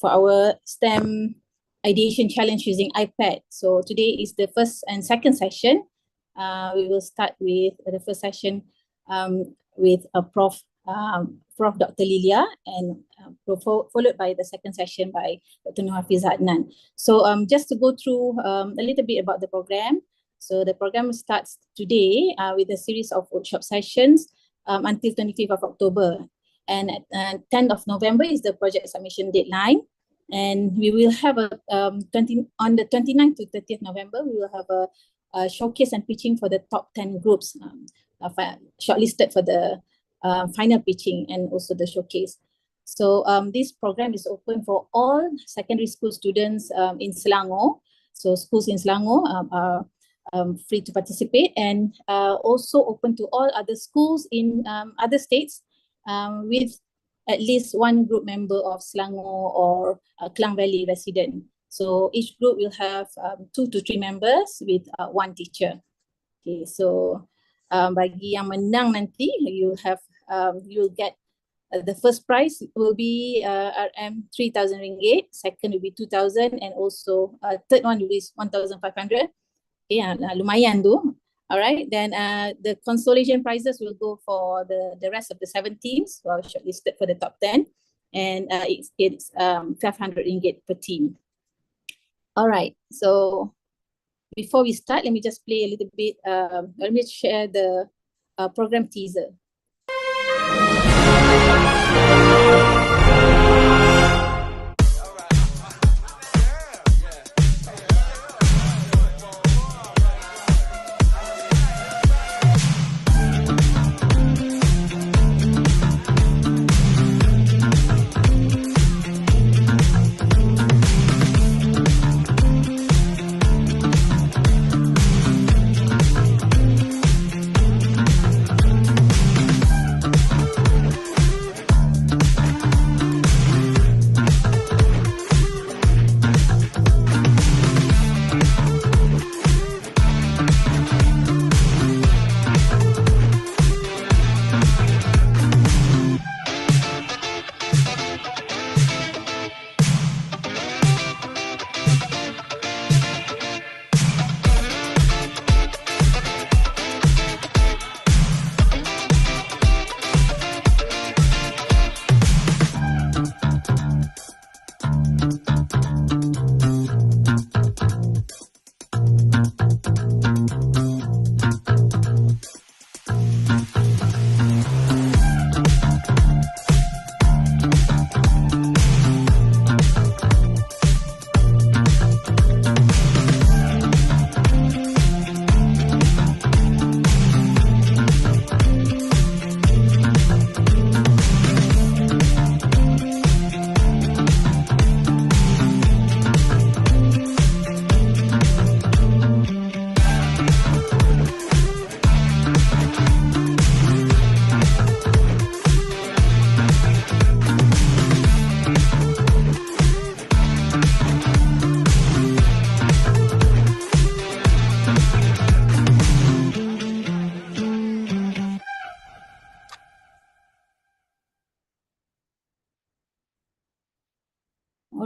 for our STEM ideation challenge using iPad. So today is the first and second session. We will start with the first session with Prof. Dr. Lilia, and followed by the second session by Dr. Nur Hafizah Adnan. So just to go through a little bit about the program. So the program starts today with a series of workshop sessions until 25th of October. And 10th of November is the project submission deadline. And we will have on the 29th to 30th November, we will have a showcase and pitching for the top 10 groups shortlisted for the final pitching and also the showcase. So this program is open for all secondary school students in Selangor. So schools in Selangor are free to participate, and also open to all other schools in other states with at least one group member of Selangor or Klang Valley resident. So each group will have 2 to 3 members with one teacher. Okay, so bagi yang menang nanti, you'll get the first prize will be RM 3,000 ringgit, second will be 2,000, and also third one will be 1,500. Okay, lumayan tu. All right, then the consolation prizes will go for the rest of the 7 teams who are shortlisted for the top 10, and it's 500 ringgit per team. All right, so before we start, let me just play a little bit. Let me share the program teaser.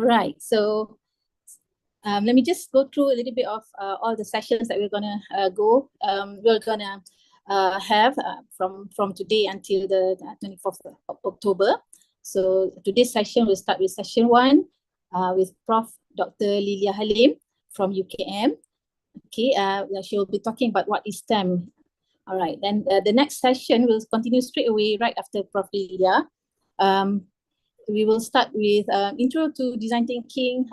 Right, so let me just go through a little bit of all the sessions that we're gonna have from today until the 24th of October. So today's session will start with session 1 with Prof. Dr. Lilia Halim from UKM. Okay, she will be talking about what is STEM. All right, then the next session will continue straight away right after Prof. Lilia. We will start with Intro to Design Thinking,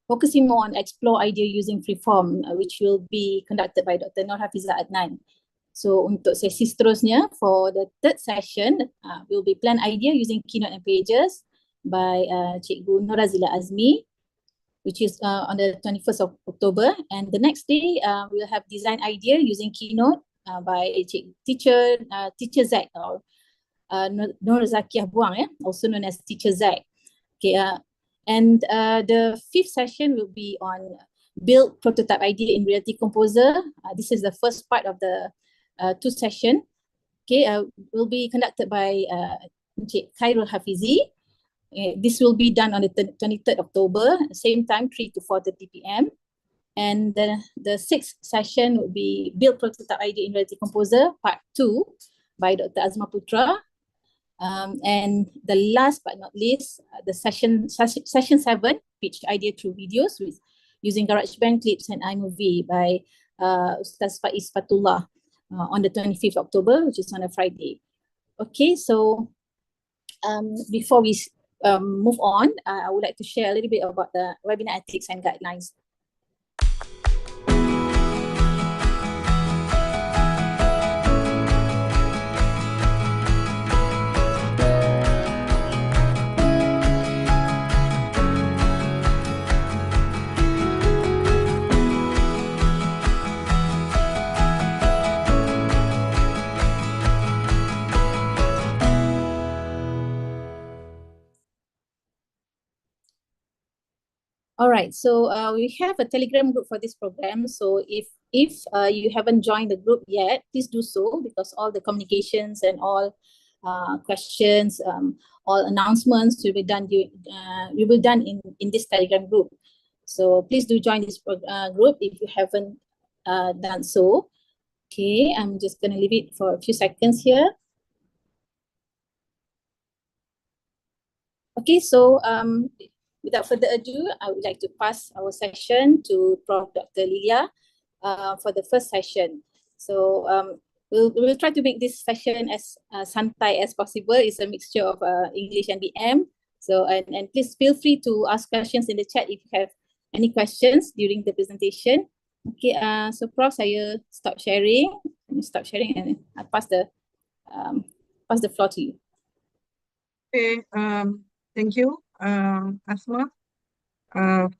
focusing more on explore idea using Freeform, which will be conducted by Dr. Nur Hafizah Adnan. So untuk sesi seterusnya, for the third session, will be Plan Idea using Keynote and Pages by Cikgu Norazila Azmi, which is on the 21st of October. And the next day, we'll have Design Idea using Keynote by Teacher Z, or Nur Zakiah Buang, also known as Teacher Z. Okay, and the fifth session will be on Build Prototype Idea in Reality Composer. This is the first part of the 2 session. Okay, will be conducted by Encik Khairul Hafizi. This will be done on the 23rd October, same time, 3 to 4:30 p.m. And the sixth session would be Build Prototype Idea in Reality Composer, Part 2 by Dr. Azma Putra. And the last but not least, the session 7, Pitch Idea Through Videos with using GarageBand clips and iMovie by Ustaz Faiz Fatullah on the 25th October, which is on a Friday. Okay, so before we move on, I would like to share a little bit about the webinar ethics and guidelines. All right, so we have a Telegram group for this program. So if you haven't joined the group yet, please do so, because all the communications and all questions, all announcements will be done in this Telegram group. So please do join this group if you haven't done so. Okay, I'm just gonna leave it for a few seconds here. Okay, so without further ado, I would like to pass our session to Prof. Dr. Lilia for the first session. So we'll try to make this session as santai as possible. It's a mixture of English and BM. So and please feel free to ask questions in the chat if you have any questions during the presentation. Okay, so Prof, saya stop sharing. Stop sharing and I pass the floor to you. Okay, thank you, Asma,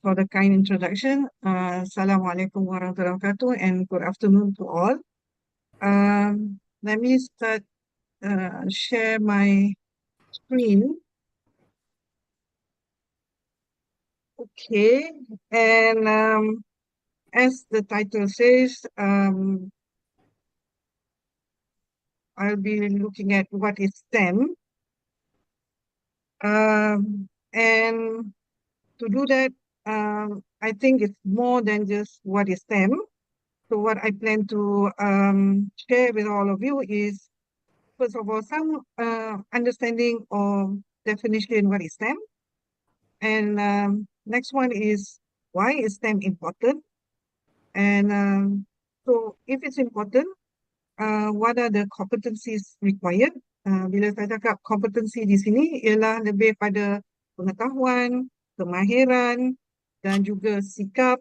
for the kind introduction. Assalamualaikum warahmatullahi wabarakatuh, and good afternoon to all. Let me start share my screen. Okay, and as the title says, I'll be looking at what is STEM. And to do that, I think it's more than just what is STEM. So what I plan to share with all of you is, first of all, some understanding or definition what is STEM. And next one is, why is STEM important? And so if it's important, what are the competencies required? Bila saya cakap kompetensi di sini ialah lebih pada pengetahuan, kemahiran dan juga sikap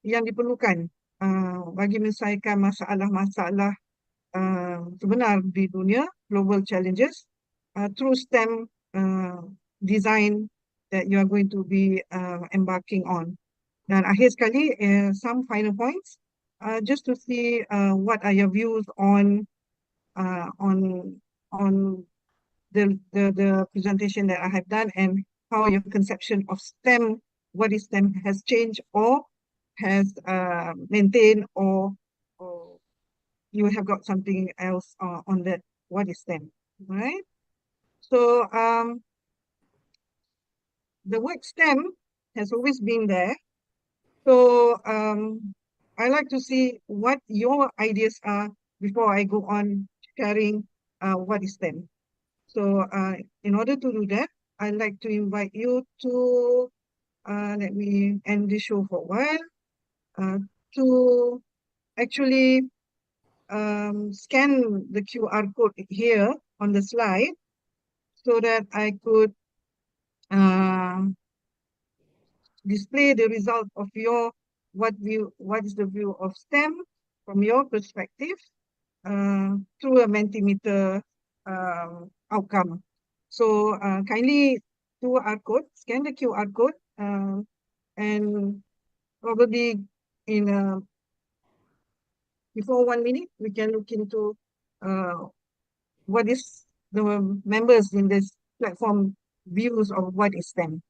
yang diperlukan bagi menyelesaikan masalah-masalah sebenar di dunia, global challenges, through STEM design that you are going to be embarking on. Dan akhir sekali, some final points, just to see what are your views on the presentation that I have done, and how your conception of STEM, what is STEM, has changed or has maintained, or you have got something else on that, what is STEM, right? So the word STEM has always been there. So I like to see what your ideas are before I go on sharing what is STEM. So in order to do that, I'd like to invite you to, let me end the show for a while, to actually scan the QR code here on the slide so that I could display the result of your, what is the view of STEM from your perspective through a Mentimeter outcome. So kindly QR code, scan the QR code, and probably in before 1 minute, we can look into what is the members in this platform views of what is STEM.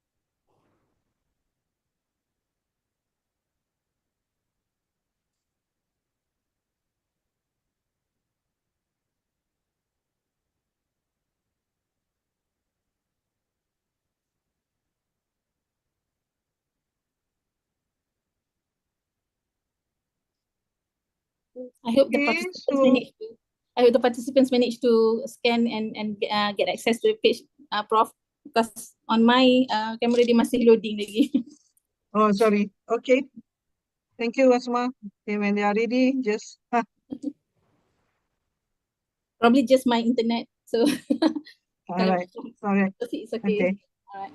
I hope the Okay, participants so manage to. I hope the participants manage to scan and get access to the page, Prof. Because on my camera dia masih loading lagi. oh sorry. Okay, thank you, Asma. Okay, when they are ready, just Probably just my internet. So all kalau right. Sorry. it's okay. Okay. Alright.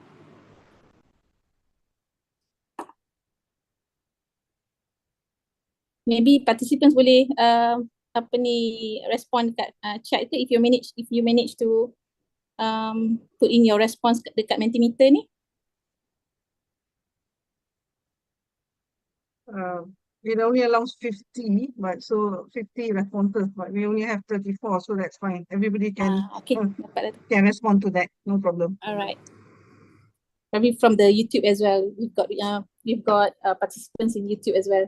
Maybe participants boleh apa ni respond kat chat ke if you manage to put in your response dekat Mentimeter ni. It only allows 50, but so 50 responses, but we only have 34, so that's fine. Everybody Okay, dapat dah. can respond to that, no problem. Alright. Probably from the YouTube as well. We've got participants in YouTube as well.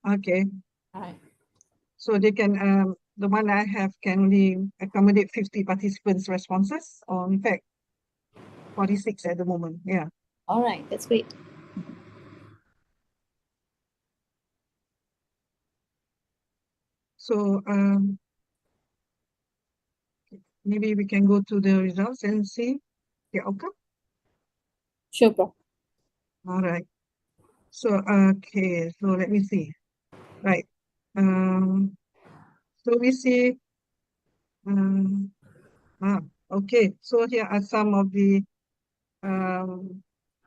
Okay, Alright. so they can, the one I have can only accommodate 50 participants' responses, or in fact, 46 at the moment, yeah. Alright, that's great. So maybe we can go to the results and see the outcome. Sure, Prof. All right. So, okay, so let me see. Right. So we see, okay, so here are some of the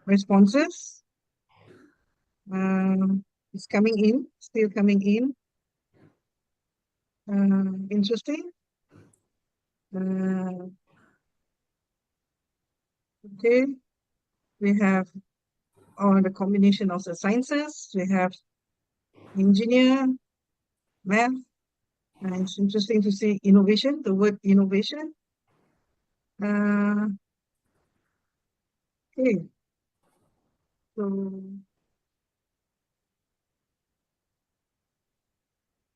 responses. It's coming in, still coming in. Interesting. Okay, we have all the combination of the sciences. We have engineer, math, and it's interesting to see innovation, the word innovation. Okay, so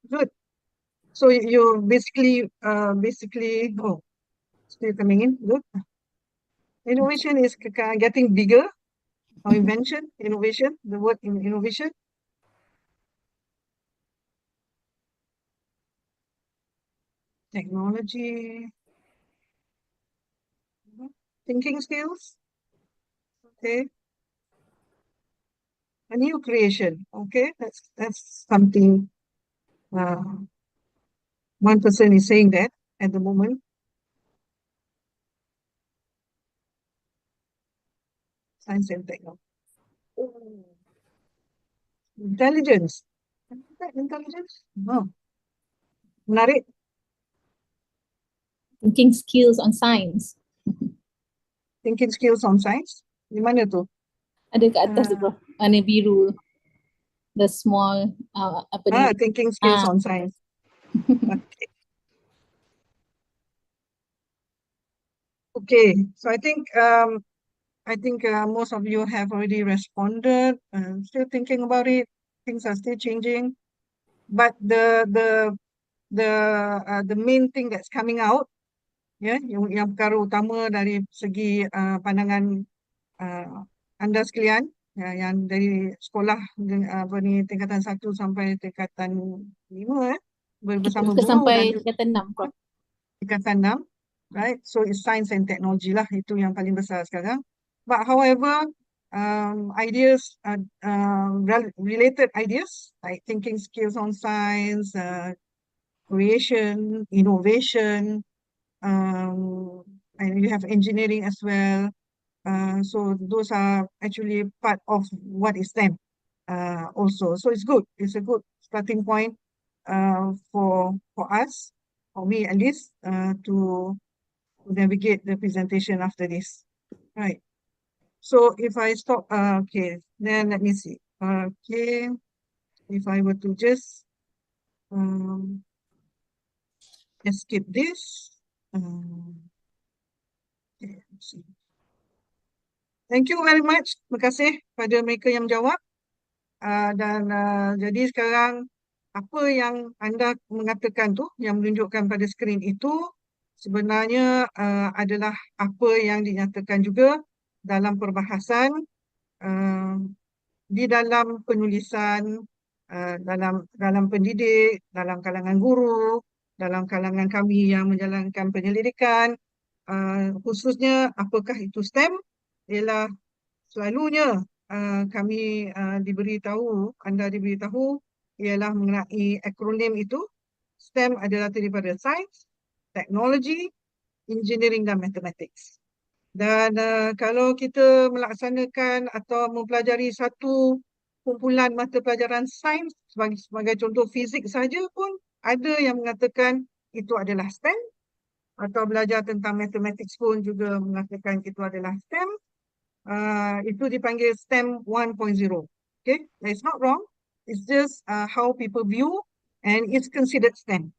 good. So you basically, oh, still coming in, good. Innovation is getting bigger, or invention, innovation, the word innovation. Technology, thinking skills, okay. A new creation, okay, that's something, one person is saying that at the moment. Science and technology. Oh, intelligence. Intelligence? No. Menarik. Thinking skills on science. Thinking skills on science. Di mana tu? Ada kat atas tu, Prof. Warna biru. The small apa ni? Thinking skills on science. Okay. Okay. So I think most of you have already responded. Still thinking about it. Things are still changing. But the main thing that's coming out, ya, yang perkara utama dari segi pandangan anda sekalian, ya, yang dari sekolah apa ni tingkatan 1 sampai tingkatan 5, Kita bersama buka guru dan sampai juga tingkatan 6, Prof. tingkatan 6, right? So it's science and technology lah, itu yang paling besar sekarang. But however, ideas, related ideas like thinking skills on science, creation, innovation, and you have engineering as well. So those are actually part of what is STEM also. So it's good. It's a good starting point for us, for me at least, to navigate the presentation after this. Right. So if I stop, okay, then let me see. Okay, if I were to just escape this. Okay, let's see. Thank you very much. Terima kasih pada mereka yang menjawab. Dan jadi sekarang apa yang anda mengatakan tu, yang menunjukkan pada skrin itu sebenarnya adalah apa yang dinyatakan juga dalam perbahasan di dalam penulisan dalam pendidik, dalam kalangan guru, dalam kalangan kami yang menjalankan penyelidikan, khususnya apakah itu STEM, ialah selalunya kami anda diberitahu ialah mengenai akronim itu. STEM adalah daripada Science, Technology, Engineering dan Mathematics. Dan kalau kita melaksanakan atau mempelajari satu kumpulan mata pelajaran sains sebagai contoh fizik saja pun ada yang mengatakan itu adalah STEM, atau belajar tentang mathematics pun juga mengatakan itu adalah STEM. Itu dipanggil STEM 1.0. Okay, it's not wrong. It's just how people view, and it's considered STEM.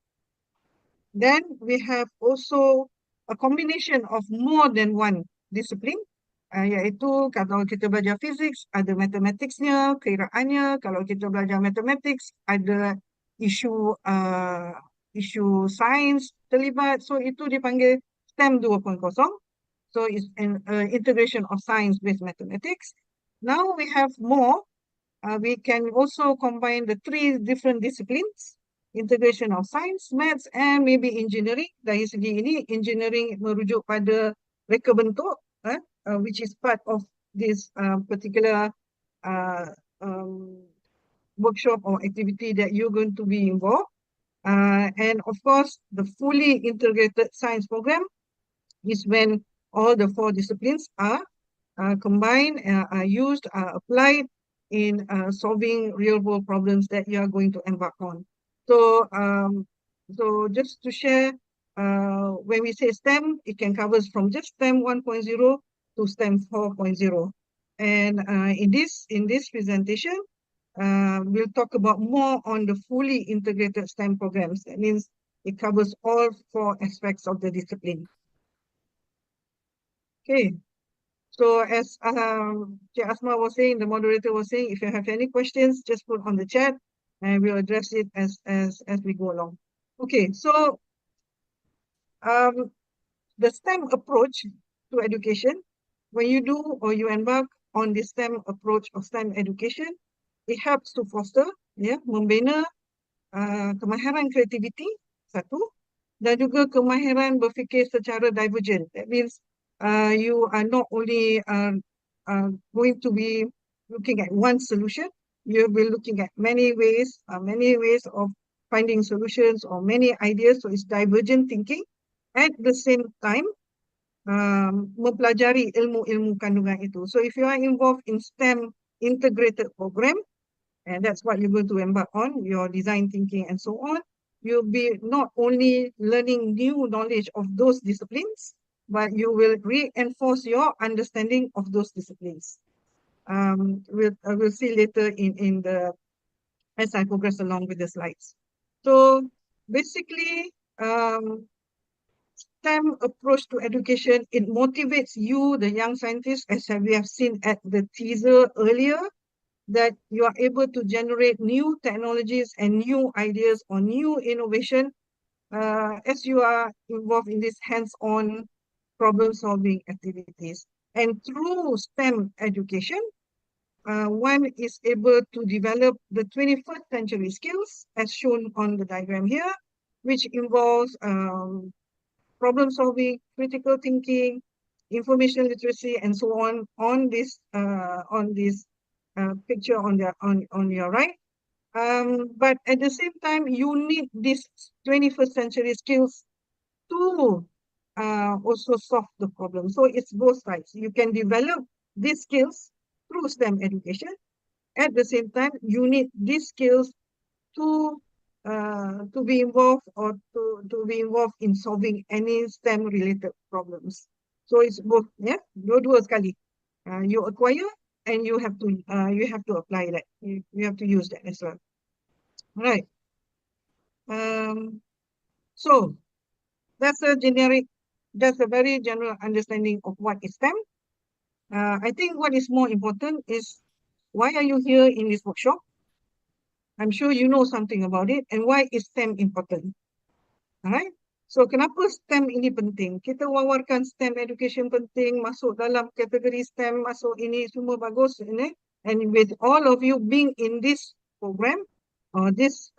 Then we have also a combination of more than one discipline, iaitu kalau kita belajar physics, ada mathematicsnya, kiraannya. Kalau kita belajar mathematics, ada isu sains terlibat. So itu dipanggil STEM 2.0. So it's an integration of science with mathematics. Now we have more. We can also combine the three different disciplines. Integration of science, maths, and maybe engineering. Dari segi ini, engineering merujuk pada reka bentuk, which is part of this particular workshop or activity that you're going to be involved. And of course, the fully integrated science program is when all the four disciplines are combined, are used, are applied in solving real world problems that you are going to embark on. So, so just to share, when we say STEM, it can cover from just STEM 1.0 to STEM 4.0. And in this presentation, we'll talk about more on the fully integrated STEM programs. That means it covers all four aspects of the discipline. Okay. So as Asma was saying, the moderator was saying, if you have any questions, just put on the chat and we'll address it as we go along. Okay, so the STEM approach to education, when you do or you embark on the STEM approach of STEM education, it helps to foster, membina kemahiran kreativiti, satu, dan juga kemahiran berfikir secara divergent. That means you are not only going to be looking at one solution, you'll be looking at many ways of finding solutions or many ideas. So it's divergent thinking. At the same time, mempelajari ilmu-ilmu kandungan itu. So if you are involved in STEM integrated program, and that's what you're going to embark on, your design thinking and so on, you'll be not only learning new knowledge of those disciplines, but you will reinforce your understanding of those disciplines. We'll see later in the, as I progress along with the slides. So basically, STEM approach to education, it motivates you, the young scientists, as we have seen at the teaser earlier, that you are able to generate new technologies and new ideas or new innovation as you are involved in this hands-on problem-solving activities. And through STEM education, one is able to develop the 21st century skills as shown on the diagram here, which involves problem-solving, critical thinking, information literacy, and so on this picture on your right. But at the same time, you need these 21st century skills to also solve the problem. So it's both sides. You can develop these skills through STEM education. At the same time, you need these skills to be involved or to be involved in solving any STEM related problems. So it's both, dua sekali. You acquire and you have to apply that. You have to use that as well. Right. So that's a very general understanding of what is STEM. I think what is more important is, why are you here in this workshop? I'm sure you know something about it, and why is STEM important? Alright. So kenapa STEM ini penting? Kita wawarkan STEM education penting, masuk dalam kategori STEM, masuk ini semua bagus, and with all of you being in this program, or this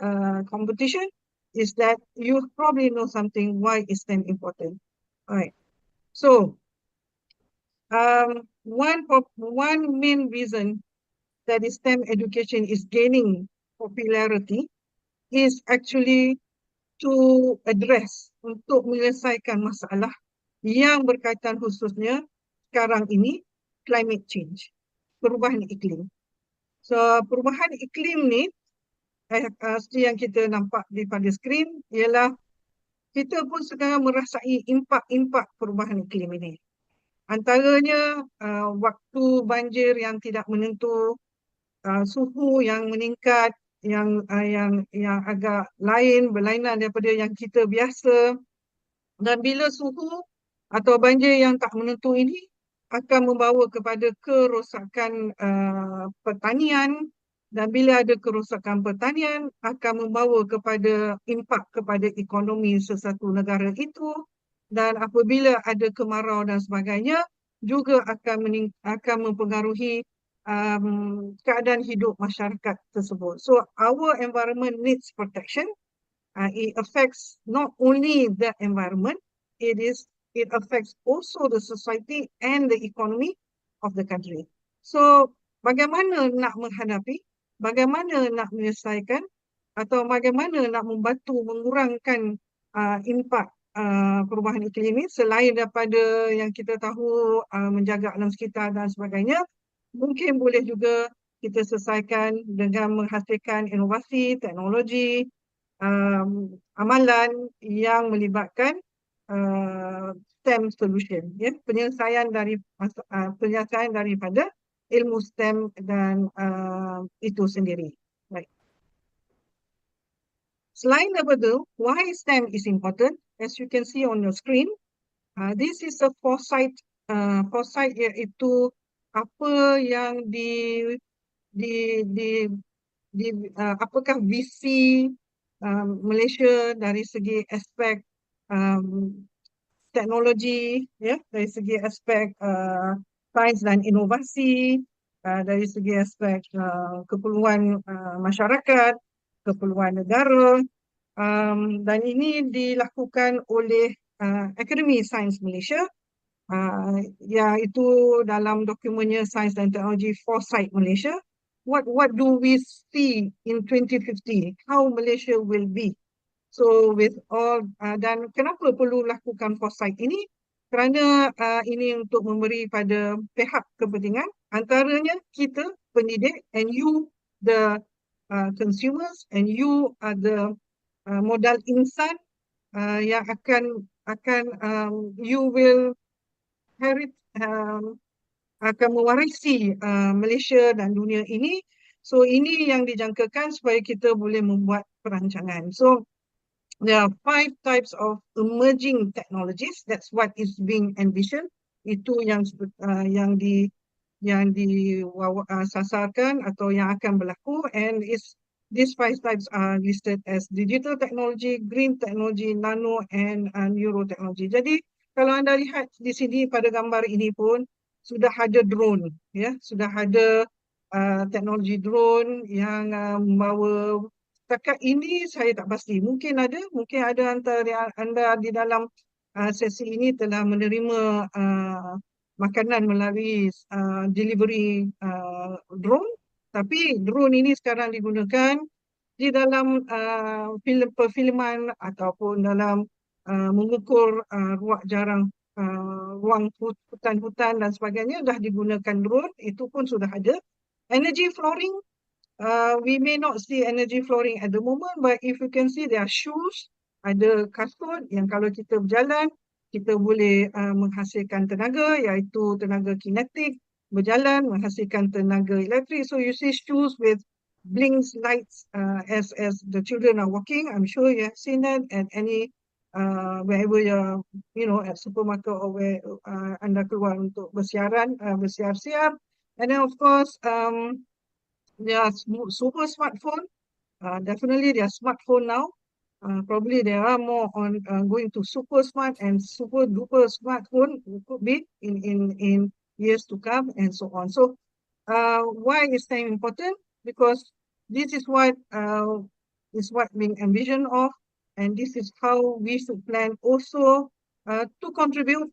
competition is that you probably know something why is STEM important. All right. So one main reason that STEM education is gaining popularity is actually to address, untuk menyelesaikan masalah yang berkaitan khususnya sekarang ini climate change, perubahan iklim. So perubahan iklim ni seperti yang kita nampak di pada skrin ialah kita pun sekarang merasai impak-impak perubahan iklim ini. Antaranya waktu banjir yang tidak menentu, suhu yang meningkat, yang agak berlainan daripada yang kita biasa. Dan bila suhu atau banjir yang tak menentu ini akan membawa kepada kerosakan pertanian, dan bila ada kerosakan pertanian akan membawa kepada impak kepada ekonomi sesuatu negara itu, dan apabila ada kemarau dan sebagainya juga akan mempengaruhi keadaan hidup masyarakat tersebut. So our environment needs protection. It affects not only the environment, it affects also the society and the economy of the country. So bagaimana nak menghadapi, bagaimana nak menyelesaikan, atau bagaimana nak membantu mengurangkan impak perubahan iklim ini, selain daripada yang kita tahu menjaga alam sekitar dan sebagainya, mungkin boleh juga kita selesaikan dengan menghasilkan inovasi, teknologi, amalan yang melibatkan STEM solution, ya, penyelesaian daripada ilmu STEM dan itu sendiri. Right. Selain daripada why STEM is important, as you can see on your screen, this is a foresight iaitu apa yang apakah visi Malaysia dari segi aspek teknologi, ya, dari segi aspek sains dan inovasi, dari segi aspek keperluan masyarakat, keperluan negara, dan ini dilakukan oleh Akademi Sains Malaysia, iaitu dalam dokumennya Sains dan Teknologi Foresight Malaysia. What do we see in 2050? How Malaysia will be? So with all dan kenapa perlu lakukan foresight ini? Kerana ini untuk memberi pada pihak kepentingan, antaranya kita pendidik, and you the consumers, and you are the modal insan yang akan you will akan mewarisi Malaysia dan dunia ini. So ini yang dijangkakan supaya kita boleh membuat perancangan. So there are 5 types of emerging technologies. That's what is being envisioned. Itu yang disasarkan atau yang akan berlaku, and these 5 types are listed as digital technology, green technology, nano, and neurotechnology. Jadi kalau anda lihat di sini pada gambar ini pun sudah ada drone, ya, sudah ada teknologi drone yang membawa. Setakat ini saya tak pasti, mungkin ada antara anda di dalam sesi ini telah menerima makanan melalui delivery drone, tapi drone ini sekarang digunakan di dalam perfilman ataupun dalam mengukur ruang hutan-hutan dan sebagainya, dah digunakan drone, itu pun sudah ada. Energy flooring, we may not see energy flooring at the moment, but if you can see there are shoes, ada kasut yang kalau kita berjalan, kita boleh menghasilkan tenaga, iaitu tenaga kinetik, berjalan, menghasilkan tenaga elektrik. So you see shoes with blinks lights as the children are walking. I'm sure you have seen that at any wherever you're, at supermarket or where anda keluar untuk bersiar-siar. And then of course, there are super smartphone. Definitely there are smartphone now. Probably there are more on going to super smart and super duper smartphone, could be in years to come, and so on. So why is STEM important? Because this is what being envisioned of, and this is how we should plan also to contribute,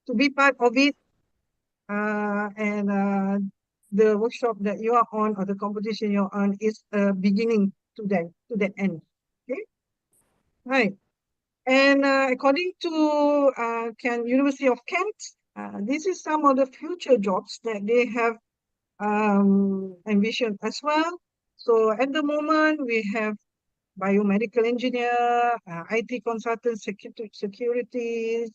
to be part of it, and the workshop that you are on or the competition you're on is beginning to that end. Okay, right. And according to University of Kent, this is some of the future jobs that they have envisioned as well. So at the moment, we have biomedical engineer, IT consultant, securities,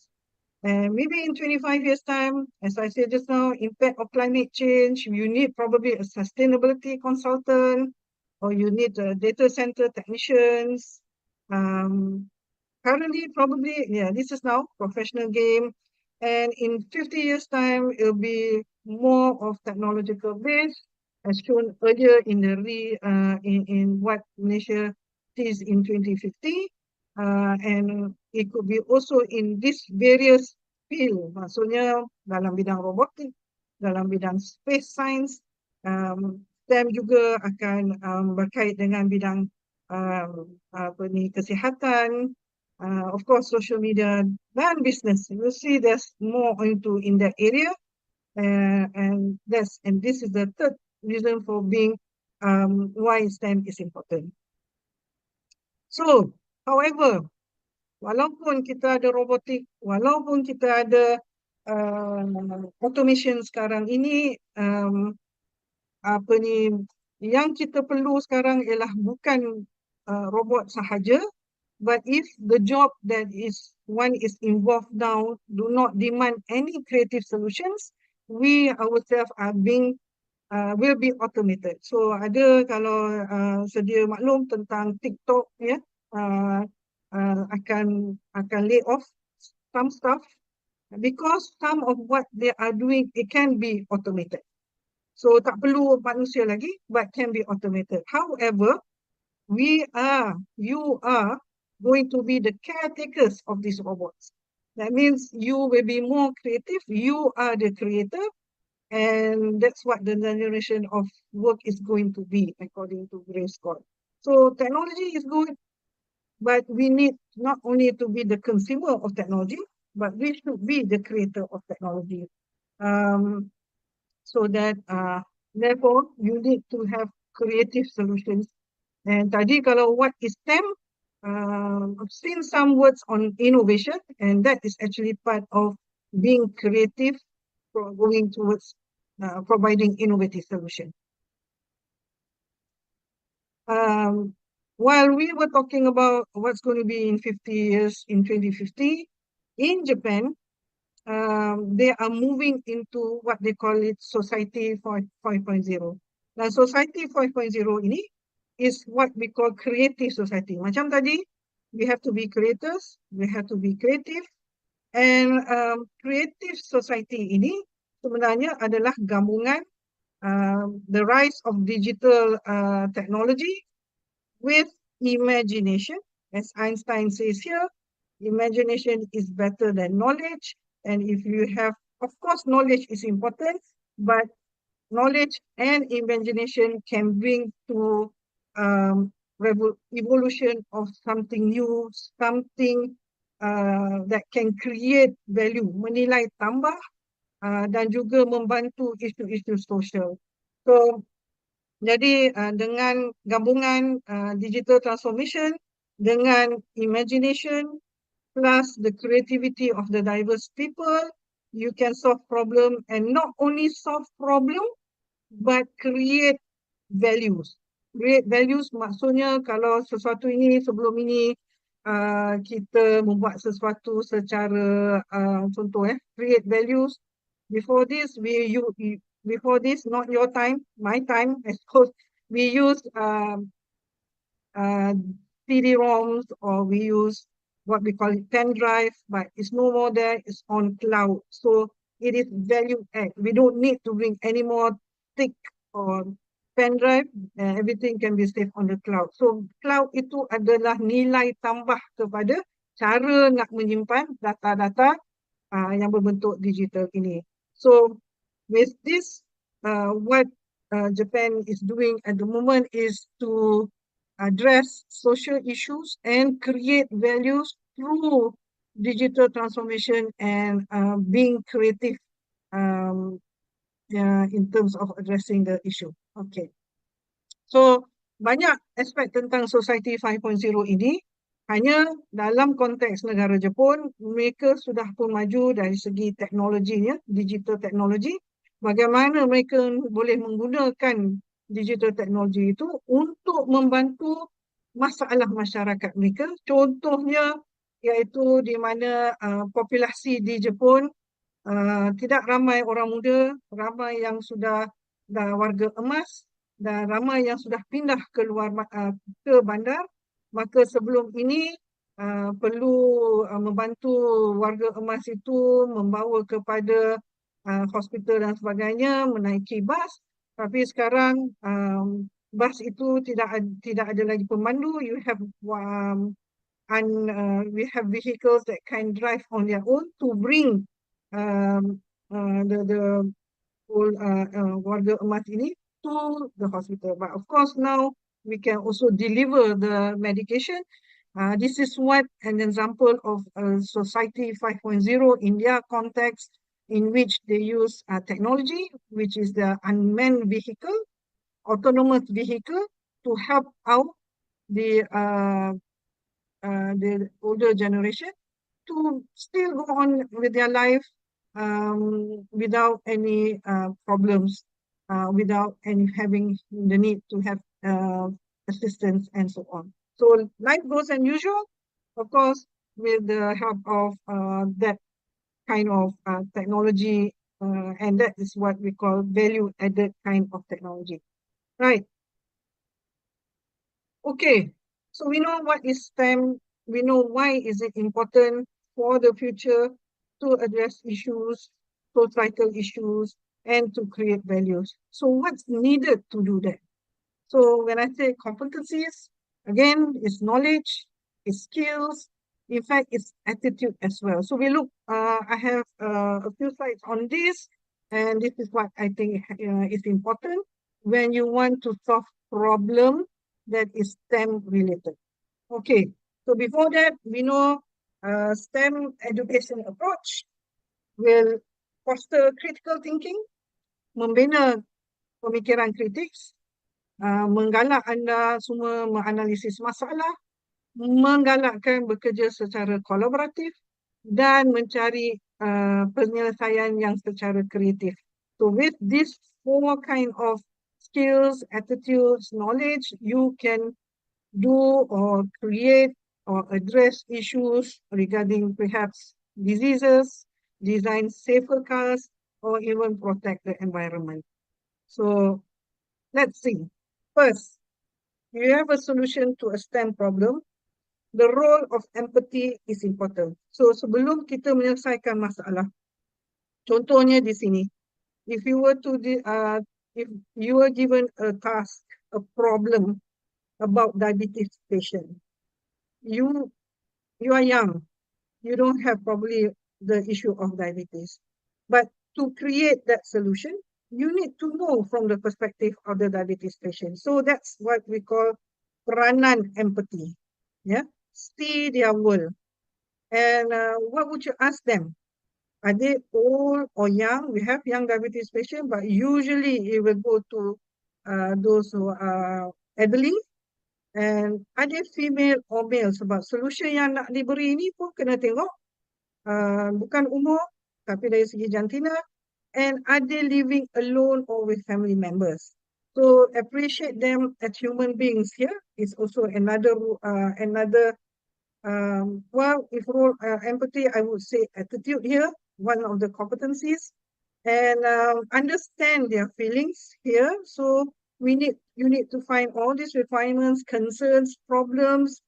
and maybe in 25 years' time, as I said just now, impact of climate change, you need probably a sustainability consultant, or you need data center technicians. Currently, probably, yeah, this is now professional game. And in 50 years' time, it'll be more of technological base, as shown earlier in the in what Malaysia is in 2050. And it could be also in these various field, maksudnya dalam bidang robotik, dalam bidang space science, STEM juga akan berkait dengan bidang kesihatan, of course, social media dan business. You see, there's more in that area, and this is the third reason for being why STEM is important. So, however, walaupun kita ada robotik, walaupun kita ada automation sekarang ini, yang kita perlu sekarang ialah bukan robot sahaja, but if the job that one is involved now do not demand any creative solutions, we ourselves will be automated. So ada kalau sedia maklum tentang TikTok, ya, akan lay off some stuff because some of what they are doing, it can be automated. So tak perlu manusia lagi, but can be automated. However, you are going to be the caretakers of these robots. That means you will be more creative. You are the creator. And that's what the generation of work is going to be, according to Brainstorm. So technology is good, but we need not only to be the consumer of technology, but we should be the creator of technology. So that therefore you need to have creative solutions. And tadi kalau what is STEM, I've seen some words on innovation, and that is actually part of being creative, going towards providing innovative solutions. While we were talking about what's going to be in 50 years, in 2050, in Japan, they are moving into what they call it Society 5.0. Now, Society 5.0 ini is what we call creative society. Macam tadi, we have to be creators, we have to be creative, and creative society ini sebenarnya adalah gabungan the rise of digital technology with imagination. As Einstein says here, imagination is better than knowledge. And if you have, of course, knowledge is important, but knowledge and imagination can bring to evolution of something new, something that can create value, menilai tambah, dan juga membantu isu-isu sosial. So, jadi dengan gabungan digital transformation dengan imagination plus the creativity of the diverse people, you can solve problem, and not only solve problem, but create values. Create values maksudnya kalau sesuatu ini sebelum ini kita membuat sesuatu secara contoh create values. Before this, not your time, my time, I suppose, we use CD-ROMs, or we use what we call it pen drive, but it's no more there, it's on cloud. So it is value add. We don't need to bring any more thick or pen drive, everything can be saved on the cloud. So cloud itu adalah nilai tambah kepada cara nak menyimpan data-data yang berbentuk digital ini. So with this, what Japan is doing at the moment is to address social issues and create values through digital transformation and being creative um, in terms of addressing the issue. Okay. So, banyak aspek tentang Society 5.0 ini, hanya dalam konteks negara Jepun, mereka sudah pun maju dari segi teknologinya, digital teknologi, bagaimana mereka boleh menggunakan digital teknologi itu untuk membantu masalah masyarakat mereka. Contohnya, iaitu di mana populasi di Jepun tidak ramai orang muda, ramai yang sudah dah warga emas, dan ramai yang sudah pindah keluar ke bandar. Maka sebelum ini perlu membantu warga emas itu membawa kepada hospital dan sebagainya, menaiki bas. Tapi sekarang bas itu tidak ada lagi pemandu. You have we have vehicles that can drive on their own to bring the whole warga emas ini to the hospital. But of course now we can also deliver the medication. This is what an example of Society 5.0 in their context, in which they use technology, which is the unmanned vehicle, autonomous vehicle, to help out the older generation to still go on with their life without any problems, without having the need to have assistance and so on. So life goes as usual, of course, with the help of that kind of technology, and that is what we call value-added kind of technology. Right. Okay, so we know what is STEM, we know why is it important for the future to address issues, societal issues, and to create values. So what's needed to do that? So when I say competencies, again, it's knowledge, it's skills, in fact, it's attitude as well. So we look, I have a few slides on this, and this is what I think is important when you want to solve problem that is STEM related. Okay, so before that, we know STEM education approach will foster critical thinking, membina pemikiran kritis, menggalak anda semua menganalisis masalah, menggalakkan bekerja secara kolaboratif, dan mencari penyelesaian yang secara kreatif. So with these four kind of skills, attitudes, knowledge, you can do or create or address issues regarding perhaps diseases, design safer cars, or even protect the environment. So let's see. First, you have a solution to a STEM problem. The role of empathy is important. So sebelum kita menyelesaikan masalah, contohnya di sini, if you were given a task, a problem about diabetes patient, you are young, you don't have probably the issue of diabetes, but to create that solution, you need to know from the perspective of the diabetes patient. So that's what we call peranan empathy. Yeah, see their world. And what would you ask them? Are they old or young? We have young diabetes patients, but usually it will go to those who are elderly. And are they female or male? Sebab solution yang nak diberi ini pun kena tengok bukan umur, tapi dari segi jantina. And are they living alone or with family members? So appreciate them as human beings here is also another well, if role empathy, I would say attitude here, one of the competencies, and understand their feelings here. So you need to find all these requirements, concerns, problems,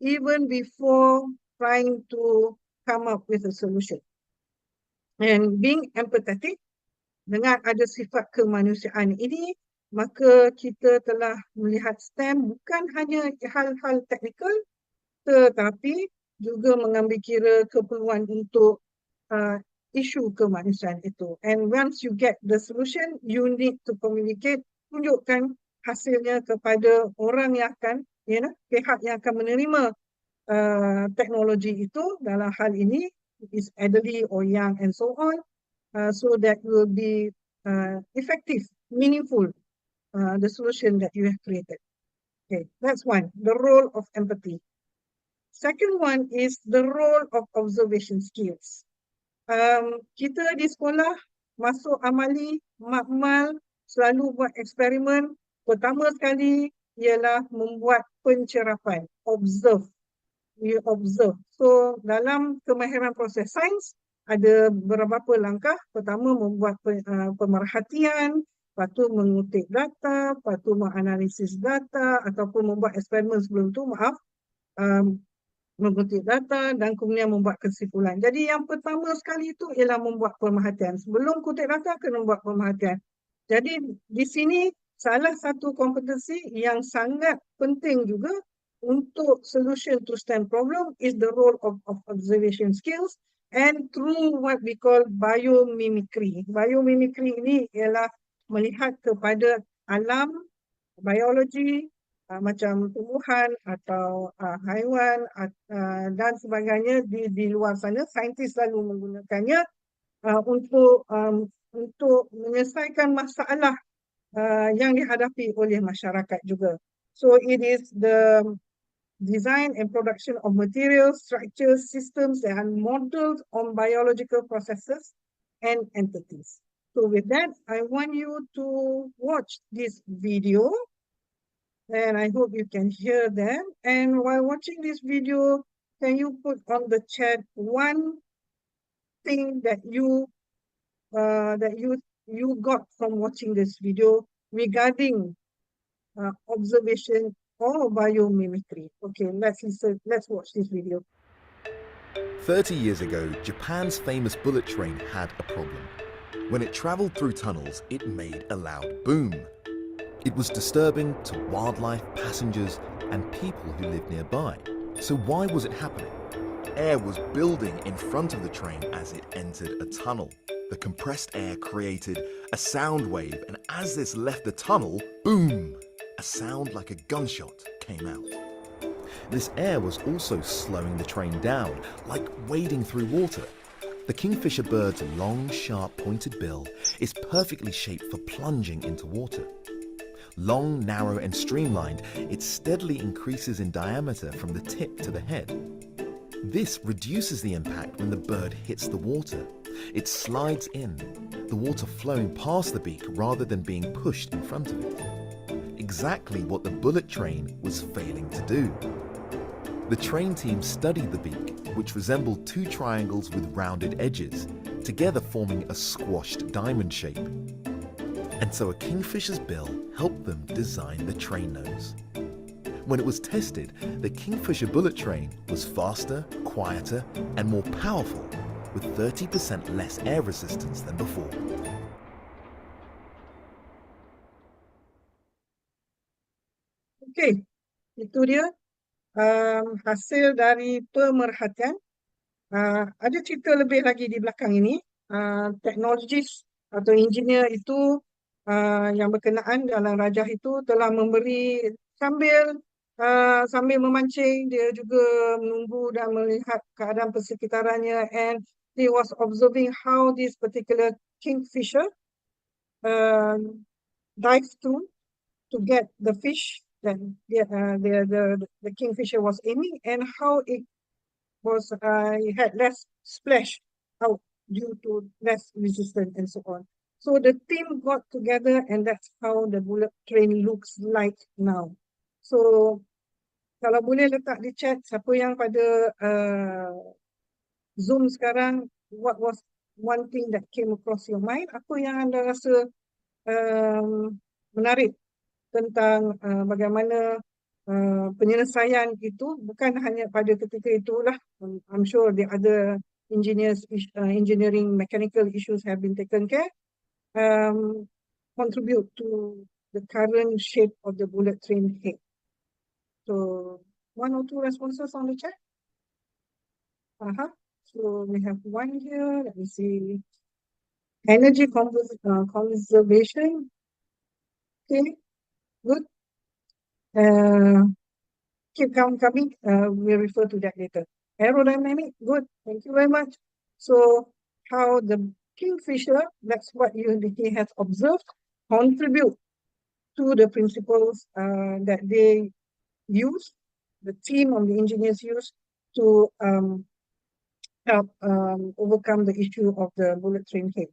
even before trying to come up with a solution. And being empathetic, dengan ada sifat kemanusiaan ini, maka kita telah melihat STEM bukan hanya hal-hal teknikal, tetapi juga mengambil kira keperluan untuk isu kemanusiaan itu. And once you get the solution, you need to communicate tunjukkan hasilnya kepada orang yang akan, pihak yang akan menerima teknologi itu. Dalam hal ini is elderly or young and so on, so that will be effective, meaningful, the solution that you have created. Okay, that's one, the role of empathy. Second one is the role of observation skills. Kita di sekolah masuk amali, makmal, selalu buat eksperimen. Pertama sekali ialah membuat pencerapan, observe. We observe. So dalam kemahiran proses sains ada beberapa langkah. Pertama membuat pemerhatian, lepas tu mengutip data, lepas tu menganalisis data, ataupun membuat eksperimen sebelum tu, mengutip data dan kemudian membuat kesimpulan. Jadi yang pertama sekali itu ialah membuat pemerhatian. Sebelum kutip data, kena membuat pemerhatian. Jadi di sini salah satu kompetensi yang sangat penting juga untuk solution to STEM problem is the role of observation skills and through what we call biomimicry. Biomimicry ini ialah melihat kepada alam, biologi, macam tumbuhan atau haiwan dan sebagainya di luar sana. Saintis selalu menggunakannya untuk menyelesaikan masalah yang dihadapi oleh masyarakat juga. So it is the design and production of materials, structures, systems that are modeled on biological processes and entities. So with that, I want you to watch this video. And I hope you can hear them. And while watching this video, can you put on the chat one thing that you got from watching this video regarding observation or biomimicry? Okay, let's listen. Let's watch this video. 30 years ago, Japan's famous bullet train had a problem. When it traveled through tunnels, it made a loud boom. It was disturbing to wildlife, passengers, and people who lived nearby. So why was it happening? Air was building in front of the train as it entered a tunnel. The compressed air created a sound wave, and as this left the tunnel, boom! A sound like a gunshot came out. This air was also slowing the train down, like wading through water. The kingfisher bird's long, sharp, pointed bill is perfectly shaped for plunging into water. Long, narrow and streamlined, it steadily increases in diameter from the tip to the head. This reduces the impact when the bird hits the water. It slides in, the water flowing past the beak rather than being pushed in front of it. Exactly what the bullet train was failing to do. The train team studied the beak, which resembled two triangles with rounded edges, together forming a squashed diamond shape. And so a kingfisher's bill helped them design the train nose. When it was tested, the kingfisher bullet train was faster, quieter, and more powerful, with 30% less air resistance than before. Okay, itu dia hasil dari pemerhatian. Ada cerita lebih lagi di belakang ini. Teknologis atau engineer itu yang berkenaan dalam rajah itu telah memberi sambil memancing, dia juga menunggu dan melihat keadaan persekitarannya, and he was observing how this particular kingfisher dives through to get the fish that the kingfisher was aiming, and how it had less splash out due to less resistance and so on. So the team got together, and that's how the bullet train looks like now. So kalau boleh letak di chat siapa yang pada Zoom sekarang, what was one thing that came across your mind? Apa yang anda rasa menarik tentang bagaimana penyelesaian itu, bukan hanya pada ketika itulah. I'm sure the other engineering mechanical issues have been taken care, contribute to the current shape of the bullet train head. So 1 or 2 responses on the chat. So we have one here. Let me see. Energy conservation. Okay, good. Keep coming. We'll refer to that later. Aerodynamic, good. Thank you very much. So how the kingfisher, that's what he has observed, contribute to the principles that they use, the team of the engineers use to help overcome the issue of the bullet train head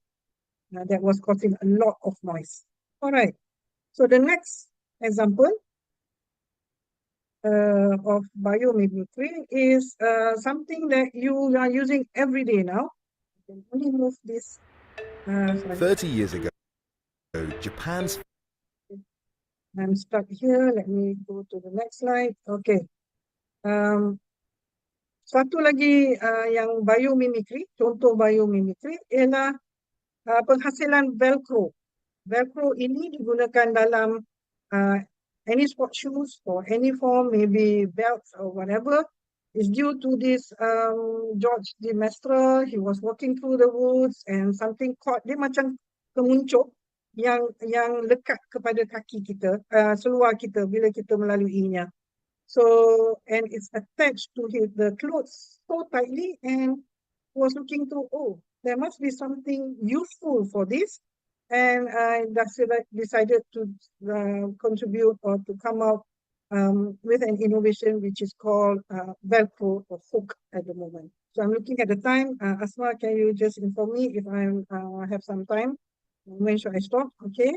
that was causing a lot of noise. All right. So the next example of biomimicry is something that you are using every day now. You can only move this. 30 years ago, Japan's I'm stuck here. Let me go to the next slide. Okay. Satu lagi yang biomimicry, contoh biomimicry ialah penghasilan Velcro. Velcro ini digunakan dalam any sport shoes or any form, maybe belts or whatever. Is due to this George de Maistre. He was walking through the woods and something caught. Dia macam kemuncuk yang lekat kepada kaki kita, seluar kita bila kita melaluinya. So, and it's attached to the clothes so tightly, and was looking to, oh, there must be something useful for this. And I decided to contribute or to come out with an innovation which is called Velcro or hook at the moment. So I'm looking at the time. Asma, can you just inform me if I have some time? When should I stop? Okay.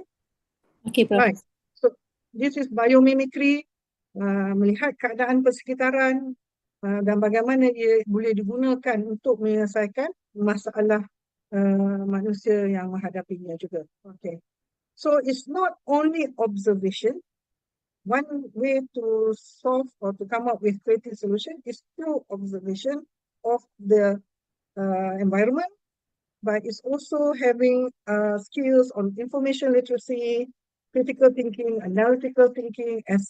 Okay, Prof. Right. So this is biomimicry, melihat keadaan persekitaran dan bagaimana ia boleh digunakan untuk menyelesaikan masalah manusia yang menghadapinya juga. Okay. So it's not only observation. One way to solve or to come up with creative solution is through observation of the environment, but it's also having skills on information literacy, critical thinking, analytical thinking, as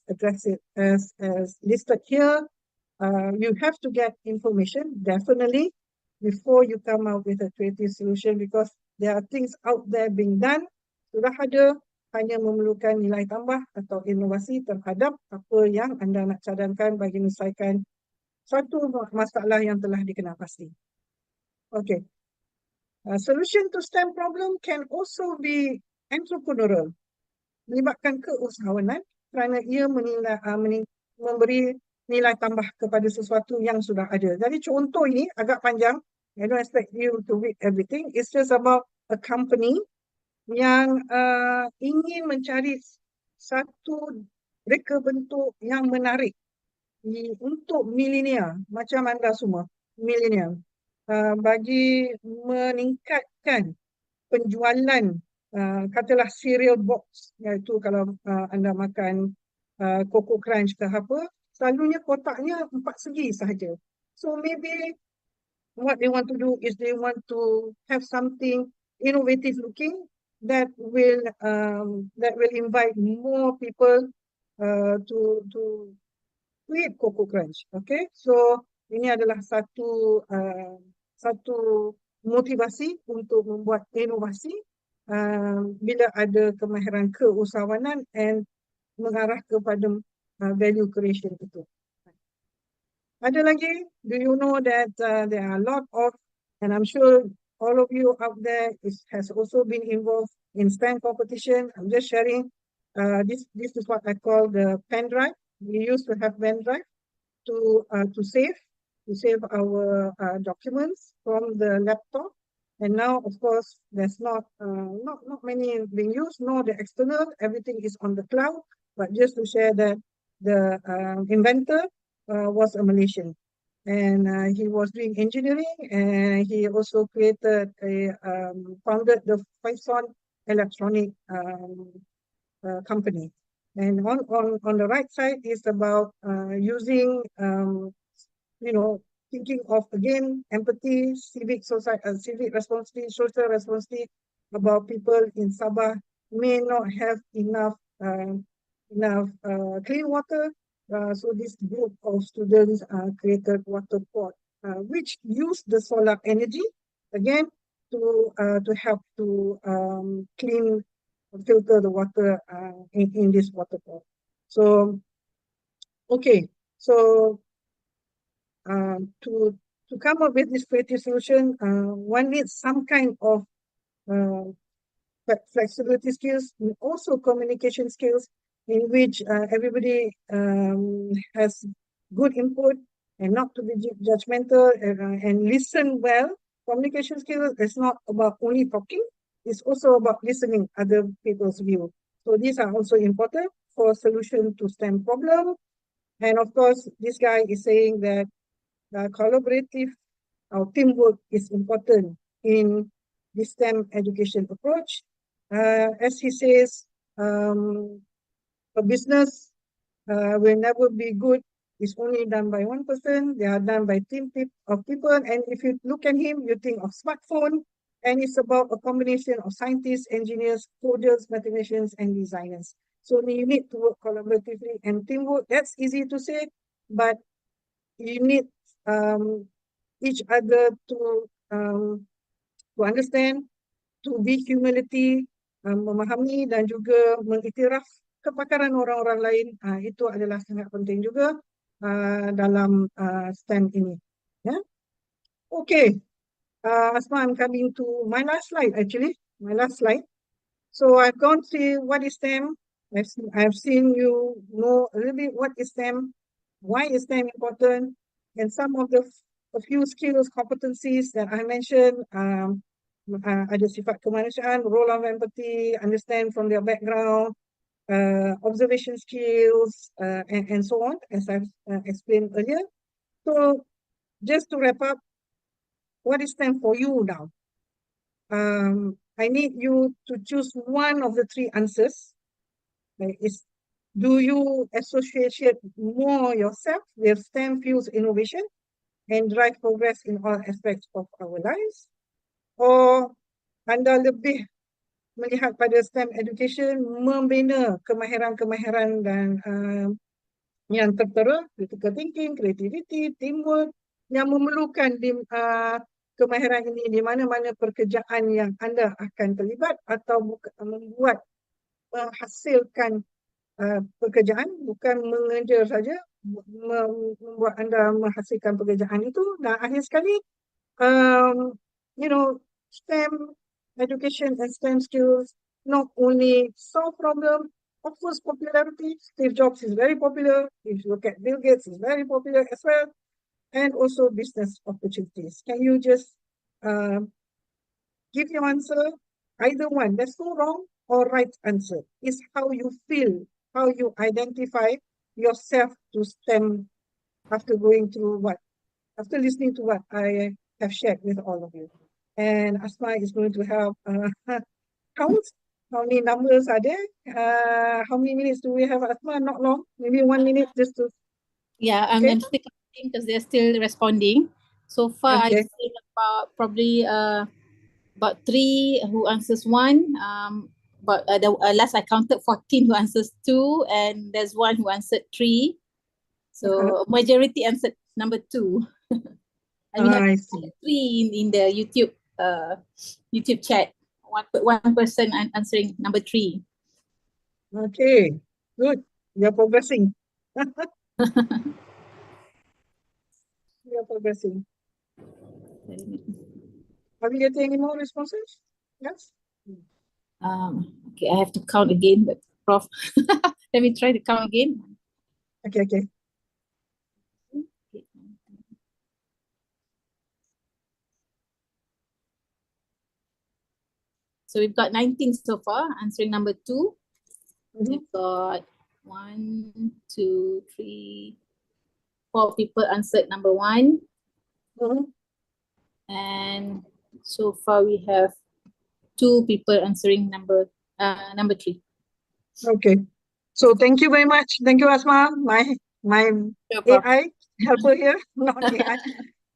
listed here. You have to get information definitely before you come out with a creative solution, because there are things out there being done, sudah ada, hanya memerlukan nilai tambah atau inovasi terhadap apa yang anda nak cadangkan bagi menyelesaikan satu masalah yang telah dikenal pasti. Okay. Solution to STEM problem can also be entrepreneurial, melibatkan keusahawanan kerana ia memberi nilai tambah kepada sesuatu yang sudah ada. Jadi contoh ini agak panjang. I don't expect you to read everything. It's just about a company yang ingin mencari satu reka bentuk yang menarik untuk milenial, macam anda semua, milenial, bagi meningkatkan penjualan, katalah cereal box, iaitu kalau anda makan Coco Crunch ke apa, selalunya kotaknya 4 segi sahaja. So maybe what they want to do is they want to have something innovative looking that will invite more people to create Coco Crunch. Okay, so ini adalah satu motivasi untuk membuat inovasi bila ada kemahiran keusahawanan and mengarah kepada value creation itu. Ada lagi, do you know that there are a lot of, and I'm sure all of you out there has also been involved in STEM competition. I'm just sharing, this is what I call the pen drive. We used to have pen drive to save our documents from the laptop. And now, of course, there's not many being used, nor the external. Everything is on the cloud. But just to share that the inventor was a Malaysian, and he was doing engineering, and he also founded the Freeform electronic company. And on the right side is about using thinking of, again, empathy, civic responsibility, social responsibility about people in Sabah may not have enough clean water. So this group of students created water pot, which use the solar energy again to help to clean filter the water in this waterfall. So, okay, so to come up with this creative solution, one needs some kind of uh, flexibility skills and also communication skills in which everybody has good input and not to be judgmental and listen well. Communication skills is not about only talking, it's also about listening other people's view. So these are also important for solution to STEM problem. And of course, this guy is saying that collaborative or teamwork is important in the STEM education approach. As he says, a business will never be good. It's only done by one person. They are done by team of people. And if you look at him, you think of smartphone. And it's about a combination of scientists, engineers, coders, mathematicians, and designers. So you need to work collaboratively and teamwork. That's easy to say, but you need each other to understand, to be humility, memahami dan juga mengiktiraf kepakaran orang-orang lain. Itu adalah sangat penting juga dalam STEM ini. Yeah? Okay, Asma, I'm coming to my last slide actually, my last slide. So I've gone through what is STEM. I've seen you know a little bit what is STEM, why is STEM important, and some of the a few skills, competencies that I mentioned. Ada sifat kemanusiaan, role of empathy, understand from their background, observation skills, and so on, as I've explained earlier. So just to wrap up, what is STEM for you now? I need you to choose one of the three answers. Do you associate more yourself with STEM fuels innovation and drive progress in all aspects of our lives? Or anda lebih melihat pada STEM education membina kemahiran-kemahiran dan yang tertera, critical thinking, creativity, teamwork, yang memerlukan kemahiran ini di mana-mana pekerjaan yang anda akan terlibat atau membuat, menghasilkan pekerjaan, bukan mengejar saja, membuat anda menghasilkan pekerjaan itu. Dan akhir sekali, you know, STEM education and STEM skills not only solve problem, offers popularity. Steve Jobs is very popular. If you look at Bill Gates, is very popular as well, and also business opportunities. Can you just give your answer? Either one. There's no wrong or right answer. It's how you feel, how you identify yourself to STEM after going through after listening to what I have shared with all of you. And Asma is going to help count how many numbers are there. How many minutes do we have, Asma? Not long, maybe 1 minute just to. Yeah, I'm still counting because they're still responding. So far, Okay. I've seen about probably about 3 who answers 1. But the last I counted 14 who answers 2, and there's 1 who answered 3. So majority answered number 2. And we have I see. 3 in the YouTube chat. One person answering number 3. Okay, good. You're progressing. You're progressing. Are we getting any more responses? Yes. Okay, I have to count again, but Prof, let me try to count again. Okay. So we've got 19 so far answering number 2. Mm-hmm. We've got 1, 2, 3, 4 people answered number 1. Mm-hmm. And so far we have 2 people answering number 3. Okay. So thank you very much. Thank you, Asma. My AI helper here, not AI.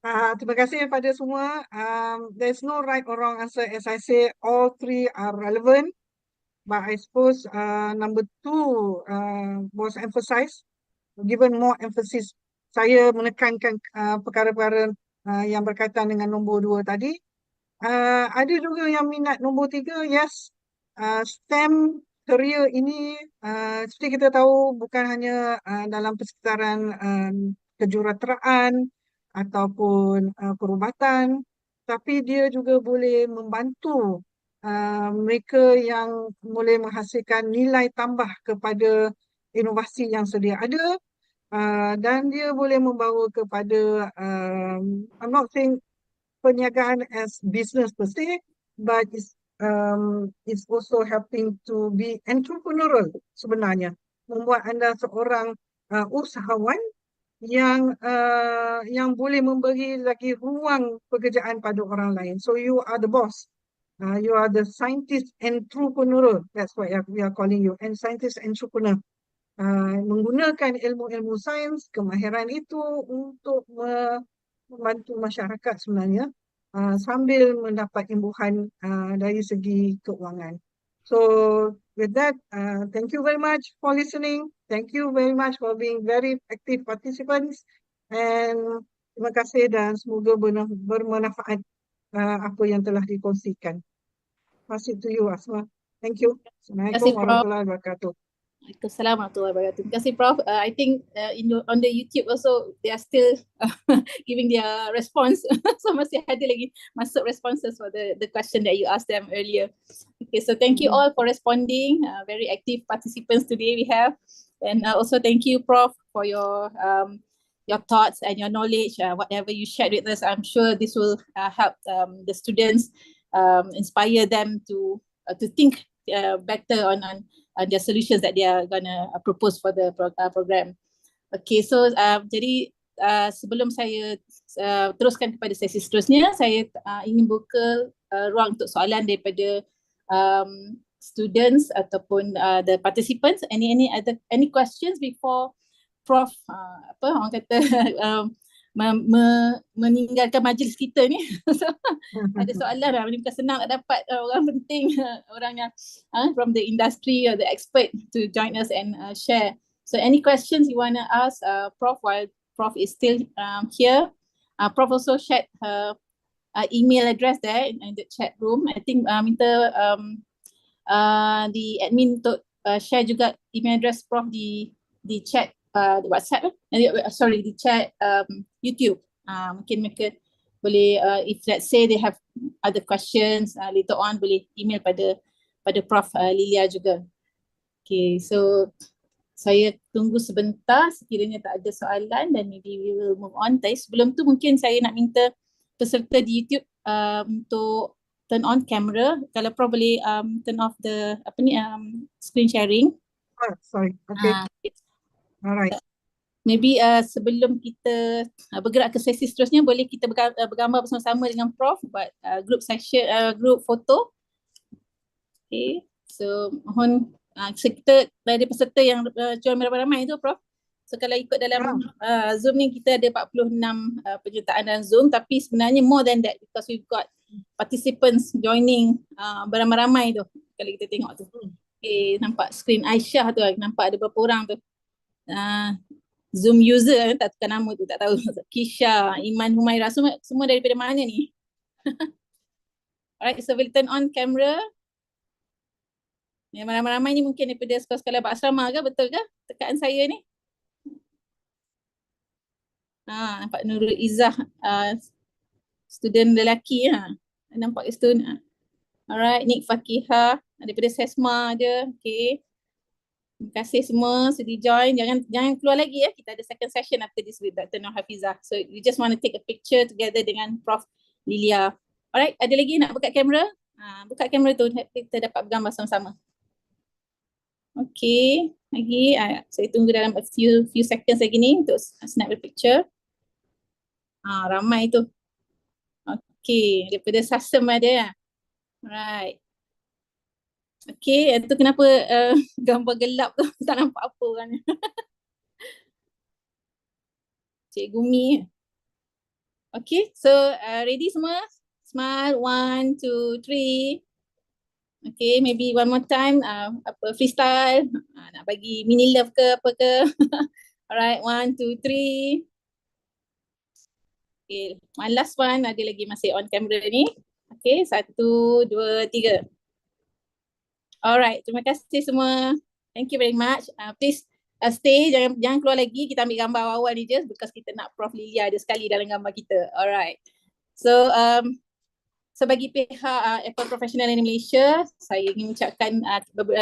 Terima kasih pada semua. There's no right or wrong answer. As I say, all 3 are relevant. But I suppose number 2 was emphasized, given more emphasis. Saya menekankan perkara-perkara yang berkaitan dengan nombor 2 tadi. Ada juga yang minat nombor 3, yes. STEM career ini seperti kita tahu bukan hanya dalam persekitaran kejuruteraan ataupun perubatan, tapi dia juga boleh membantu mereka yang boleh menghasilkan nilai tambah kepada inovasi yang sedia ada, dan dia boleh membawa kepada I'm not saying perniagaan as business per se, but it's also helping to be entrepreneurial sebenarnya, membuat anda seorang usahawan yang boleh memberi lagi ruang pekerjaan pada orang lain. So you are the boss. You are the scientist entrepreneur. That's what we are calling you. And scientist entrepreneur. Menggunakan ilmu-ilmu sains, kemahiran itu untuk membantu masyarakat sebenarnya, sambil mendapat imbuhan dari segi keuangan. So with that, thank you very much for listening. Thank you very much for being very active participants. And terima kasih dan semoga bermanfaat apa yang telah dikongsikan. Pass it to you, Asma. Thank you. Assalamualaikum warahmatullahi wabarakatuh. Waalaikumsalam warahmatullahi wabarakatuh. Terima kasih, Prof. I think on the YouTube also they are still giving their response. So masih ada lagi masuk responses for the question that you asked them earlier. Okay, so thank you all for responding. Very active participants today we have, and also thank you, Prof, for your thoughts and your knowledge. Whatever you shared with us, I'm sure this will help the students, inspire them to think better on their solutions that they are gonna propose for the program. Okay, so jadi sebelum saya teruskan kepada sesi seterusnya, saya ingin buka ruang untuk soalan daripada students ataupun the participants. Any questions before Prof orang kata meninggalkan majlis kita ni. So, ada soalan lah, bukan senang nak dapat orang penting, orang yang from the industry or the expert to join us and share. So any questions you want to ask Prof while Prof is still here? Prof also shared her email address there in the chat room. I think minta the admin untuk share juga email address Prof di chat WhatsApp, di chat YouTube. Mungkin mereka boleh, if let's say they have other questions later on, boleh email pada Prof Lilia juga. Okay, so saya tunggu sebentar sekiranya tak ada soalan dan maybe we will move on. Tapi sebelum tu mungkin saya nak minta peserta di YouTube untuk turn on camera. Kalau Prof boleh turn off the screen sharing. Sorry, okay. Alright. Maybe sebelum kita bergerak ke sesi seterusnya, boleh kita bergambar bersama-sama dengan Prof buat group session, group foto. Okay, so mohon kita dari peserta yang join ramai-ramai tu, Prof. So kalau ikut dalam Zoom ni kita ada 46 penyertaan dalam Zoom, tapi sebenarnya more than that because we've got participants joining beramai-ramai tu. Kalau kita tengok tu. Okay, nampak screen Aisyah tu, nampak ada berapa orang tu. Zoom user, tak tukar nama tu, tak tahu. Kisha, Iman, Humaira, semua daripada mana ni? Alright, so we'll turn on camera. Yang ramai-ramai ni mungkin daripada sekolah-sekolah berasrama ke, betul ke tekaan saya ni? Nampak Nurul Izzah, student lelaki. Nampak student. Alright, Nik Fakihah daripada SESMA je. Okay. Terima kasih semua sudi join. Jangan keluar lagi ya. Kita ada second session after this with Dr. Nur Hafizah. So we just want to take a picture together dengan Prof Lilia. Alright, ada lagi nak buka kamera? Buka kamera tu, kita dapat bergambar sama-sama. Okay, lagi saya tunggu dalam a few seconds lagi ni untuk snap the picture. Ramai tu. Okay, daripada Sasem ada ya. Alright. Okay, itu kenapa gambar gelap tu tak nampak apa orangnya. Cikgu Mi. Okay, so ready semua? Smile, 1, 2, 3. Okay, maybe one more time, freestyle, nak bagi mini love ke apa ke. Alright, 1, 2, 3. Okay, one last one, ada lagi masih on camera ni. Okay, 1, 2, 3. Alright, terima kasih semua. Thank you very much. Please stay, jangan keluar lagi. Kita ambil gambar awal ni je because kita nak Prof Lilia ada sekali dalam gambar kita. Alright. So bagi pihak Apple Professional in Malaysia, saya ingin mengucapkan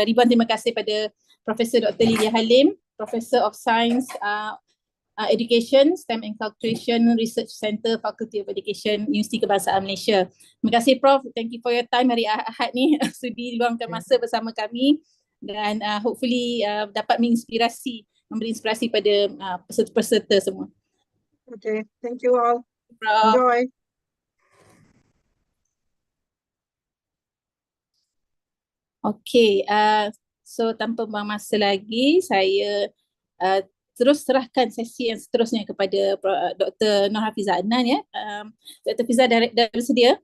ribuan terima kasih pada Profesor Dr. Lilia Halim, Professor of Science Education, STEM and Calculation Research Center, Faculty of Education, Universiti Kebangsaan Malaysia. Terima kasih Prof. Thank you for your time hari Ahad ni. Sudi luangkan masa bersama kami dan hopefully dapat memberi inspirasi pada peserta-peserta semua. Okay, thank you all. Prof. Enjoy. Okay, so tanpa buang masa lagi, saya terus serahkan sesi yang seterusnya kepada Dr. Nur Hafizah Adnan ya. Dr. Hafizah dah bersedia?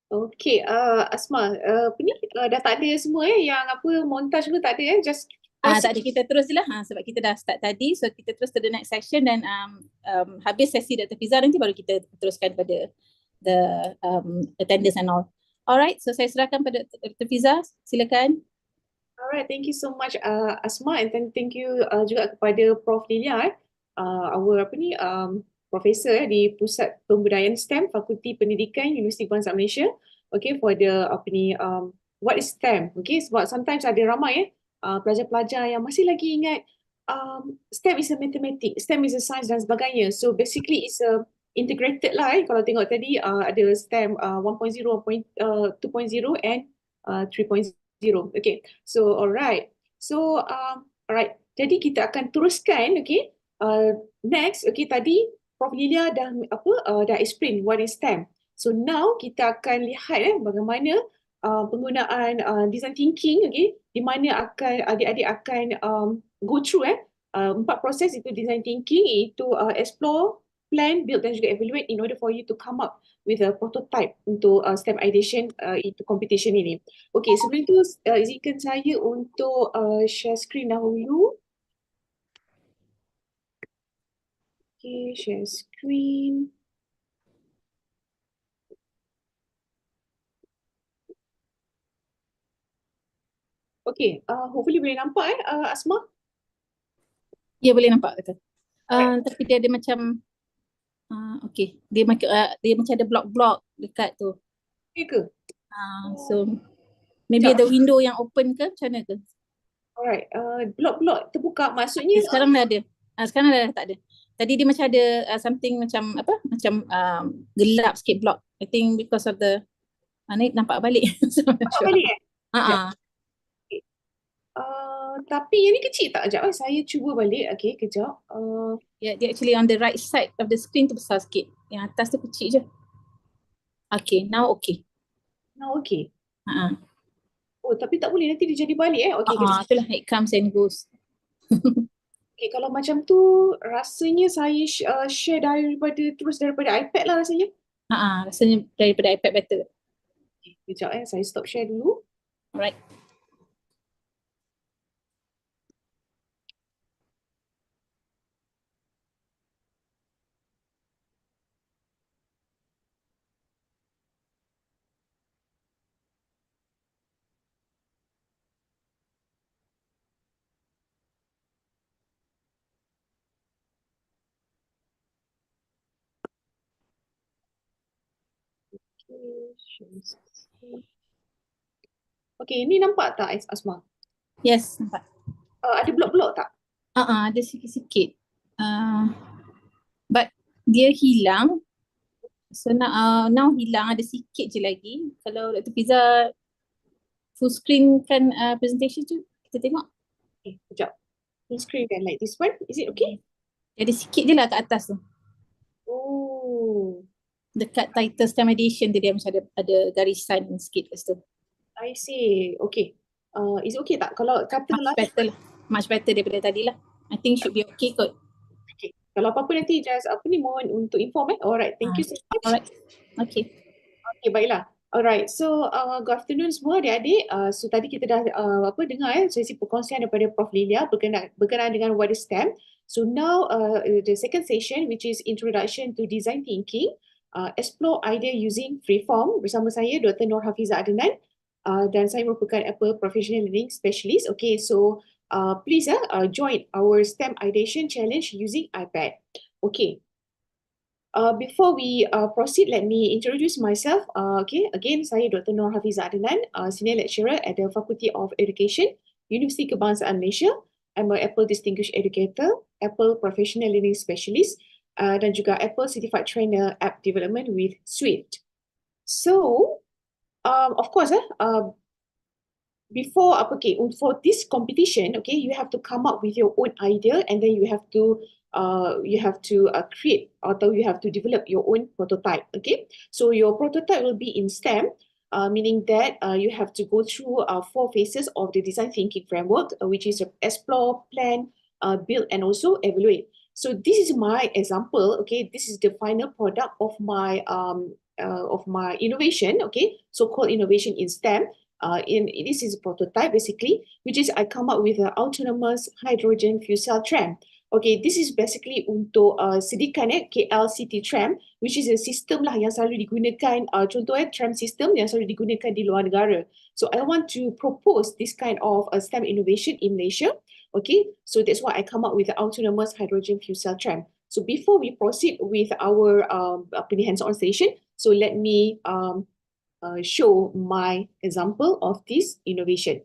Okay, Asma, apa ni? Dah tak ada semua yang montage pun tak ada just Tak ada, kita terus je lah sebab kita dah start tadi, so kita terus to the next section dan habis sesi Dr. Hafizah nanti baru kita teruskan pada the attendance and all. Alright, so saya serahkan pada Dr. Hafizah, silakan. Alright, thank you so much Asma, and thank you juga kepada Prof Lilia, our professor di Pusat Pembudayaan STEM, Fakulti Pendidikan Universiti Kebangsaan Malaysia. Okay, for the what is STEM? Okay, sebab sometimes ada ramai pelajar-pelajar yang masih lagi ingat STEM is a mathematics, STEM is a science dan sebagainya. So basically it's a integrated lah. Kalau tengok tadi ada STEM 1.0, 2.0 and 3.0. Okay, so alright. So alright, jadi kita akan teruskan. Okay, next. Okay, tadi Prof Lilia dah explain what is STEM. So now kita akan lihat bagaimana penggunaan design thinking, okay, di mana akan adik-adik akan go through 4 proses itu design thinking, iaitu explore, plan, build dan juga evaluate in order for you to come up with a prototype untuk STEM Ideation itu competition ini. Okay, sebelum itu izinkan saya untuk share screen dahulu. Okay, share screen. Okay, hopefully boleh nampak Asma? Ya, boleh nampak betul. Tapi dia ada macam okay, dia macam ada blok-blok dekat tu. Okay ke? So maybe ada window yang open ke macam mana ke? Alright, blok-blok terbuka maksudnya sekarang dah ada. Sekarang dah tak ada. Tadi dia macam ada something macam gelap sikit blok. I think because of the ni nampak balik. nampak balik tapi yang ni kecil tak? Sekejap saya cuba balik. Okay, kejap. Dia actually on the right side of the screen tu besar sikit. Yang atas tu kecil je. Okay, now okay. Now okay. Oh, tapi tak boleh nanti dia jadi balik Okay, itulah it comes and goes. Okay, kalau macam tu rasanya saya share daripada iPad lah rasanya. Rasanya daripada iPad better. Okay, kejap saya stop share dulu. Alright. Okay, ni nampak tak Asma? Yes, nampak. Ada blok-blok tak? Ada sikit-sikit. But dia hilang. So now hilang, ada sikit je lagi. Kalau Dr. Hafizah full screen kan presentation tu, kita tengok. Okay, sekejap. Full screen kan like this one, is it okay? Ada sikit je lah kat atas tu. Oh. Dekat title STEM Ideation dia macam ada garisan sikit kat situ. I see. Okay. Is it okay tak? Kalau katalah Much better daripada tadi lah. I think should be okay kot. Okay. Kalau apa-apa nanti just mohon untuk inform Alright, thank you so much. Alright. Okay. Okay, baiklah. Alright, so good afternoon semua adik-adik. So tadi kita dah dengar sesi perkongsian daripada Prof Lilia berkenaan dengan what is STEM. So now the second session, which is Introduction to Design Thinking, explore idea using Freeform bersama saya Dr. Nur Hafizah Adnan. dan saya merupakan Professional Learning Specialist. Okay, so please join our STEM Ideation Challenge using iPad. Okay. Before we proceed, let me introduce myself. Okay, again, saya Dr. Nur Hafiza Adnan, Senior Lecturer at the Faculty of Education, Universiti Kebangsaan Malaysia. I'm a Apple Distinguished Educator, Apple Professional Learning Specialist, dan juga Apple Certified Trainer App Development with Swift. So, of course, before for this competition, okay, you have to come up with your own idea, and then you have to create, or you have to develop your own prototype. Okay, so your prototype will be in STEM, meaning that you have to go through 4 phases of the design thinking framework, which is explore, plan, build, and also evaluate. So this is my example. Okay, this is the final product of my innovation. Okay, so-called innovation in STEM. This is a prototype basically, which is I come up with an autonomous hydrogen fuel cell tram. Okay, this is basically untuk sediakan KL City Tram, which is a system lah yang selalu digunakan, contohnya tram system yang selalu digunakan di luar negara. So I want to propose this kind of STEM innovation in Malaysia. Okay, so that's why I come up with the autonomous hydrogen fuel cell tram. So before we proceed with our hands-on session, so let me show my example of this innovation.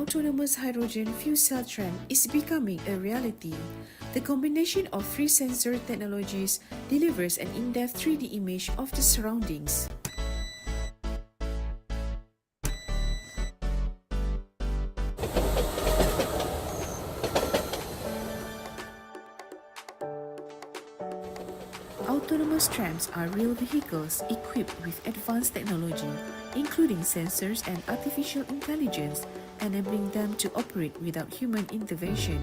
Autonomous hydrogen fuel cell tram is becoming a reality. The combination of 3 sensor technologies delivers an in-depth 3D image of the surroundings. Autonomous trams are real vehicles equipped with advanced technology, including sensors and artificial intelligence, enabling them to operate without human intervention.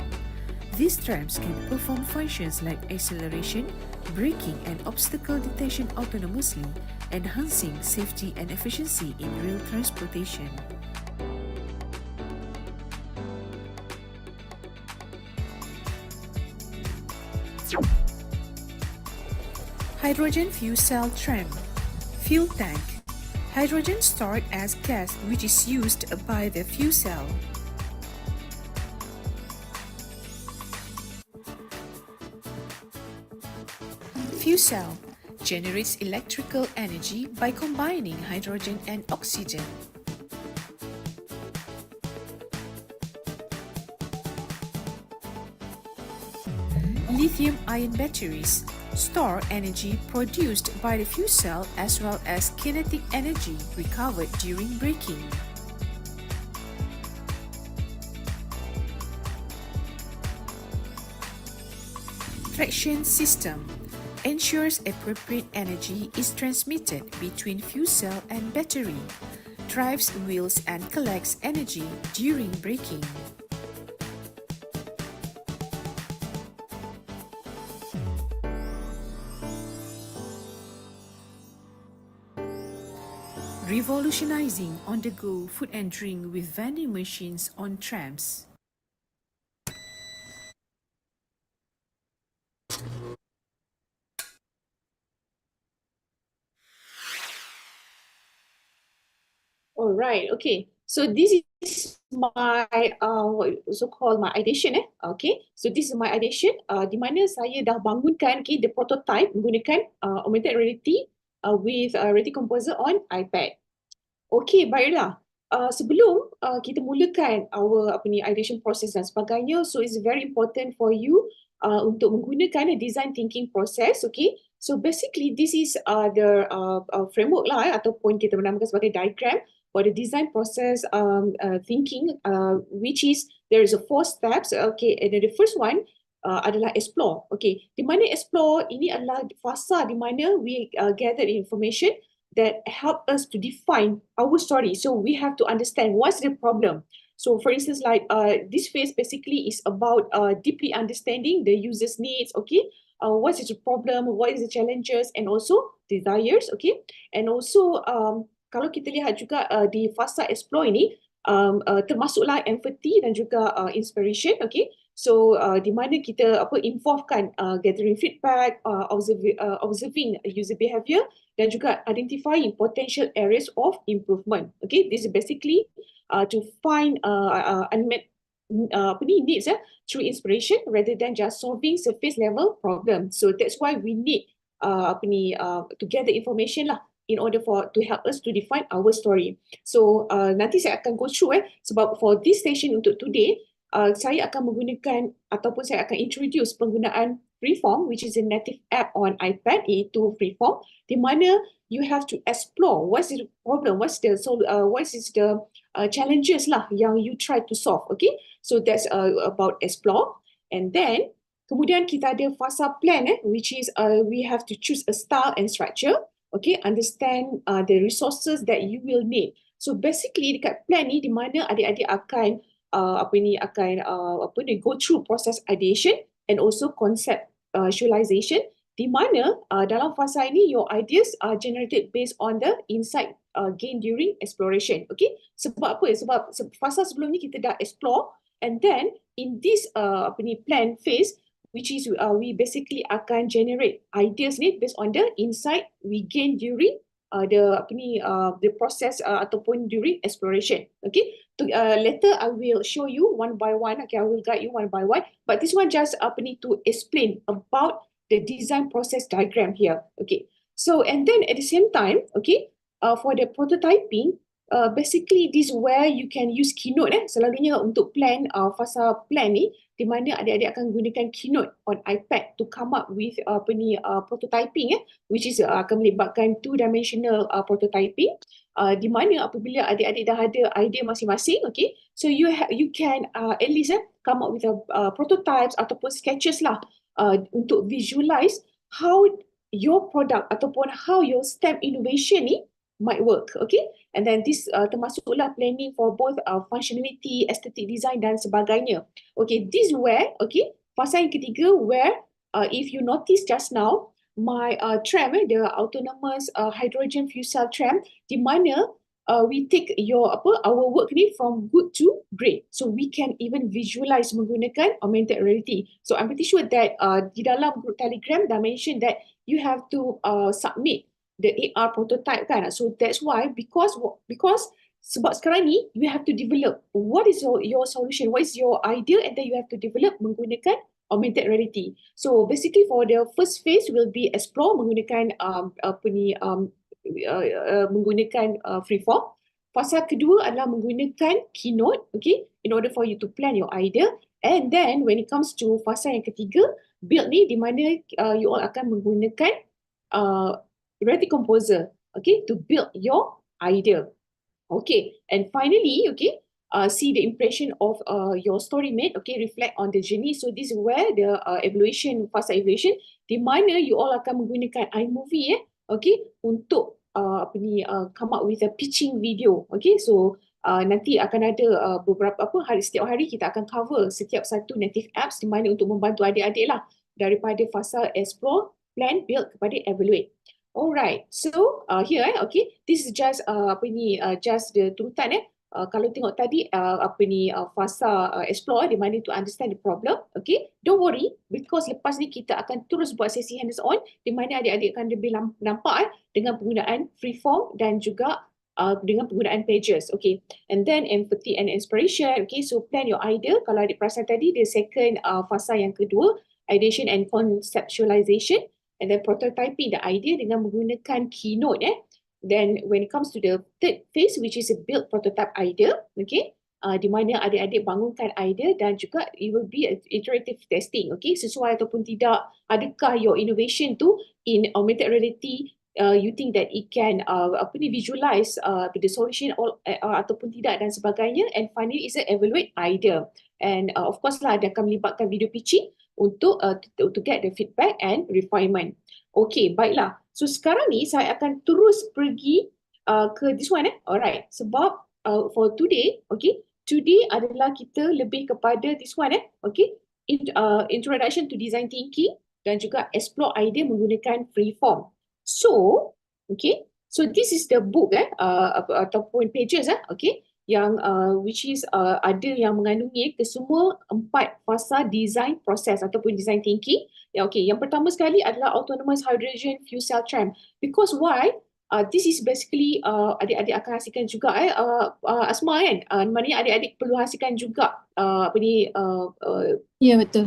These trams can perform functions like acceleration, braking, and obstacle detection autonomously, enhancing safety and efficiency in rail transportation. Hydrogen fuel cell tram. Fuel tank. Hydrogen stored as gas which is used by the fuel cell. Fuel cell generates electrical energy by combining hydrogen and oxygen. Lithium-ion batteries store energy produced by the fuel cell as well as kinetic energy recovered during braking. Traction system ensures appropriate energy is transmitted between fuel cell and battery, drives wheels and collects energy during braking. Revolutionizing on-the-go food and drink with vending machines on trams. All right, okay. So this is my what so-called my ideation. Okay, so this is my ideation. Di mana saya dah bangunkan the prototype menggunakan augmented reality with reality composer on iPad. Okay, baiklah. Sebelum kita mulakan our ideation process dan sebagainya, so it's very important for you untuk menggunakan design thinking process. Okay, so basically this is the framework lah ataupun kita menamakan sebagai diagram for the design process thinking, which is there is a 4 steps. Okay, and then the first one adalah explore. Okay, di mana explore ini adalah fasa di mana we gather information that help us to define our story. So we have to understand what's the problem. So for instance, like this phase basically is about deeply understanding the user's needs, okay? What is the problem, what is the challenges, and also desires, okay? And also, kalau kita lihat juga di fasa explore ini, termasuklah empathy dan juga inspiration. Okay, so di mana kita involvekan gathering feedback, observing user behavior dan juga identifying potential areas of improvement. Okay, this is basically to find unmet needs through inspiration rather than just solving surface level problem. So that's why we need to gather information lah in order to help us to define our story. So nanti saya akan go through sebab for this session untuk today, saya akan menggunakan ataupun saya akan introduce penggunaan Freeform, which is a native app on iPad, iaitu Freeform, di mana you have to explore what's the problem, what is the challenges lah yang you try to solve. Okay, so that's about explore. And then kemudian kita ada fasa plan, which is we have to choose a style and structure. Okay, understand the resources that you will need. So basically dekat plan ni di mana adik-adik akan go through process ideation and also conceptualization, di mana dalam fasa ini your ideas are generated based on the insight gained during exploration. Okay, sebab apa? Sebab fasa sebelum ni kita dah explore, and then in this plan phase, which is we basically akan generate ideas ni based on the insight we gain during the process ataupun during exploration. Okay, later I will show you one by one. Okay, I will guide you one by one. But this one just to explain about the design process diagram here. Okay, so and then at the same time, okay, for the prototyping, basically this where you can use Keynote selalunya untuk plan fasa plan ni, di mana adik-adik akan gunakan Keynote on iPad to come up with prototyping, which is akan melibatkan two-dimensional prototyping, di mana apabila adik-adik dah ada idea masing-masing, okay, so you can at least come up with prototypes ataupun sketches lah untuk visualize how your product ataupun how your STEM innovation ni might work. Okay, and then this termasuklah planning for both functionality, aesthetic design dan sebagainya. Okay, this where, okay, fasa yang ketiga where if you notice just now my tram, the autonomous hydrogen fuel cell tram, di mana we take our work ni from good to great, so we can even visualize menggunakan augmented reality. So I'm pretty sure that di dalam group Telegram dah mention that you have to submit the AR prototype kan. So that's why, because sebab sekarang ni you have to develop what is your solution, what is your idea, and then you have to develop menggunakan augmented reality. So basically for the first phase will be explore menggunakan menggunakan Freeform. Fasa kedua adalah menggunakan Keynote, okay, in order for you to plan your idea. And then when it comes to fasa yang ketiga, build ni, di mana you all akan menggunakan Reality Composer, okay, to build your idea. Okay, and finally, okay, see the impression of your story made, okay, reflect on the journey. So this is where the fasa evaluation, di mana you all akan menggunakan iMovie, okay, untuk come up with a pitching video. Okay, so nanti akan ada beberapa setiap hari kita akan cover setiap satu native apps, di mana untuk membantu adik-adik lah daripada fasa explore, plan, build kepada evaluate. Alright, so here okay, this is just just the turutan kalau tengok tadi fasa explore, di mana to understand the problem. Okay, don't worry, because lepas ni kita akan terus buat sesi hands on, di mana adik-adik akan lebih nampak dengan penggunaan Freeform dan juga dengan penggunaan pages. Okay, and then empathy and inspiration. Okay, so plan your idea. Kalau adik perasan tadi, the second fasa yang kedua, ideation and conceptualization. And then prototyping the idea dengan menggunakan Keynote. Then when it comes to the third phase, which is a build prototype idea, okay, di mana adik-adik bangunkan idea dan juga it will be iterative testing, okay, sesuai ataupun tidak, adakah your innovation tu in augmented reality, you think that it can visualize the solution ataupun tidak dan sebagainya. And finally is a evaluate idea. And of course lah, dia akan melibatkan video pitching untuk to get the feedback and refinement. Okay, baiklah. So sekarang ni saya akan terus pergi ke this one. Alright, sebab for today, okay, today adalah kita lebih kepada this one. Okay, introduction to design thinking dan juga explore idea menggunakan Freeform. So, okay, so this is the book ataupun pages. Okay, yang which is ada yang mengandungi kesemua 4 fasa design proses ataupun design thinking. Ya, okay. Yang pertama sekali adalah autonomous hydrogen fuel cell tram. Because why? This is basically adik-adik akan hasilkan juga Asma kan. Maknanya adik-adik perlu hasilkan juga Ya, betul.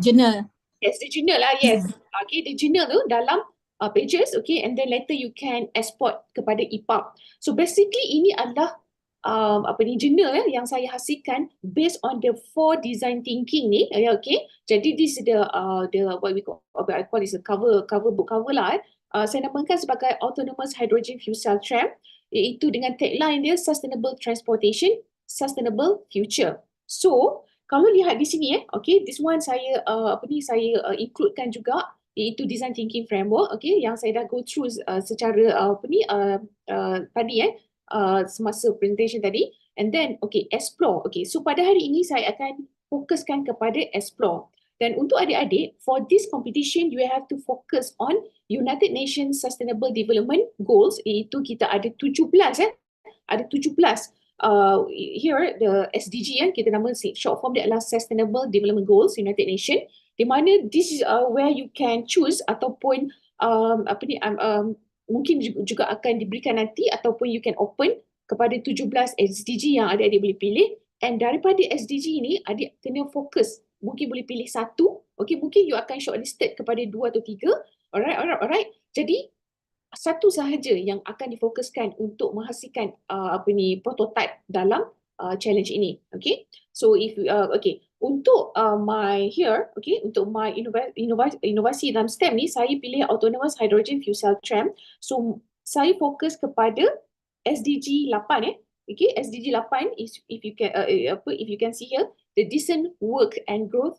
Journal. Yes, the journal lah, yes. Okay, the journal tu dalam pages, okay, and then later you can export kepada EPUB. So basically ini adalah journal yang saya hasilkan based on the 4 design thinking ni, okay. Jadi this is the what we call, I call this a book cover lah. Saya namakan sebagai autonomous hydrogen fuel cell tram, iaitu dengan tagline dia sustainable transportation, sustainable future. So kalau lihat di sini okay, this one saya includekan juga, iaitu design thinking framework, okay, yang saya dah go through secara tadi semasa presentation tadi. And then okay, explore. Okay, so pada hari ini saya akan fokuskan kepada explore. Dan untuk adik-adik, for this competition you have to focus on United Nations Sustainable Development Goals, iaitu kita ada 17 ada 17 here the SDG kita nama short form dia adalah Sustainable Development Goals United Nation, di mana this is where you can choose ataupun mungkin juga akan diberikan nanti ataupun you can open kepada 17 SDG yang adik-adik boleh pilih, and daripada SDG ini adik kena fokus, mungkin boleh pilih satu, okay, mungkin you akan shortlisted kepada 2 atau 3. Alright. Jadi satu sahaja yang akan difokuskan untuk menghasilkan prototype dalam challenge ini. Okay, so if okay, untuk my here, okay, untuk my inovasi dalam STEM ni, saya pilih autonomous hydrogen fuel cell tram. So saya fokus kepada SDG 8 okay, SDG 8 is if you can see here, the decent work and growth,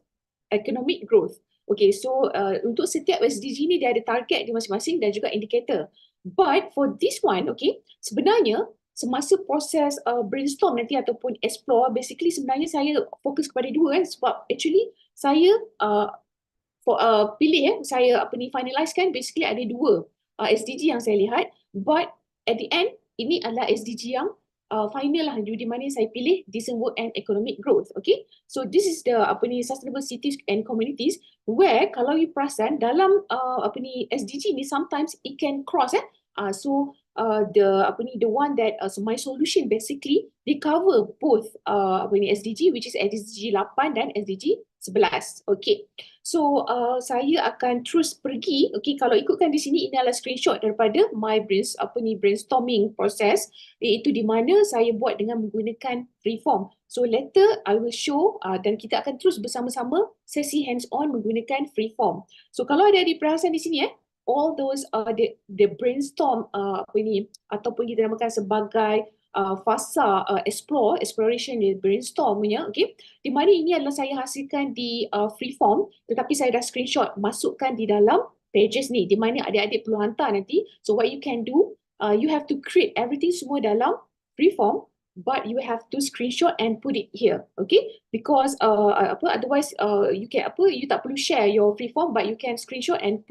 economic growth. Okay, so untuk setiap SDG ni dia ada target dia masing-masing dan juga indikator. But for this one, okay, sebenarnya semasa proses brainstorm nanti ataupun explore, basically sebenarnya saya fokus kepada 2 sebab actually saya pilih saya finalisekan basically ada 2 SDG yang saya lihat, but at the end ini adalah SDG yang final lah, di mana saya pilih decent work and economic growth. Okay, so this is the sustainable cities and communities, where kalau you perasan dalam SDG ni sometimes it can cross so the one that so my solution basically they cover both SDG, which is SDG 8 dan SDG 11. Okay, so saya akan terus pergi, okay, kalau ikutkan di sini ini adalah screenshot daripada my brainstorming proses, iaitu di mana saya buat dengan menggunakan Freeform. So later I will show dan kita akan terus bersama-sama sesi hands on menggunakan Freeform. So kalau ada perasan di sini all those the brainstorm ataupun kita namakan sebagai fasa exploration brainstorm punya, okay, di mana ini adalah saya hasilkan di Freeform, tetapi saya dah screenshot masukkan di dalam pages ni, di mana adik-adik perlu hantar nanti. So what you can do, you have to create everything semua dalam Freeform, but you have to screenshot and put it here, okay, because otherwise you can you tak perlu share your Freeform, but you can screenshot and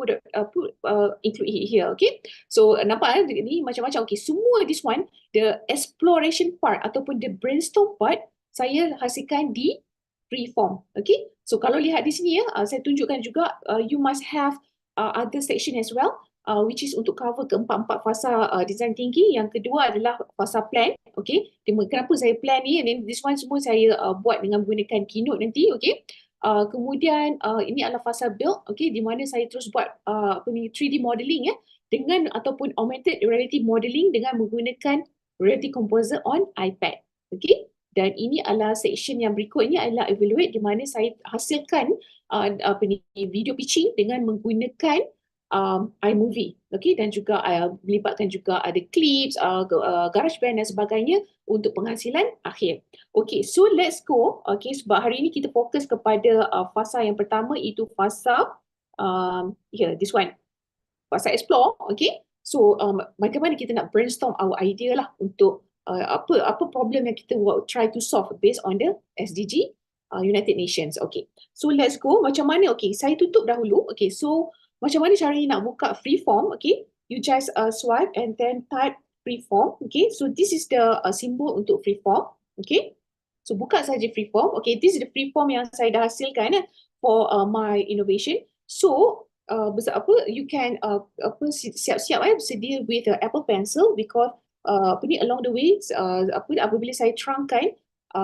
include it here. Okay, so nampak ni macam-macam. Okay, semua this one the exploration part ataupun the brainstorm part saya hasilkan di Freeform. Okay, so kalau lihat di sini saya tunjukkan juga you must have other section as well, which is untuk cover keempat-empat fasa design thinking. Yang kedua adalah fasa plan. Okay, kenapa saya plan ni, and then this one semua saya buat dengan menggunakan Keynote nanti. Okay, kemudian ini adalah fasa build, okay, di mana saya terus buat 3D modeling dengan ataupun augmented reality modeling dengan menggunakan reality composer on iPad. Okay, dan ini adalah section yang berikutnya adalah evaluate, di mana saya hasilkan video pitching dengan menggunakan iMovie, okay, dan juga melibatkan juga ada clips, GarageBand dan sebagainya untuk penghasilan akhir. Okay, so let's go. Okay, sebab hari ini kita fokus kepada fasa yang pertama, iaitu fasa this one, fasa explore. Okay, so bagaimana kita nak brainstorm our idea lah untuk apa problem yang kita try to solve based on the SDG United Nations. Okay, so let's go. Macam mana? Okay, saya tutup dahulu. Okay, so macam mana caranya nak buka Freeform? Okay, you just swipe and then type Freeform. Okay, so this is the symbol untuk Freeform. Okay, so buka saja Freeform. Okay, this is the Freeform yang saya dah hasilkan for my innovation. So you can siap-siap sedia with Apple Pencil, because along the way apabila saya terangkan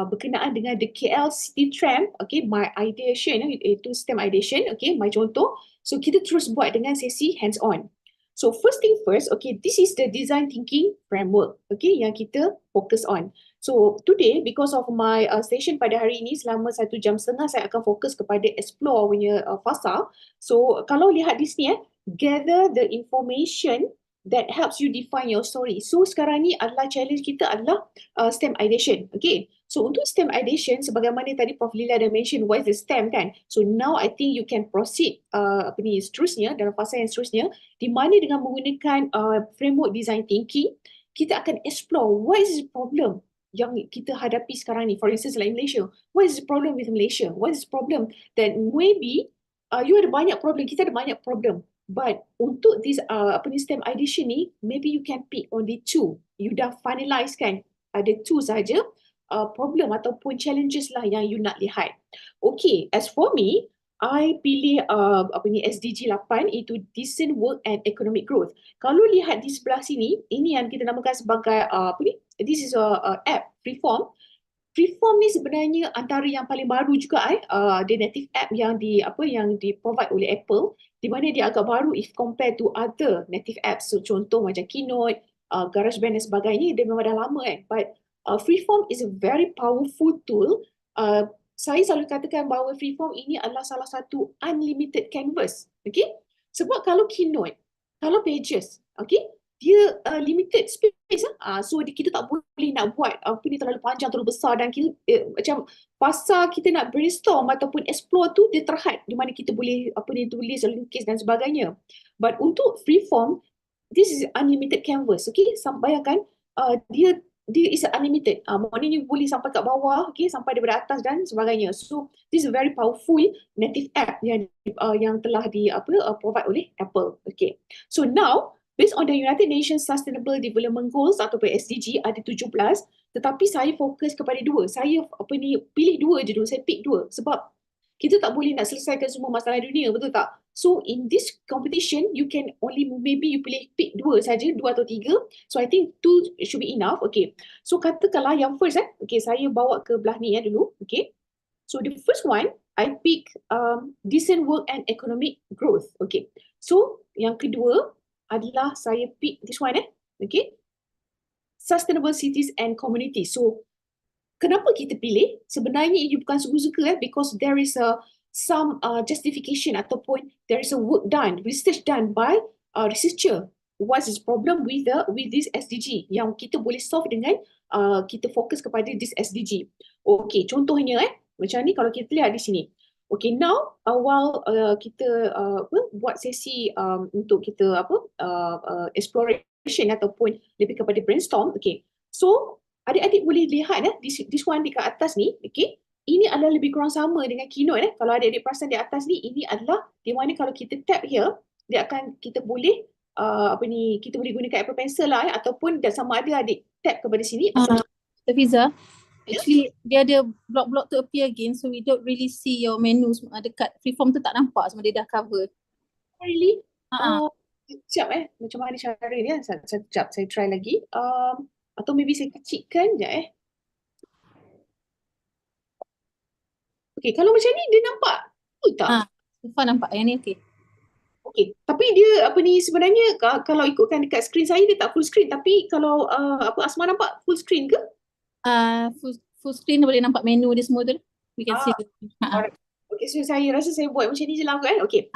berkenaan dengan the KL City Tram, okay, my ideation itu STEM ideation, okay, my contoh. So kita terus buat dengan sesi hands on. So first thing first, okay, this is the design thinking framework, okay, yang kita focus on. So today, because of my session pada hari ini, selama 1.5 jam saya akan fokus kepada explore punya fasa. So kalau lihat di sini gather the information that helps you define your story. So sekarang ni adalah challenge kita adalah STEM ideation, okay. So untuk STEM ideation, sebagaimana tadi Prof Lila dah mention what is the STEM kan. So now I think you can proceed seterusnya, dalam fasa yang seterusnya, di mana dengan menggunakan framework design thinking, kita akan explore what is the problem yang kita hadapi sekarang ni. For instance, like Malaysia, what is the problem with Malaysia? What is the problem that maybe you ada banyak problem, kita ada banyak problem. But untuk this STEM ideation ni, maybe you can pick only 2. You dah finalize kan, ada 2 saja problem ataupun challenges lah yang you nak lihat. Okay, as for me, I pilih SDG 8, itu decent work and economic growth. Kalau lihat di sebelah sini, ini yang kita namakan sebagai this is a app, Freeform. Freeform ni sebenarnya antara yang paling baru juga the native app yang di provide oleh Apple, di mana dia agak baru if compare to other native apps. So contoh macam Keynote, GarageBand dan sebagainya, dia memang dah lama but Freeform is a very powerful tool. Saya selalu katakan bahawa Freeform ini adalah salah satu unlimited canvas. Okay? Sebab kalau Keynote, kalau Pages, okay, dia limited space. So kita tak boleh nak buat ni terlalu panjang, terlalu besar, dan kita macam pasal kita nak brainstorm ataupun explore tu dia terhad, di mana kita boleh tulis, lukis dan sebagainya. But untuk Freeform, this is unlimited canvas. Okay? Bayangkan dia is unlimited. Maknanya boleh sampai kat bawah, okay, sampai daripada atas dan sebagainya. So this is a very powerful native app yang telah provide oleh Apple. Okay. So now, based on the United Nations Sustainable Development Goals ataupun SDG ada 17, tetapi saya fokus kepada 2. Saya pilih 2 je dulu, saya pick 2 sebab kita tak boleh nak selesaikan semua masalah dunia, betul tak? So in this competition, you can only maybe you pick 2 saja, 2 atau 3. So I think 2 should be enough. Okay. So katakanlah yang first okay, saya bawa ke belah ni dulu. Okay. So the first one, I pick decent work and economic growth. Okay. So yang kedua adalah saya pick this one okay. Sustainable cities and communities. So kenapa kita pilih? Sebenarnya ini bukan suka-suka because there is some justification ataupun there is a work done, research done by researcher. What is problem with this SDG yang kita boleh solve dengan kita fokus kepada this SDG. Okay, contohnya macam ni kalau kita lihat di sini. Okay, now awal kita buat sesi untuk kita exploration ataupun lebih kepada brainstorm. Okay, so adik-adik boleh lihat this one dekat atas ni, okay. Ini adalah lebih kurang sama dengan Keynote. Kalau adik-adik perasan di atas ni, ini adalah di mana kalau kita tap here, dia akan kita boleh kita boleh gunakan Apple Pencil lah ataupun sama ada adik tap kepada sini. Fiza, actually dia ada blok-blok tu appear again, so we don't really see your menu dekat Freeform tu, tak nampak sebab dia dah cover. Really? Sekejap macam mana cara dia? Sekejap saya try lagi. Atau maybe saya kecilkan sekejap Okay, kalau macam ni dia nampak betul tak? Sufa nampak yang ni okay. Okay, tapi dia sebenarnya kalau ikutkan dekat screen saya dia tak full screen, tapi kalau Asma nampak full screen ke? Full screen boleh nampak menu dia semua tu. We can see. Alright. Okay, so saya rasa saya buat macam ni je lah kan? Okay.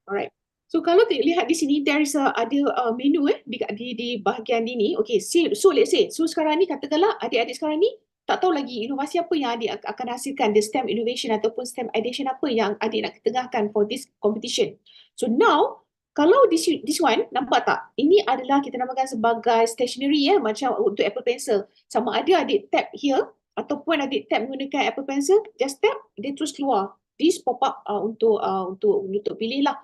Alright. So kalau lihat di sini there is ada menu di bahagian ini. Okay, so let's say sekarang ni katakanlah adik-adik sekarang ni tak tahu lagi inovasi apa yang adik akan hasilkan, the STEM innovation ataupun STEM ideation apa yang adik nak ketengahkan for this competition. So now, kalau this one, nampak tak? Ini adalah kita namakan sebagai stationery macam untuk Apple Pencil. Sama ada adik tap here ataupun adik tap menggunakan Apple Pencil, just tap, dia terus keluar. This pop up untuk pilih lah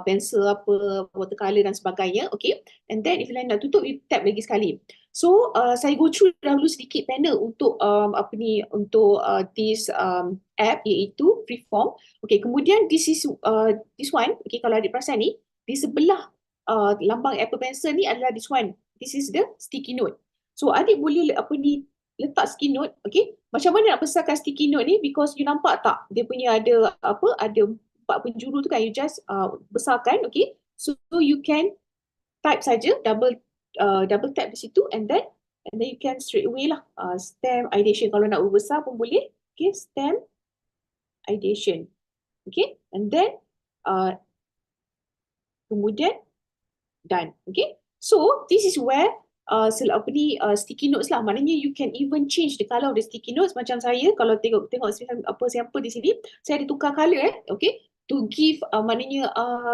pensel apa, watercolor dan sebagainya. Okay, and then if you nak tutup, you tap lagi sekali. So saya go through dahulu sedikit panel untuk untuk this app, iaitu Freeform. Okay, kemudian this one. Okay, kalau adik perasan ni, di sebelah lambang Apple Pencil ni adalah this one. This is the sticky note. So adik boleh letak sticky note. Okay, macam mana nak besarkan sticky note ni? Because you nampak tak, dia punya ada ada 4 penjuru tu kan, you just besarkan. Okay, so you can type saja, double tap di situ, and then you can straight away lah STEM Ideation. Kalau nak besar pun boleh. Okay, STEM Ideation. Okay, and then kemudian done. Okay, so this is where sticky notes lah. Maknanya you can even change the color of the sticky notes. Macam saya, kalau tengok sample di sini, saya ada tukar color okay, to give maknanya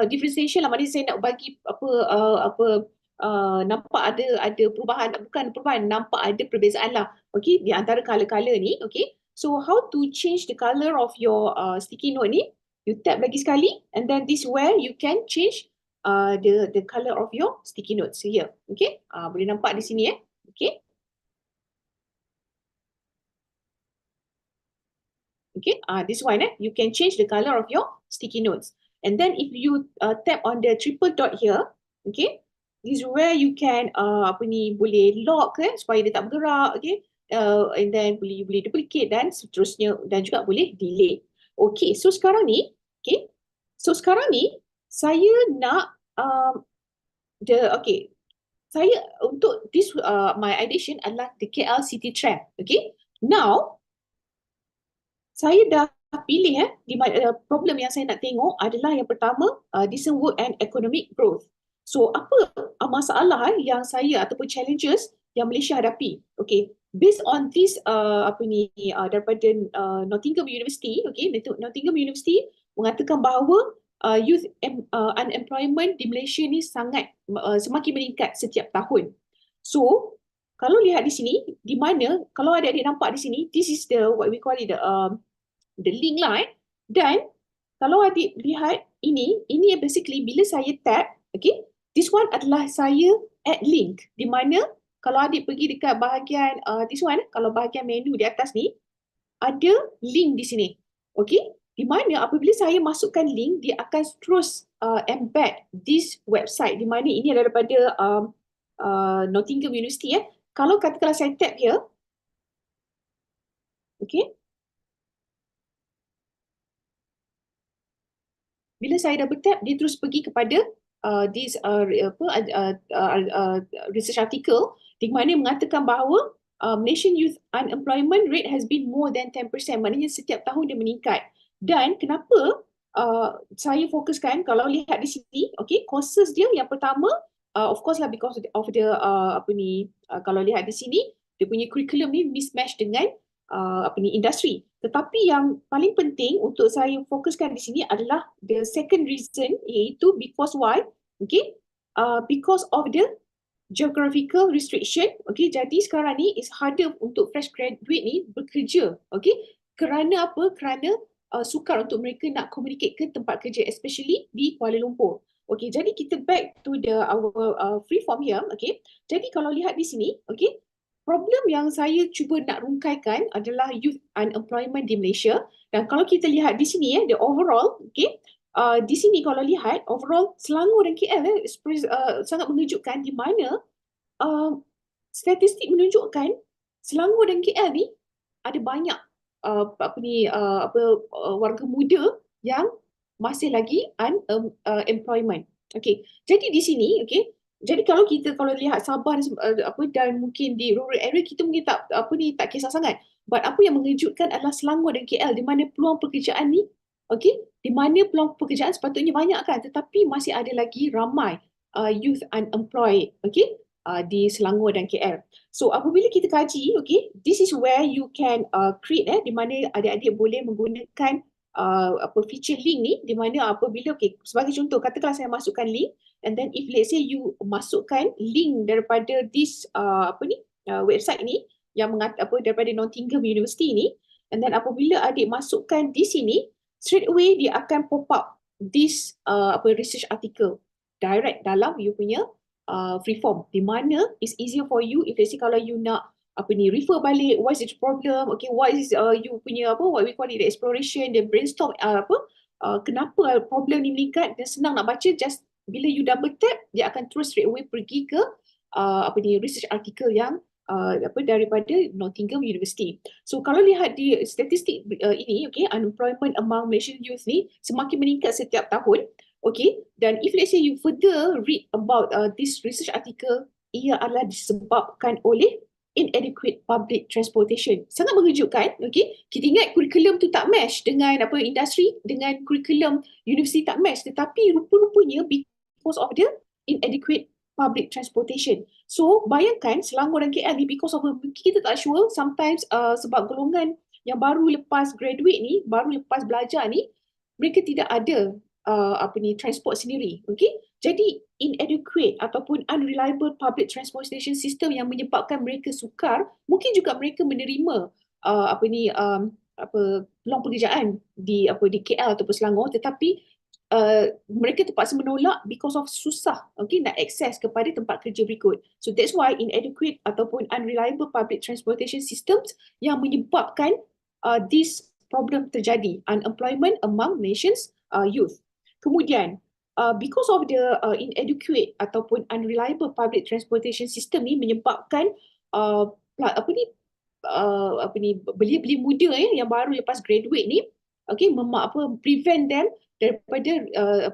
differentiation lah. Maknanya saya nak bagi nampak ada perubahan, bukan perubahan, nampak ada perbezaan lah, okay, di antara color-color ni. Okay, so how to change the color of your sticky note ni? You tap lagi sekali, and then this where you can change the color of your sticky notes here. Okay, boleh nampak di sini okay. Okay, this one you can change the color of your sticky notes. And then if you tap on the triple dot here, okay, this is where you can boleh lock supaya dia tak bergerak. Okay, and then boleh duplicate dan seterusnya, dan juga boleh delete. Okay, so sekarang ni, okay, so sekarang ni saya nak saya untuk this my ideation adalah the KL City Tram. Okay, now saya dah pilih di problem yang saya nak tengok adalah yang pertama, decent work and economic growth. So apa masalah yang saya ataupun challenges yang Malaysia hadapi? Okay, based on this daripada Nottingham University. Okay, Nottingham University mengatakan bahawa youth unemployment di Malaysia ni semakin meningkat setiap tahun. So kalau lihat di sini, di mana kalau adik-adik nampak di sini, this is the what we call it the link lah. Dan kalau adik lihat ini basically bila saya tap, okay, this one adalah saya add link, di mana kalau adik pergi dekat bahagian this one, kalau bahagian menu di atas ni ada link di sini. Okay, di mana apabila saya masukkan link, dia akan terus embed this website, di mana ini adalah daripada Nottingham University. Kalau katakanlah saya tap here, okay, bila saya double tap, dia terus pergi kepada this research article, di mana mengatakan bahawa Malaysian youth unemployment rate has been more than 10%. Maknanya setiap tahun dia meningkat. Dan kenapa saya fokuskan, kalau lihat di sini, okay, courses dia yang pertama, of course lah, because of the kalau lihat di sini, dia punya curriculum ni mismatch dengan industri. Tetapi yang paling penting untuk saya fokuskan di sini adalah the second reason, iaitu because why? Okay, because of the geographical restriction. Okay, jadi sekarang ni is harder untuk fresh graduate ni bekerja. Okay, kerana apa? Kerana sukar untuk mereka nak communicate ke tempat kerja, especially di Kuala Lumpur. Okay, jadi kita back to our Freeform here. Okay, jadi kalau lihat di sini, okay, problem yang saya cuba nak rungkaikan adalah youth unemployment di Malaysia. Dan kalau kita lihat di sini the overall, okay, di sini kalau lihat overall Selangor dan KL sangat mengejutkan, di mana statistik menunjukkan Selangor dan KL ni ada banyak warga muda yang masih lagi unemployment. Okay, jadi di sini, okay, jadi kalau lihat Sabah dan mungkin di rural area, kita mungkin tak kisah sangat. But apa yang mengejutkan adalah Selangor dan KL, di mana peluang pekerjaan ni, okay, di mana peluang pekerjaan sepatutnya banyak kan, tetapi masih ada lagi ramai youth unemployed, okay, di Selangor dan KL. So apabila kita kaji, okay, this is where you can create di mana adik-adik boleh menggunakan feature link ni, di mana apabila, okay, sebagai contoh, katakanlah saya masukkan link, and then if let's say you masukkan link daripada this website ni yang daripada Nottingham University ni, and then apabila adik masukkan di sini, straight away dia akan pop up this research article direct dalam you punya Freeform, di mana it's easier for you if let's say kalau you nak refer balik what is the problem, okay, what is you punya what we call it, the exploration, the brainstorm, kenapa problem ni meningkat, dan senang nak baca, just bila you double tap dia akan terus straight away pergi ke research article yang daripada Nottingham University. So kalau lihat di statistik ini, okay, unemployment among Malaysian youth ni semakin meningkat setiap tahun, okay, dan if let's say you further read about this research article, ia adalah disebabkan oleh inadequate public transportation. Sangat mengejutkan, okay. Kita ingat kurikulum tu tak match dengan industri, dengan kurikulum universiti tak match, tetapi rupa-rupanya because of the inadequate public transportation. So bayangkan Selangor dan KL ni, because of kita tak sure, sometimes sebab golongan yang baru lepas graduate ni, baru lepas belajar ni, mereka tidak ada transport sendiri, okay. Jadi inadequate ataupun unreliable public transportation system yang menyebabkan mereka sukar, mungkin juga mereka menerima peluang pekerjaan di KL ataupun Selangor, tetapi mereka terpaksa menolak because of susah, okay, nak akses kepada tempat kerja berikut. So that's why inadequate ataupun unreliable public transportation systems yang menyebabkan this problem terjadi, unemployment among nations youth. Kemudian because of the inadequate ataupun unreliable public transportation system ni menyebabkan belia-belia muda yang baru lepas graduate ni, okay, prevent them daripada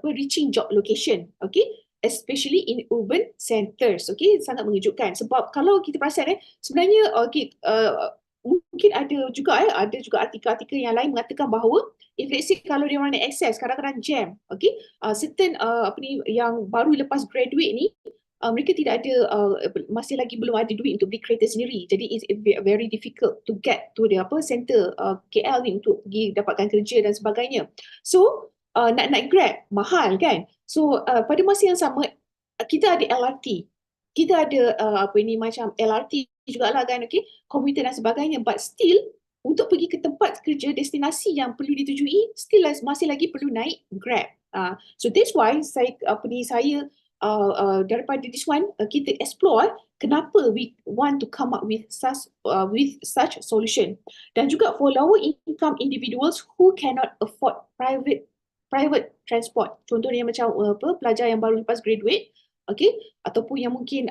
reaching job location, okay, especially in urban centers, okay. Sangat mengejutkan sebab kalau kita perasan sebenarnya mungkin ada juga artikel-artikel yang lain mengatakan bahawa if let's say kalau dia orang nak access, kadang-kadang jam, okay, certain yang baru lepas graduate ni, mereka tidak ada masih lagi belum ada duit untuk beli kereta sendiri, jadi it's very difficult to get to the center KL ni untuk pergi dapatkan kerja dan sebagainya. So nak Grab mahal kan, so pada masa yang sama kita ada LRT, kita ada macam LRT jugalah kan, okay, komuter dan sebagainya, but still untuk pergi ke tempat kerja, destinasi yang perlu ditujui, still masih lagi perlu naik Grab. So that's why saya daripada this one kita explore kenapa we want to come up with such solution, dan juga for lower income individuals who cannot afford private transport, contohnya macam pelajar yang baru lepas graduate, okay, ataupun yang mungkin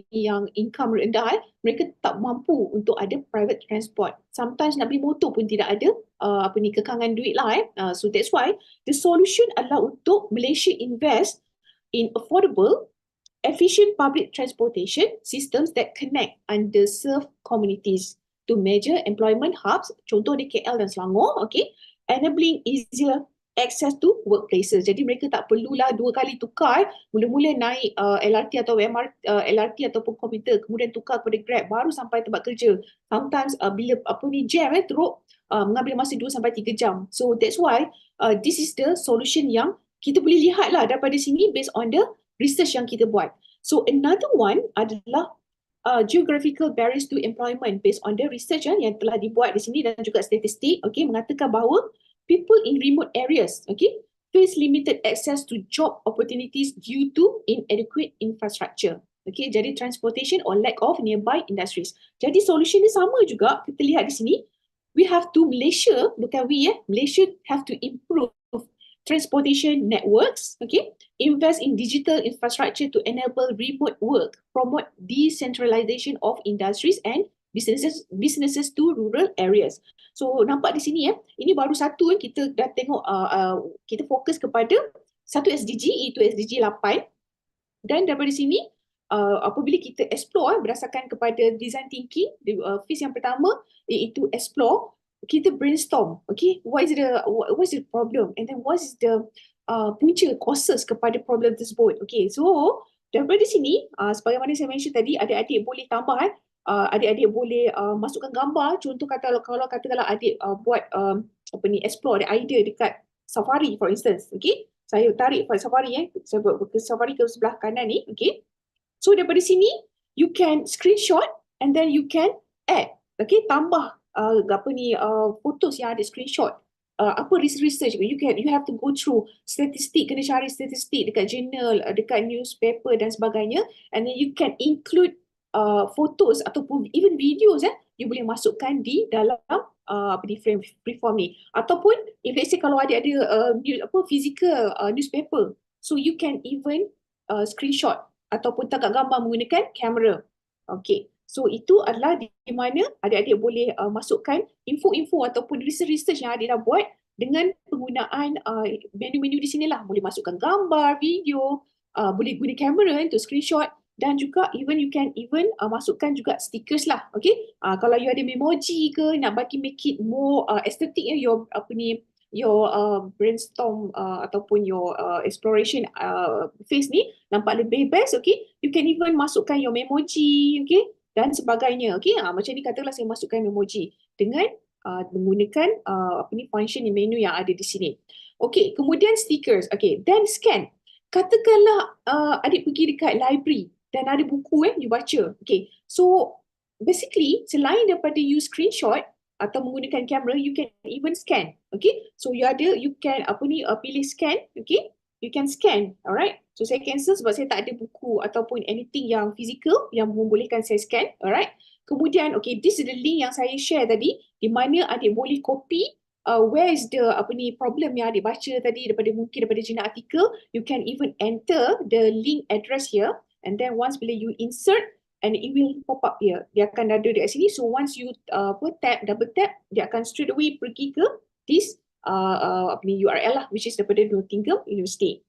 yang income rendah, mereka tak mampu untuk ada private transport. Sometimes nak beli motor pun tidak ada kekangan duit lah. So that's why the solution adalah untuk Malaysia invest in affordable, efficient public transportation systems that connect underserved communities to major employment hubs, contoh di KL dan Selangor, okay, enabling easier access to workplaces. Jadi mereka tak perlulah dua kali tukar, mula-mula naik LRT atau LRT ataupun komuter, kemudian tukar kepada Grab baru sampai tempat kerja. Sometimes bila jam teruk, mengambil masa 2 sampai 3 jam. So that's why this is the solution yang kita boleh lihatlah daripada sini based on the research yang kita buat. So another one adalah geographical barriers to employment based on the research yang telah dibuat di sini dan juga statistik, okay, mengatakan bahawa people in remote areas, okay, face limited access to job opportunities due to inadequate infrastructure. Okay, jadi transportation or lack of nearby industries. Jadi solution ni sama juga kita lihat di sini. We have to Malaysia have to improve transportation networks, okay, invest in digital infrastructure to enable remote work, promote decentralization of industries and businesses to rural areas. So nampak di sini ini baru satu kita dah tengok kita fokus kepada satu SDG, iaitu SDG 8, dan daripada sini apabila kita explore berdasarkan kepada design thinking, phase yang pertama iaitu explore, kita brainstorm, okay, what is the problem and then what is the punca causes kepada problem tersebut. Okay, so daripada sini sebagaimana saya mention tadi, adik-adik boleh tambah adik-adik boleh masukkan gambar. Contoh kalau katakanlah adik buat explore the idea dekat Safari for instance, okay, saya tarik Safari saya buat ke Safari ke sebelah kanan ni, okay. So daripada sini you can screenshot and then you can add, okay, tambah fotos yang ada screenshot apa research, you have to go through statistik, kena cari statistik dekat journal, dekat newspaper dan sebagainya, and then you can include photos ataupun even videos you boleh masukkan di dalam di Freeform ni. Ataupun if let's say kalau ada physical newspaper, so you can even screenshot ataupun tangkap gambar menggunakan kamera. Okay, so itu adalah di mana adik-adik boleh masukkan info-info ataupun research yang adik dah buat dengan penggunaan menu-menu di sinilah. Boleh masukkan gambar, video, boleh guna kamera untuk screenshot, dan juga you can masukkan juga stickers lah. Okay, kalau you ada memoji ke, nak bagi make it more aesthetic your brainstorm ataupun your exploration phase ni nampak lebih best. Okay, you can even masukkan your memoji, okay, dan sebagainya. Okay, macam ni katalah saya masukkan memoji dengan menggunakan function menu yang ada di sini. Okay, kemudian stickers. Okay, then scan. Katakanlah adik pergi dekat library dan ada buku you baca. Okay, so basically selain daripada you screenshot atau menggunakan kamera, you can even scan. Okay, so you can pilih scan. Okay, you can scan. Alright, so saya cancel sebab saya tak ada buku ataupun anything yang physical yang membolehkan saya scan. Alright, kemudian okay, this is the link yang saya share tadi, di mana adik boleh copy where is the problem yang adik baca tadi daripada jurnal artikel. You can even enter the link address here, and then once bila you insert, and it will pop up here. Dia akan ada dekat sini. So once you double tap, dia akan straight away pergi ke this URL lah, which is daripada Nottingham University.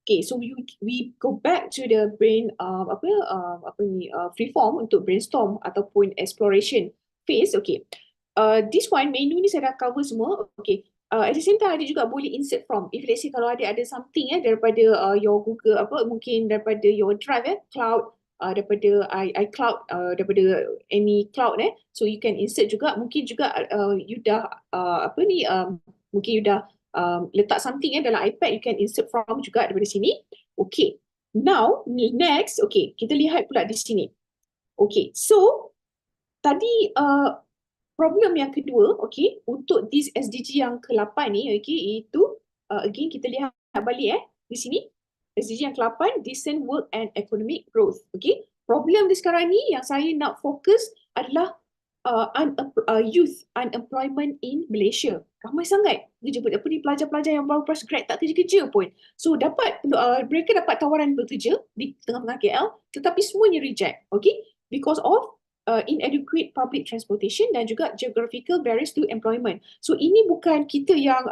Okay, so we go back to the Freeform untuk brainstorm ataupun exploration phase. Okay, this one menu ni saya dah cover semua. Okay, at the same time adik juga boleh insert from. If let's say kalau adik ada something daripada your Google mungkin daripada your drive cloud, daripada iCloud, daripada any cloud so you can insert juga. Mungkin juga you dah mungkin you dah letak something dalam iPad, you can insert from juga daripada sini. Okay, now next, okay, kita lihat pula di sini. Okay, so tadi problem yang kedua, okay, untuk this SDG yang ke-8 ni, okay, itu again kita lihat balik di sini. SDG yang ke-8, decent work and economic growth. Okay, problem di sekarang ni yang saya nak fokus adalah youth unemployment in Malaysia. Ramai sangat pelajar-pelajar yang baru fresh grad tak kerja-kerja pun. So mereka dapat tawaran bekerja di tengah-tengah KL, tetapi semuanya reject. Okay, because of inadequate public transportation dan juga geographical barriers to employment. So ini bukan kita yang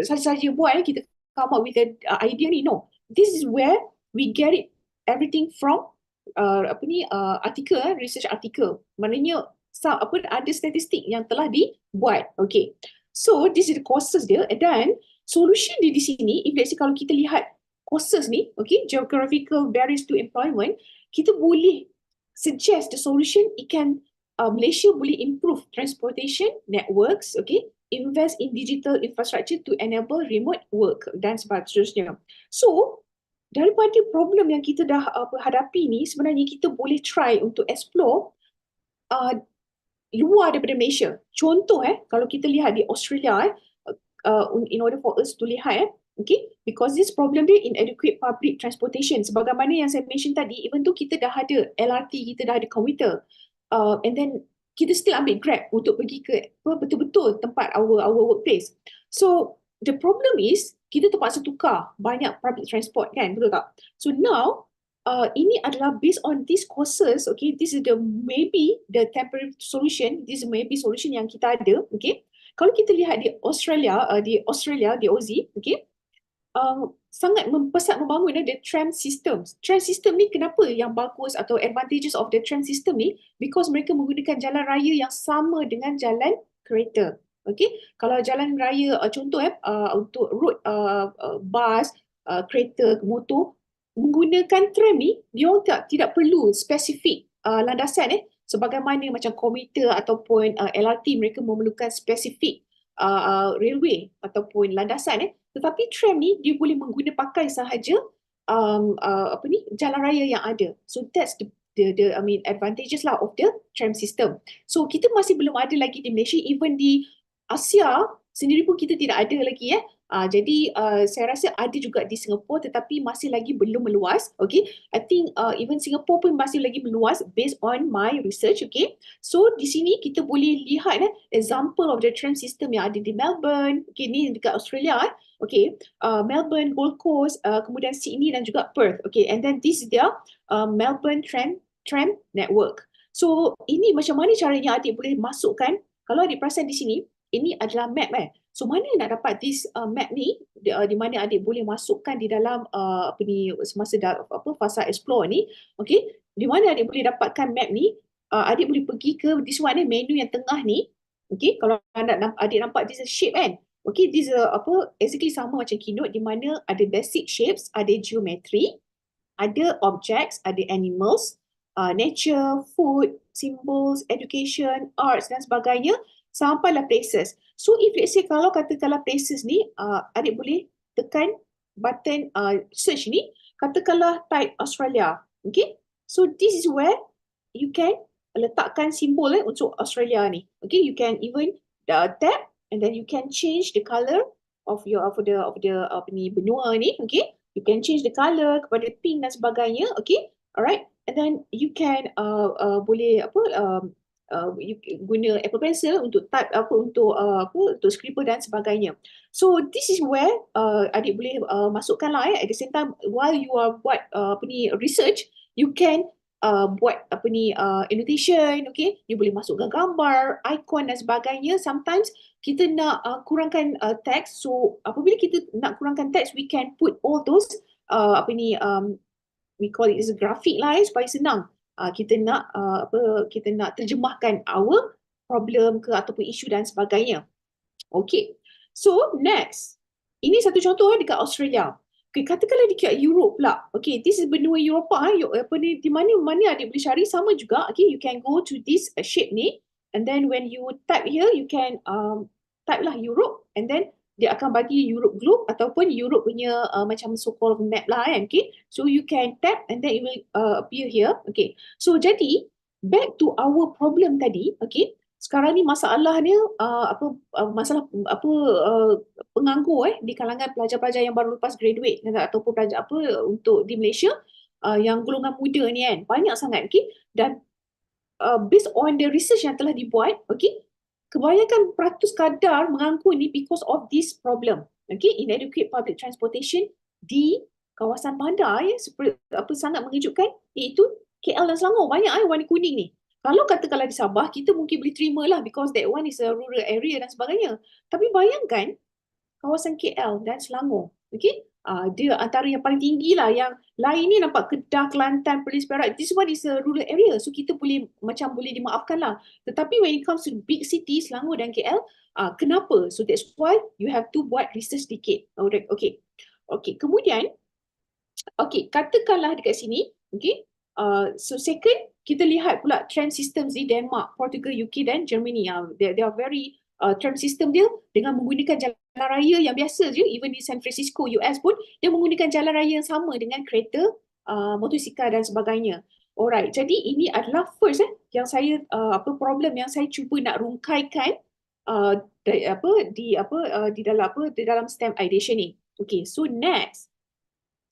saja buat, kita come up with an idea ni. No, this is where we get it everything from artikel, research article. Maknanya ada statistik yang telah dibuat. Okay, so this is the causes dia, dan solution dia di sini. If let's say kalau kita lihat causes ni, okay, geographical barriers to employment, kita boleh suggest the solution. It can Malaysia boleh improve transportation networks, okay, invest in digital infrastructure to enable remote work dan seterusnya. So daripada problem yang kita dah hadapi ni, sebenarnya kita boleh try untuk explore luar daripada Malaysia. Contoh kalau kita lihat di Australia, in order for us to lihat okay, because this problem dia inadequate public transportation. Sebagaimana yang saya mention tadi, even tu kita dah ada LRT, kita dah ada commuter, and then kita still ambil Grab untuk pergi ke betul-betul tempat our workplace. So the problem is kita terpaksa tukar banyak public transport, kan, betul tak? So now ini adalah based on these causes. Okay, this is maybe the temporary solution. This is maybe solution yang kita ada. Okay, kalau kita lihat di Australia, di Aussie, okay, sangat pesat membangun the tram systems. Tram system ni kenapa yang bagus atau advantages of the tram system ni? Because mereka menggunakan jalan raya yang sama dengan jalan kereta. Okay, kalau jalan raya contoh untuk road bus, kereta, motor, menggunakan tram ni, dia tidak perlu spesifik landasan sebagaimana macam komuter ataupun LRT, mereka memerlukan spesifik railway ataupun landasan. Tetapi tram ni dia boleh pakai sahaja jalan raya yang ada. So that's the advantages lah of the tram system. So kita masih belum ada lagi di Malaysia, even di Asia sendiri pun kita tidak ada lagi jadi saya rasa ada juga di Singapura tetapi masih lagi belum meluas. Okay, I think even Singapore pun masih lagi meluas based on my research. Okay, so di sini kita boleh lihat example of the tram system yang ada di Melbourne. Okay, ni dekat Australia. Okay, Melbourne, Gold Coast, kemudian Sydney dan juga Perth. Okay, and then this is their Melbourne tram network. So ini macam mana caranya adik boleh masukkan, kalau adik perasan di sini, ini adalah map So mana nak dapat this map ni di mana adik boleh masukkan di dalam semasa fasa explore ni. Okay, di mana adik boleh dapatkan map ni? Adik boleh pergi ke this one menu yang tengah ni. Okay, kalau adik nampak this shape kan. Okay, this exactly sama macam keynote di mana ada basic shapes, ada geometry, ada objects, ada animals, nature, food, symbols, education, arts dan sebagainya, sampailah places. So if let's say kalau katakanlah places ni, adik boleh tekan button search ni, katakanlah type Australia. Okay, so this is where you can letakkan simbol untuk Australia ni. Okay, you can even tap and then you can change the color of your benua ni. Okay, you can change the color kepada pink dan sebagainya. Okay, alright, and then you can boleh you guna Apple Pencil untuk type untuk scribble dan sebagainya. So this is where adik boleh masukkan lah at the same time while you are buat research, you can buat annotation. Okay, you boleh masukkan gambar, icon dan sebagainya. Sometimes kita nak kurangkan teks, so apabila kita nak kurangkan teks, we can put all those we call it as a graphic lah supaya senang. Kita nak terjemahkan our problem ke ataupun isu dan sebagainya. Okay, so next, ini satu contoh dekat Australia. Okay, katakanlah dekat Europe pula. Okay, this is benua Eropah. Di mana adik boleh cari sama juga. Okay, you can go to this shape ni, and then when you type here, you can type lah Europe, and then dia akan bagi Europe globe ataupun Europe punya macam so-called map lah kan. Okay, so you can tap and then it will appear here. Okay, so jadi back to our problem tadi. Okay, sekarang ni masalahnya masalah penganggur di kalangan pelajar-pelajar yang baru lepas graduate ataupun pelajar untuk di Malaysia yang golongan muda ni kan banyak sangat. Okay, dan based on the research yang telah dibuat, okay, kebanyakan peratus kadar menganggur ni because of this problem. Okay, inadequate public transportation di kawasan bandar sangat mengejutkan, iaitu KL dan Selangor. Banyak warna kuning ni. Kalau katakanlah di Sabah, kita mungkin boleh terima lah because that one is a rural area dan sebagainya. Tapi bayangkan kawasan KL dan Selangor. Okay, dia antara yang paling tinggi lah. Yang lain ni nampak Kedah, Kelantan, Perlis, Perak. This one is a rural area. So kita boleh dimaafkan lah. Tetapi when it comes to big city, Selangor dan KL, kenapa? So that's why you have to buat research sedikit. Alright, okay. Okay, kemudian, okay, katakanlah dekat sini, okay. So second, kita lihat pula tram systems di Denmark, Portugal, UK dan Germany. They are very tram system dia dengan menggunakan jalan raya yang biasa je. Even di San Francisco, US pun dia menggunakan jalan raya yang sama dengan kereta, motosikal dan sebagainya. Alright, jadi ini adalah first yang saya problem yang saya cuba nak rungkaikan di dalam STEM Ideation ni. Okay, so next.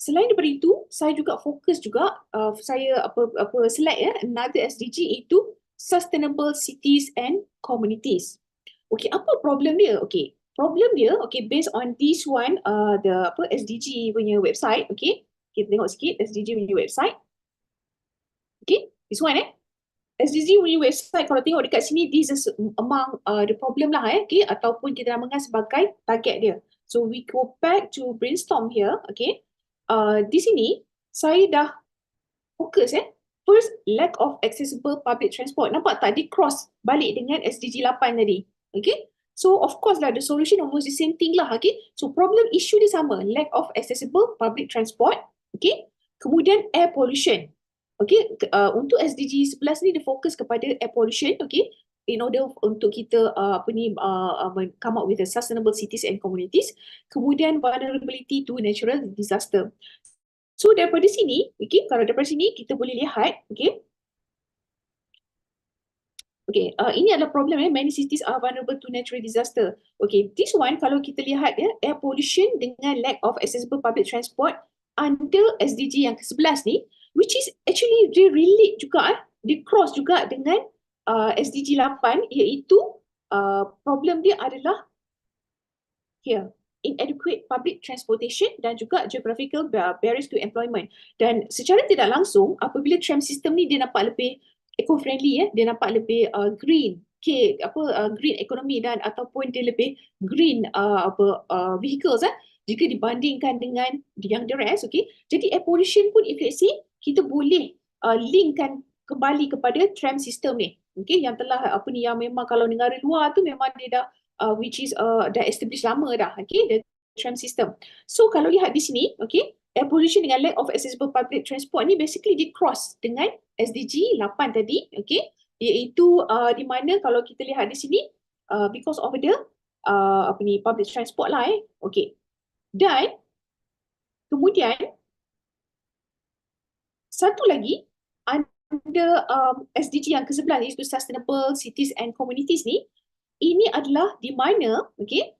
Selain daripada itu, saya juga fokus juga saya select another SDG, iaitu Sustainable Cities and Communities. Okay, apa problem dia? Okay, problem dia, okay, based on this one, the SDG punya website. Okay, kita tengok sikit SDG punya website. Okay, this one SDG punya website, kalau tengok dekat sini, this is among the problem lah okay, ataupun kita namakan sebagai target dia. So we go back to brainstorm here. Okay, di sini saya dah fokus first, lack of accessible public transport. Nampak tak dia cross balik dengan SDG 8 tadi. Okay, so of course lah the solution almost the same thing lah. Okay, so problem issue dia sama, lack of accessible public transport. Okay, kemudian air pollution. Okay, untuk SDG 11 ni dia fokus kepada air pollution. Okay, in order untuk kita come up with the sustainable cities and communities. Kemudian vulnerability to natural disaster. So daripada sini, okay, kalau daripada sini kita boleh lihat, okay, Okay, ini adalah problem many cities are vulnerable to natural disaster. Okay, this one kalau kita lihat air pollution dengan lack of accessible public transport under SDG yang ke-11 ni, which is actually dia relate juga dia cross juga dengan SDG 8, iaitu problem dia adalah here, inadequate public transportation dan juga geographical barriers to employment. Dan secara tidak langsung, apabila tram system ni dia nampak lebih eco-friendly, dia nampak lebih green, green economy dan ataupun dia lebih green vehicles jika dibandingkan dengan yang the rest, okay. Jadi air pollution pun if let's say kita boleh linkkan kembali kepada tram system ni, okay, yang telah yang memang kalau negara luar tu memang dia dah which is dah established lama dah, okay, the tram system. So kalau lihat di sini, okay, air pollution dengan lack of accessible public transport ni basically di cross dengan SDG 8 tadi, okay, iaitu di mana kalau kita lihat di sini because of the public transport lah, okay. Dan kemudian satu lagi under SDG yang ke-11 iaitu Sustainable Cities and Communities ni, ini adalah di mana, okay,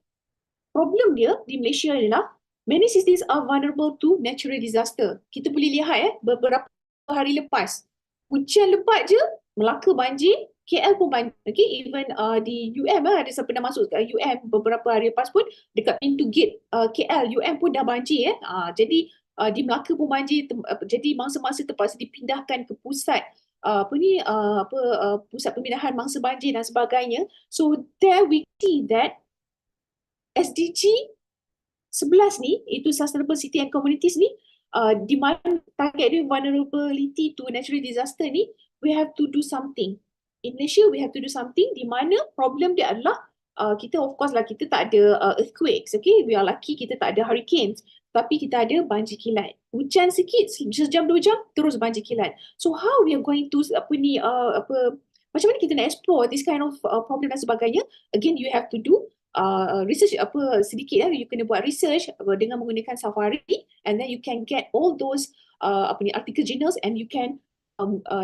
problem dia di Malaysia adalah many cities are vulnerable to natural disaster. Kita boleh lihat beberapa hari lepas, hujan lebat je, Melaka banjir, KL pun banjir, okay, even di UM ada siapa pernah masuk ke UM beberapa hari lepas pun dekat pintu gate KL UM pun dah banjir jadi di Melaka pun banjir, jadi mangsa-mangsa terpaksa dipindahkan ke pusat pusat pemindahan mangsa banjir dan sebagainya. So there we see that SDG 11 ni, itu Sustainable City and Communities ni, di mana target dia vulnerability to natural disaster ni, we have to do something. In Malaysia, we have to do something di mana problem dia adalah kita of course lah kita tak ada earthquakes, okay, we are lucky kita tak ada hurricanes, tapi kita ada banjir kilat. Hujan sikit, sejam 2 jam, terus banjir kilat. So how we are going to macam mana kita nak explore this kind of problem dan sebagainya? Again, you have to do research sedikit you kena buat research dengan menggunakan Safari, and then you can get all those article journals and you can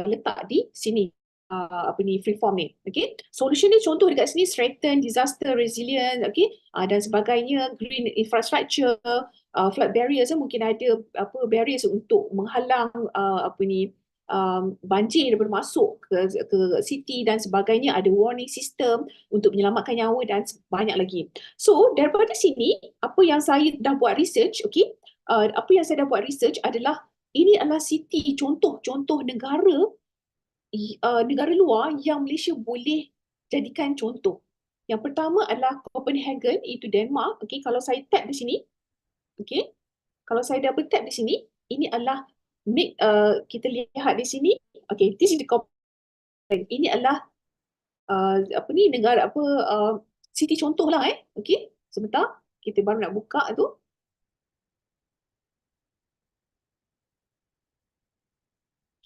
letak di sini Freeform ni, okay. Solution ni contoh dekat sini strengthen disaster resilience, okay, dan sebagainya, green infrastructure, flood barriers, mungkin ada barriers untuk menghalang banjir daripada masuk ke city dan sebagainya, ada warning system untuk menyelamatkan nyawa dan banyak lagi. So daripada sini apa yang saya dah buat research, okay, apa yang saya dah buat research adalah ini adalah city contoh negara negara luar yang Malaysia boleh jadikan contoh. Yang pertama adalah Copenhagen, itu Denmark, okay. Kalau saya tap di sini, okay, kalau saya double tap di sini, ini adalah kita lihat di sini, okay, this is the Copenhagen. Ini adalah negara city contoh lah, okay. Sebentar, kita baru nak buka tu.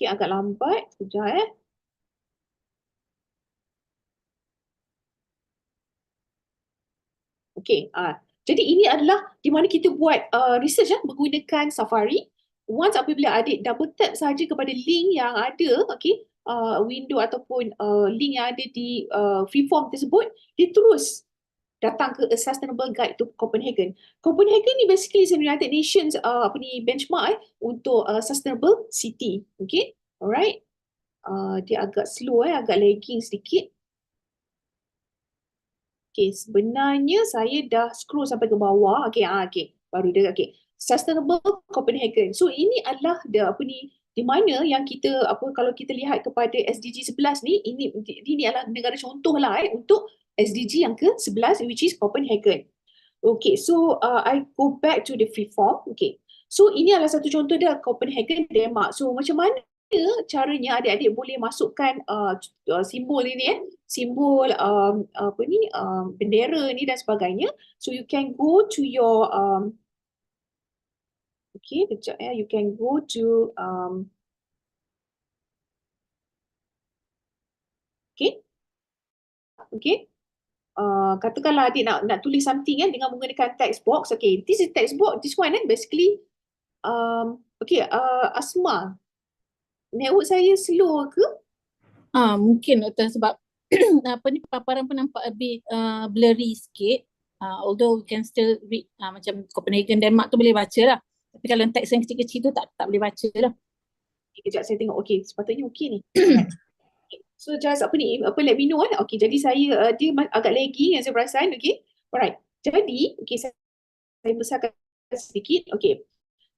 Okay, agak lambat, sekejap Okay, jadi ini adalah di mana kita buat research menggunakan Safari. Once apabila adik double tap saja kepada link yang ada, okay, window ataupun link yang ada di Freeform tersebut, dia terus datang ke A Sustainable Guide to Copenhagen. Copenhagen ni basically is United Nations benchmark untuk sustainable city, okay, alright. Dia agak slow, agak lagging sedikit. Okay, sebenarnya saya dah scroll sampai ke bawah. Okay, okay, baru dia, okay. Sustainable Copenhagen. So ini adalah di mana yang kita kalau kita lihat kepada SDG 11 ni, ini adalah negara contoh lah untuk SDG yang ke-11 which is Copenhagen. Okay, so I go back to the Freeform. Okay, so ini adalah satu contoh dia, Copenhagen, Denmark. So macam mana caranya adik-adik boleh masukkan simbol ini, simbol bendera ni dan sebagainya. So you can go to your okay, kejap you can go to okay, katakanlah adik nak tulis something dengan menggunakan text box. Okay, this is text box, this one basically okay, Asma, network saya slow ke? Mungkin sebab apa ni, paparan pun nampak a bit blurry sikit. Although we can still read, macam Copenhagen, Denmark tu boleh baca lah. Tapi kalau teks yang kecil-kecil tu tak boleh baca lah. Kejap saya tengok, okay, sepatutnya okay ni. Alright. So just let me know kan. Okay, jadi saya dia agak lagging yang saya perasan, okay. Alright. Jadi, okay, saya besarkan sedikit. Okay.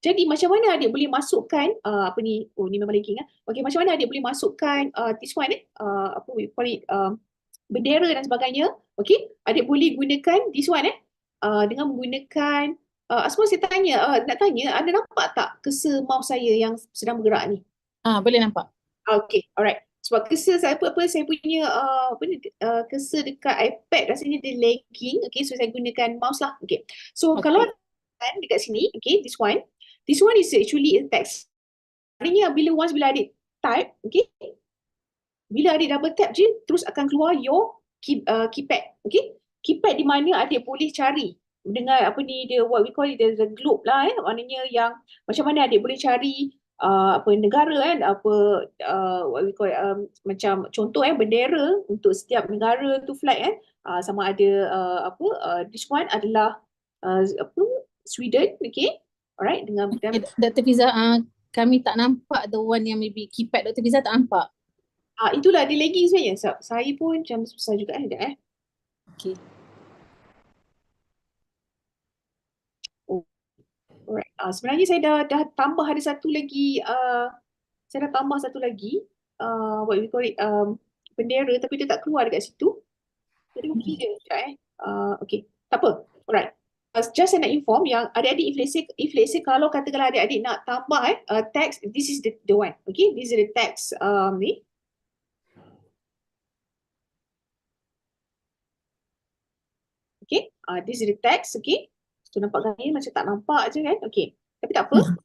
Jadi macam mana adik boleh masukkan ni memang lagging . Okay, macam mana adik boleh masukkan this one apa we call it, bendera dan sebagainya. Okay, adik boleh gunakan this one dengan menggunakan Asma, saya nak tanya, anda nampak tak cursor mouse saya yang sedang bergerak ni? Boleh nampak. Okay, alright. Sebab cursor saya saya punya cursor dekat iPad rasanya dia lagging. Okay, so saya gunakan mouse lah. Okay, so kalau dekat sini, okay, this one is actually a text. Artinya bila adik type, okay, bila adik double tap je, terus akan keluar your keypad, okay. Keypad di mana adik boleh cari dengan dia what we call it, the globe lah maknanya yang macam mana adik boleh cari negara what we call it, macam contoh bendera untuk setiap negara tu flag sama ada this one adalah Sweden, okay. Alright, dengan Dr. Fiza, kami tak nampak the one yang maybe keypad Dr. Fiza tak nampak. Itulah dia lagging sebenarnya. Saya pun macam susah juga Okay. Alright. Sebenarnya saya dah tambah ada satu lagi saya dah tambah satu lagi what we call it, bendera, tapi dia tak keluar dekat situ. Jadi okey je okay, tak apa. Alright. Just saya nak inform yang adik-adik, if let's say kalau katakanlah adik-adik nak tambah text, this is the one. Okay, this is the text ni. Okay, this is the text. Okay, so nampak ni macam tak nampak je kan. Okay, tapi tak apa.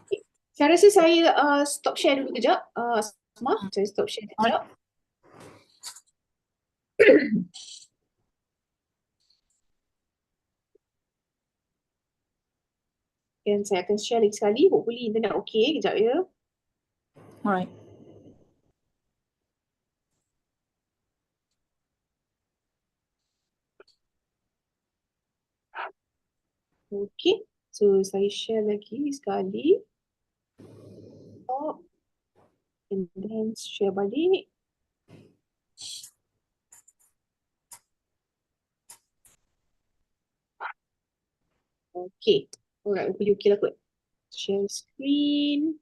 Okay. Saya rasa saya stop share dulu kejap. Asma, saya stop share kejap. Dan saya akan share lagi sekali. Hopefully internet okay. Kejap ya. Alright. Okay. So saya share lagi sekali. Stop. And then share balik. Okay. Alright, okay lah kot. Share screen.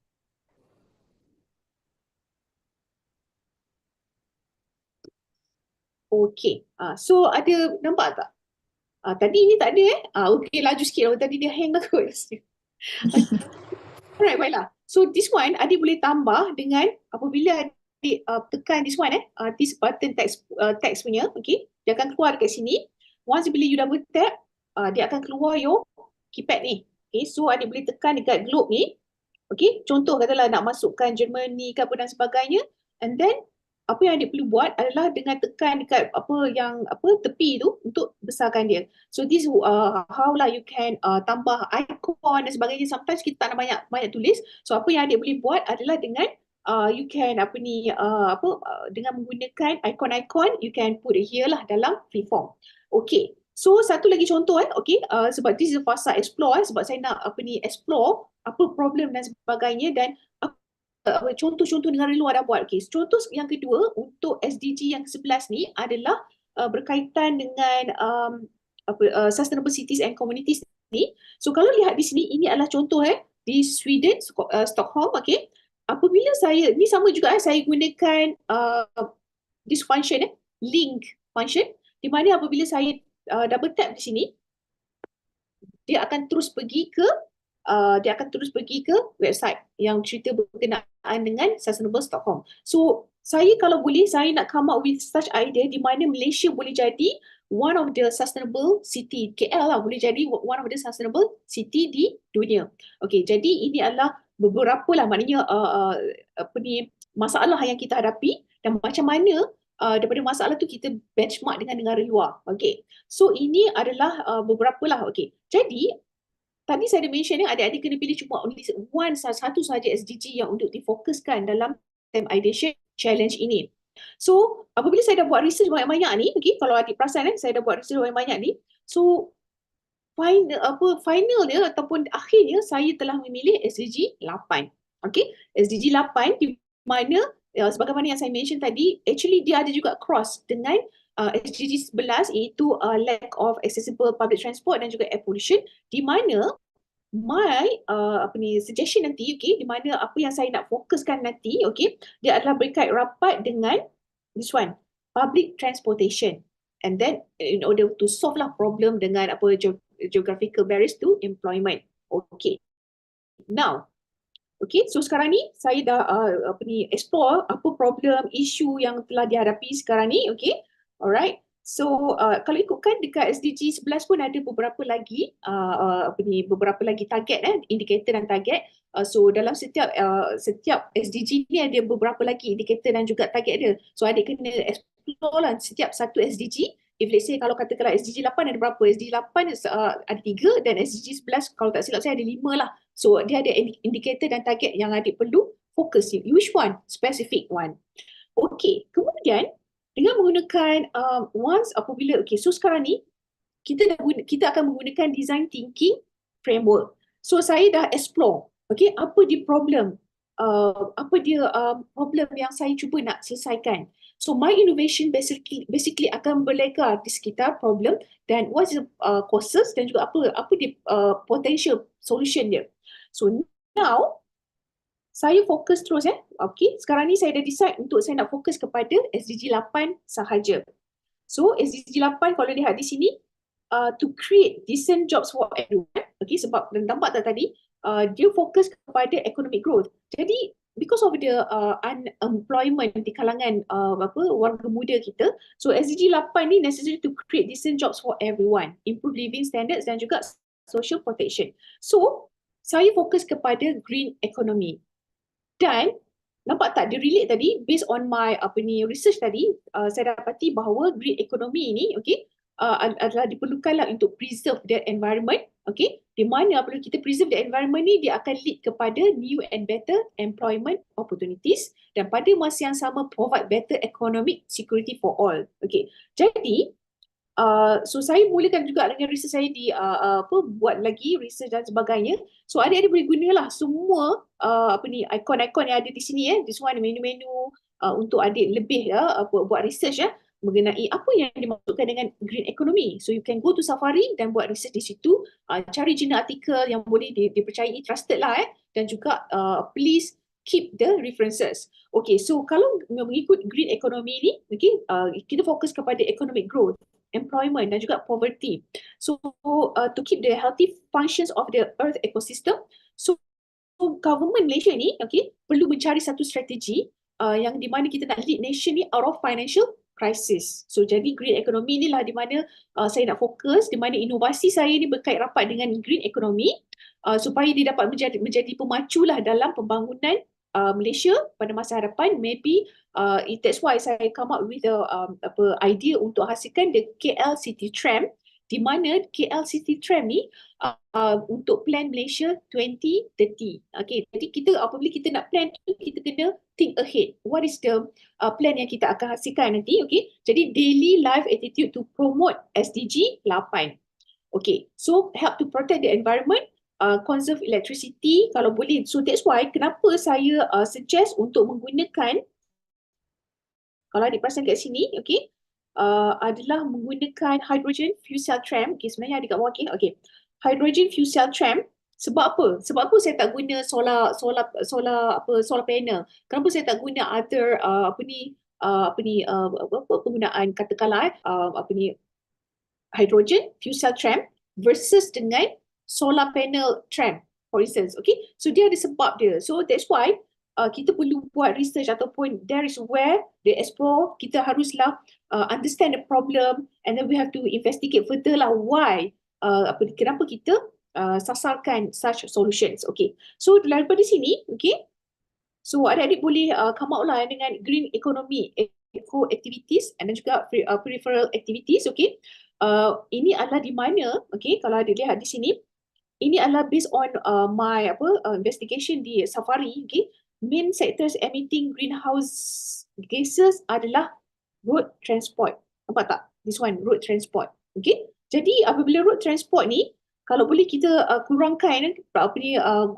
Okay. So ada nampak tak? Tadi ni tak ada okay, laju sikit. Tadi dia hang lah kot. Alright, baiklah. So this one adik boleh tambah dengan apabila adik tekan this one this button text punya, okay, dia akan keluar dekat sini. Once bila you double tap, dia akan keluar your keypad ni. Okay, so adik boleh tekan dekat globe ni. Okay, contoh katalah nak masukkan Germany ke apa dan sebagainya, and then apa yang adik perlu buat adalah dengan tekan dekat tepi tu untuk besarkan dia. So this how lah you can tambah icon dan sebagainya. Sometimes kita tak nak banyak tulis. So apa yang adik boleh buat adalah dengan you can dengan menggunakan icon-icon, you can put it here lah dalam Freeform. Okay. So satu lagi contoh okay, sebab this is Pusat Explore sebab saya nak explore apa problem dan sebagainya, dan contoh-contoh negara luar dah buat. Okay. Contoh yang kedua untuk SDG yang ke-11 ni adalah berkaitan dengan sustainable cities and communities ni. So kalau lihat di sini, ini adalah contoh di Sweden, Stockholm. Okay. Apabila saya, ni sama juga saya gunakan this function link function, di mana apabila saya double tap di sini, dia akan terus pergi ke website yang cerita berkenaan dengan Sustainable Stockholm. So saya kalau boleh, saya nak come up with such idea di mana Malaysia boleh jadi one of the sustainable city, KL lah boleh jadi one of the sustainable city di dunia. Okay, jadi ini adalah beberapa lah maknanya masalah yang kita hadapi dan macam mana daripada masalah tu kita benchmark dengan negara luar. Okay, so ini adalah beberapa lah. Okay, jadi tadi saya ada mention adik-adik kena pilih cuma satu saja SDG yang untuk difokuskan dalam STEM Ideation Challenge ini. So apabila saya dah buat research banyak-banyak ni, okay, kalau adik perasan saya dah buat research banyak-banyak ni, so final dia ataupun akhirnya saya telah memilih SDG 8. Okay, SDG 8 di mana sebagaimana yang saya mention tadi, actually dia ada juga cross dengan SDG 11 iaitu lack of accessible public transport dan juga air pollution, di mana my suggestion nanti, okay, di mana apa yang saya nak fokuskan nanti, okay, dia adalah berkait rapat dengan this one, public transportation, and then in order to solve lah problem dengan geographical barriers to employment. Okay, now, okay, so sekarang ni saya dah explore apa problem, isu yang telah dihadapi sekarang ni, okay, alright. So kalau ikutkan dekat SDG 11 pun ada beberapa lagi beberapa lagi target, indikator dan target. So dalam setiap SDG ni ada beberapa lagi indikator dan juga target dia. So adik kena explore lah setiap satu SDG. If let's say kalau katakanlah SDG 8 ada berapa? SDG 8 ada 3 dan SDG 11 kalau tak silap saya ada 5 lah. So dia ada indikator dan target yang adik perlu fokus. Which one? Specific one. Okay, kemudian dengan menggunakan apabila, okay, so sekarang ni kita akan menggunakan design thinking framework. So saya dah explore, okay, apa dia problem, problem yang saya cuba nak selesaikan. So my innovation basically akan berlega di sekitar problem dan what is the causes dan juga apa dia potential solution dia. So now saya fokus terus okay, sekarang ni saya dah decide untuk saya nak fokus kepada SDG 8 sahaja. So SDG 8 kalau lihat di sini, to create decent jobs for everyone, okay, sebab nampak tak tadi, dia fokus kepada economic growth. Jadi because of the unemployment di kalangan warga muda kita, so SDG 8 ni necessary to create decent jobs for everyone, improve living standards dan juga social protection. So saya fokus kepada green economy. Dan nampak tak dia relate tadi based on my research tadi, saya dapati bahawa green economy ini, okay, adalah diperlukanlah untuk preserve the environment, okay, di mana apabila kita preserve the environment ni dia akan lead kepada new and better employment opportunities dan pada masa yang sama provide better economic security for all. Okay, jadi so saya mulakan juga dengan research saya di buat lagi research dan sebagainya. So adik-adik boleh gunalah semua ikon-ikon yang ada di sini, this one menu-menu untuk adik lebih buat research mengenai apa yang dimaksudkan dengan green economy. So you can go to Safari dan buat research di situ, cari jurnal artikel yang boleh dipercayai, trusted lah dan juga please keep the references. Okay, so kalau mengikut green economy ni, okay, kita fokus kepada economic growth, employment dan juga poverty. So to keep the healthy functions of the earth ecosystem, so government Malaysia ni, okay, perlu mencari satu strategi yang di mana kita nak lead nation ni out of financial crisis. So jadi green economy ni lah di mana saya nak fokus, di mana inovasi saya ni berkait rapat dengan green economy supaya dia dapat menjadi pemacu lah dalam pembangunan Malaysia pada masa hadapan. Maybe that's why saya come up with idea untuk hasilkan the KL City Tram, di mana KL City Tram ni untuk plan Malaysia 2030. Okay, jadi apabila kita nak plan tu, kita kena think ahead. What is the plan yang kita akan hasilkan nanti? Okay, jadi daily life attitude to promote SDG 8. Okay, so help to protect the environment, conserve electricity kalau boleh. So that's why kenapa saya suggest untuk menggunakan, kalau adik perasan kat sini, okay, adalah menggunakan hydrogen fuel cell tram. Okay, sebenarnya adik kat bawah, okay, hydrogen fuel cell tram. Sebab apa? Sebab apa saya tak guna solar panel? Kenapa saya tak guna other penggunaan katakanlah hydrogen fuel cell tram versus dengan solar panel tram, for instance, okay? So dia ada sebab dia. So that's why kita perlu buat research ataupun there is where they explore, kita haruslah understand the problem and then we have to investigate further lah why, kenapa kita sasarkan such solutions. Okay, so daripada sini, okay, so adik-adik boleh come out lah dengan green economy, eco activities and then juga peripheral activities, okay. Ini adalah di mana, okay, kalau adik lihat di sini, ini adalah based on my investigation di Safari, okay. main sectors emitting greenhouse gases adalah road transport. Nampak tak? This one, road transport. Okay? Jadi apabila road transport ni, kalau boleh kita kurangkan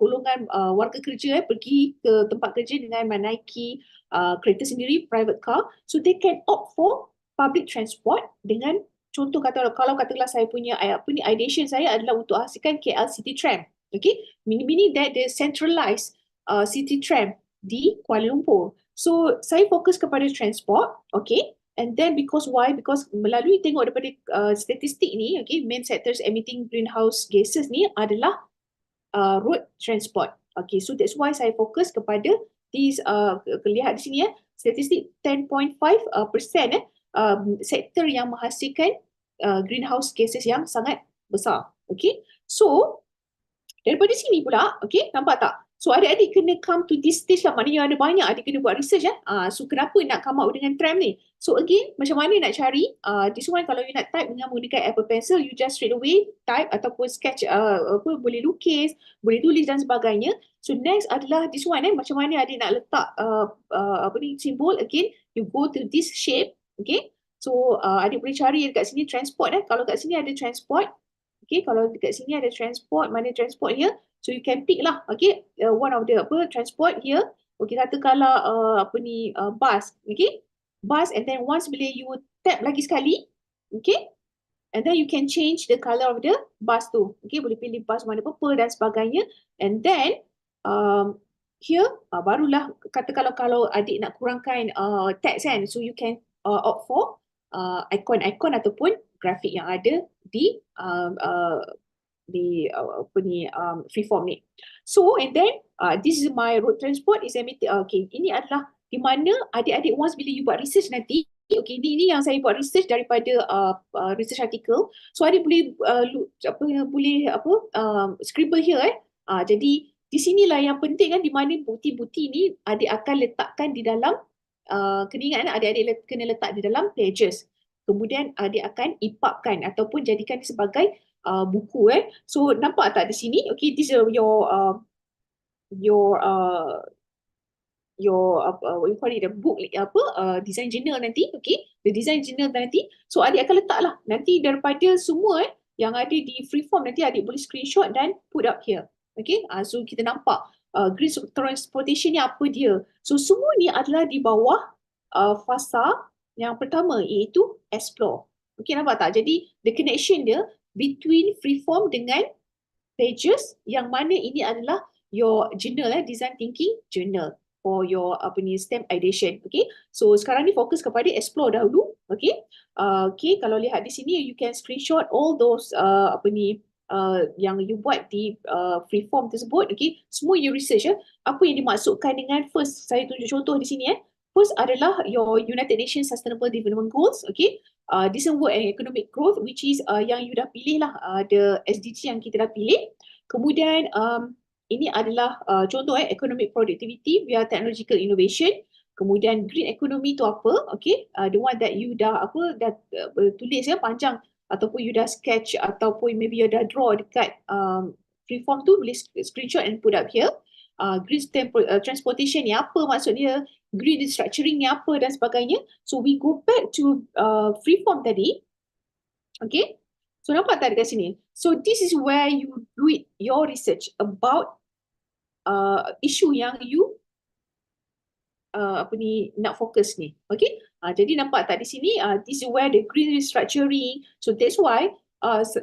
golongan warga kerja pergi ke tempat kerja dengan menaiki kereta sendiri, private car, so they can opt for public transport dengan contoh kalau katakanlah saya punya ideation saya adalah untuk hasilkan KL City Tram. Okay? Meaning that the centralized city tram di Kuala Lumpur. So saya fokus kepada transport, okay? And then because melalui tengok daripada statistik ni, okay, main sectors emitting greenhouse gases ni adalah road transport. Okay, so that's why saya fokus kepada these lihat di sini statistik 10.5% sektor yang menghasilkan greenhouse gases yang sangat besar. Okay, so daripada sini pula, okay, nampak tak? So adik-adik kena come to this stage lah, maknanya ada banyak adik kena buat research so kenapa nak come up dengan tram ni? So again, macam mana nak cari? This one kalau you nak type dengan menggunakan Apple Pencil, you just straight away type ataupun sketch boleh lukis, boleh tulis dan sebagainya. So next adalah this one macam mana adik nak letak simbol. Again, you go to this shape, okay? So adik boleh cari dekat sini transport kalau kat sini ada transport. Okay, kalau dekat sini ada transport, mana transport here? So you can pick lah, okay, one of the transport here. Okay, katakanlah bus, okay, bus, and then once bila you tap lagi sekali, okay, and then you can change the color of the bus tu, okay, boleh pilih bus warna purple dan sebagainya, and then here barulah kalau adik nak kurangkan text kan, so you can opt for icon ataupun grafik yang ada di Freeform ni. So and then this is my road transport is emitted. Okay, ini adalah di mana adik-adik once bila you buat research nanti, okay, ini yang saya buat research daripada research article. So adik boleh scribble here jadi di sinilah yang penting kan, di mana bukti-bukti ni adik akan letakkan di dalam kena ingat adik-adik kena letak di dalam pages. Kemudian adik akan ipapkan ataupun jadikan sebagai buku So nampak tak di sini? Okay, this is your what you call it, the book design journal nanti, okay, the design journal nanti. So adik akan letaklah nanti daripada semua yang ada di Freeform, nanti adik boleh screenshot dan put up here. Okay, so kita nampak green transportation ni apa dia. So semua ni adalah di bawah fasa yang pertama iaitu explore. Okay, nampak tak? Jadi the connection dia between Freeform dengan pages yang mana ini adalah your journal design thinking journal for your STEM ideation. Okay, so sekarang ni fokus kepada explore dahulu. Okay, okay, kalau lihat di sini you can screenshot all those yang you buat di Freeform tersebut. Okay, semua you research apa yang dimaksudkan dengan first, saya tunjuk contoh di sini First adalah your United Nations Sustainable Development Goals, okay, decent work and economic growth, which is yang you dah pilih lah, the SDG yang kita dah pilih. Kemudian ini adalah contoh economic productivity via technological innovation. Kemudian green economy tu apa, okay, the one that you dah tulis panjang ataupun you dah sketch ataupun maybe you dah draw dekat Freeform tu, boleh screenshot and put up here. Green transportation ni apa maksudnya, green restructuring ni apa dan sebagainya. So we go back to Freeform tadi. Okay, so nampak tak dekat sini? So this is where you do your research about issue yang you nak fokus ni. Okay, jadi nampak tak di sini, this is where the green restructuring. So that's why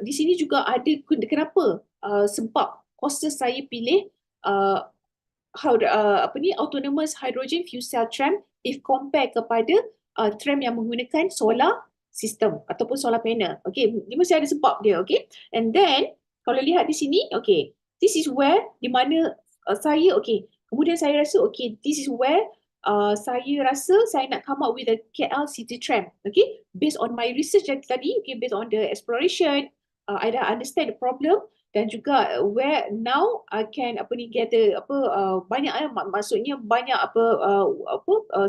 di sini juga ada kenapa sebab courses saya pilih autonomous hydrogen fuel cell tram if compare kepada tram yang menggunakan solar system ataupun solar panel. Okay, dia mesti ada sebab dia. Okay, and then kalau lihat di sini, okay, this is where di mana kemudian saya rasa okay, this is where saya rasa saya nak come up with a KL City Tram. Okay, based on my research tadi, okay, based on the exploration, I dah understand the problem. Dan juga where now I can gather banyak maksudnya banyak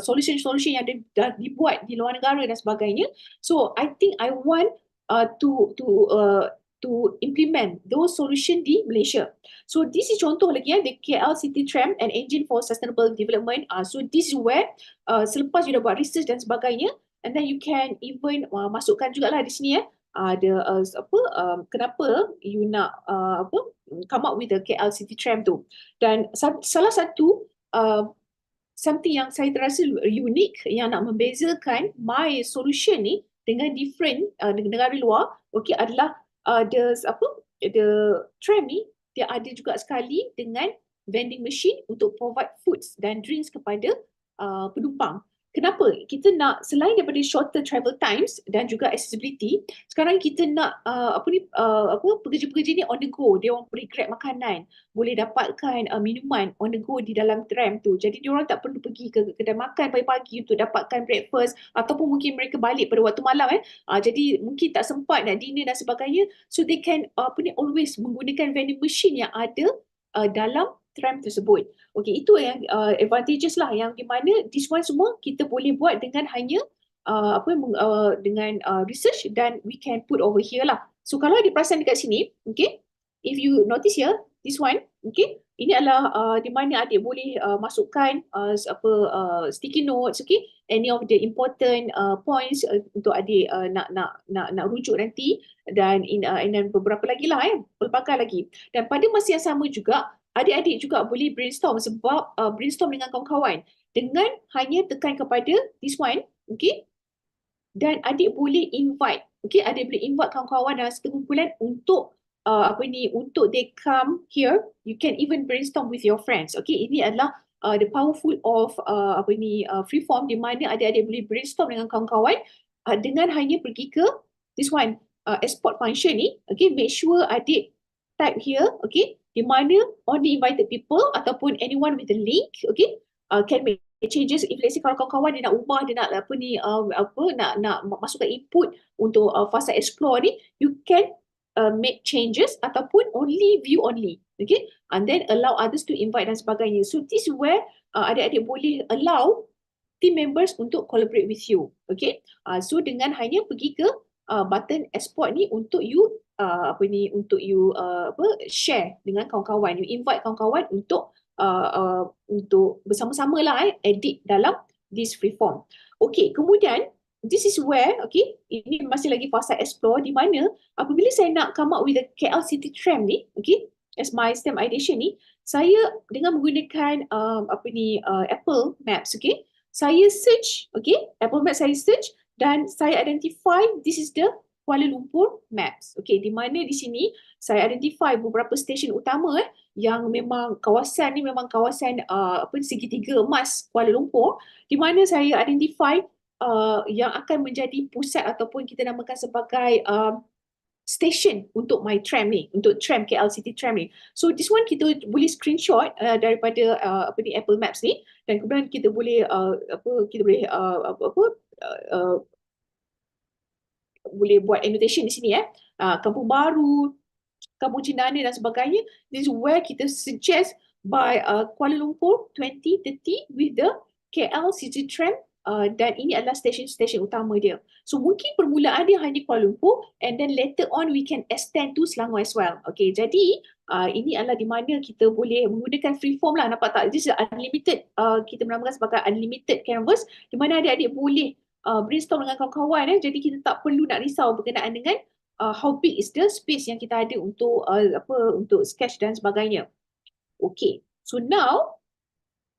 solution yang dah dibuat di luar negara dan sebagainya. So I think I want to to implement those solution di Malaysia. So this is contoh lagi the KL City Tram and Engine for Sustainable Development. So this is where selepas you dah buat research dan sebagainya, and then you can even masukkan jugalah di sini ada kenapa you nak come up with the KL City Tram tu. Dan salah satu something yang saya terasa unik yang nak membezakan my solution ni dengan different negara luar, adalah the tram ni dia ada juga sekali dengan vending machine untuk provide foods dan drinks kepada penumpang. Kenapa? Kita nak selain daripada shorter travel times dan juga accessibility, sekarang kita nak pekerja-pekerja ni on the go. Dia orang boleh grab makanan, boleh dapatkan minuman on the go di dalam tram tu. Jadi dia orang tak perlu pergi ke kedai makan pagi-pagi untuk dapatkan breakfast, ataupun mungkin mereka balik pada waktu malam jadi mungkin tak sempat nak dinner dan sebagainya. So they can always menggunakan vending machine yang ada dalam tram tersebut. Itu yang advantages lah, yang di mana this one semua kita boleh buat dengan hanya dengan research, dan we can put over here lah. So kalau diperasan dekat sini, if you notice here, this one, ini adalah di mana adik boleh masukkan sticky notes, any of the important points untuk adik nak rujuk nanti, dan beberapa lagi lah pelbagai lagi. Dan pada masa yang sama juga adik-adik juga boleh brainstorm, sebab brainstorm dengan kawan-kawan dengan hanya tekan kepada this one, dan adik boleh invite, adik boleh invite kawan-kawan dalam satu kumpulan untuk untuk they come here. You can even brainstorm with your friends. Ini adalah the powerful of Freeform, di mana adik-adik boleh brainstorm dengan kawan-kawan dengan hanya pergi ke this one export function ni. Make sure adik type here, di mana only invited people ataupun anyone with the link, can make changes. If let's say kalau kawan-kawan dia nak ubah, dia nak nak masukkan input untuk fasa explore ni, you can make changes ataupun only view only, and then allow others to invite dan sebagainya. So this is where adik-adik boleh allow team members untuk collaborate with you. So dengan hanya pergi ke button export ni untuk you share dengan kawan-kawan, you invite kawan-kawan untuk bersama-sama lah edit dalam this Freeform. Kemudian this is where ini masih lagi fasa explore, di mana apabila saya nak come up with the KL City Tram ni, as my STEM Ideation ni, saya dengan menggunakan Apple Maps, saya search, Apple Maps saya search, dan saya identify this is the Kuala Lumpur Maps. Di mana di sini saya identify beberapa stesen utama yang memang kawasan ni memang kawasan segitiga emas Kuala Lumpur, di mana saya identify yang akan menjadi pusat ataupun kita namakan sebagai station untuk my tram ni, untuk tram KL City Tram ni. So this one kita boleh screenshot daripada Apple Maps ni, dan kemudian kita boleh boleh buat annotation di sini Kampung Baru, Kampung Cendana dan sebagainya. This is where kita suggest by Kuala Lumpur 2030 with the KL City Tram, dan ini adalah stesen-stesen utama dia. So mungkin permulaan dia hanya Kuala Lumpur, and then later on we can extend to Selangor as well. Jadi ini adalah di mana kita boleh menggunakan Freeform lah, nampak tak? This is unlimited, kita menamakan sebagai unlimited canvas, di mana adik-adik boleh brainstorm dengan kawan-kawan. Jadi kita tak perlu nak risau berkenaan dengan how big is the space yang kita ada untuk untuk sketch dan sebagainya. So now,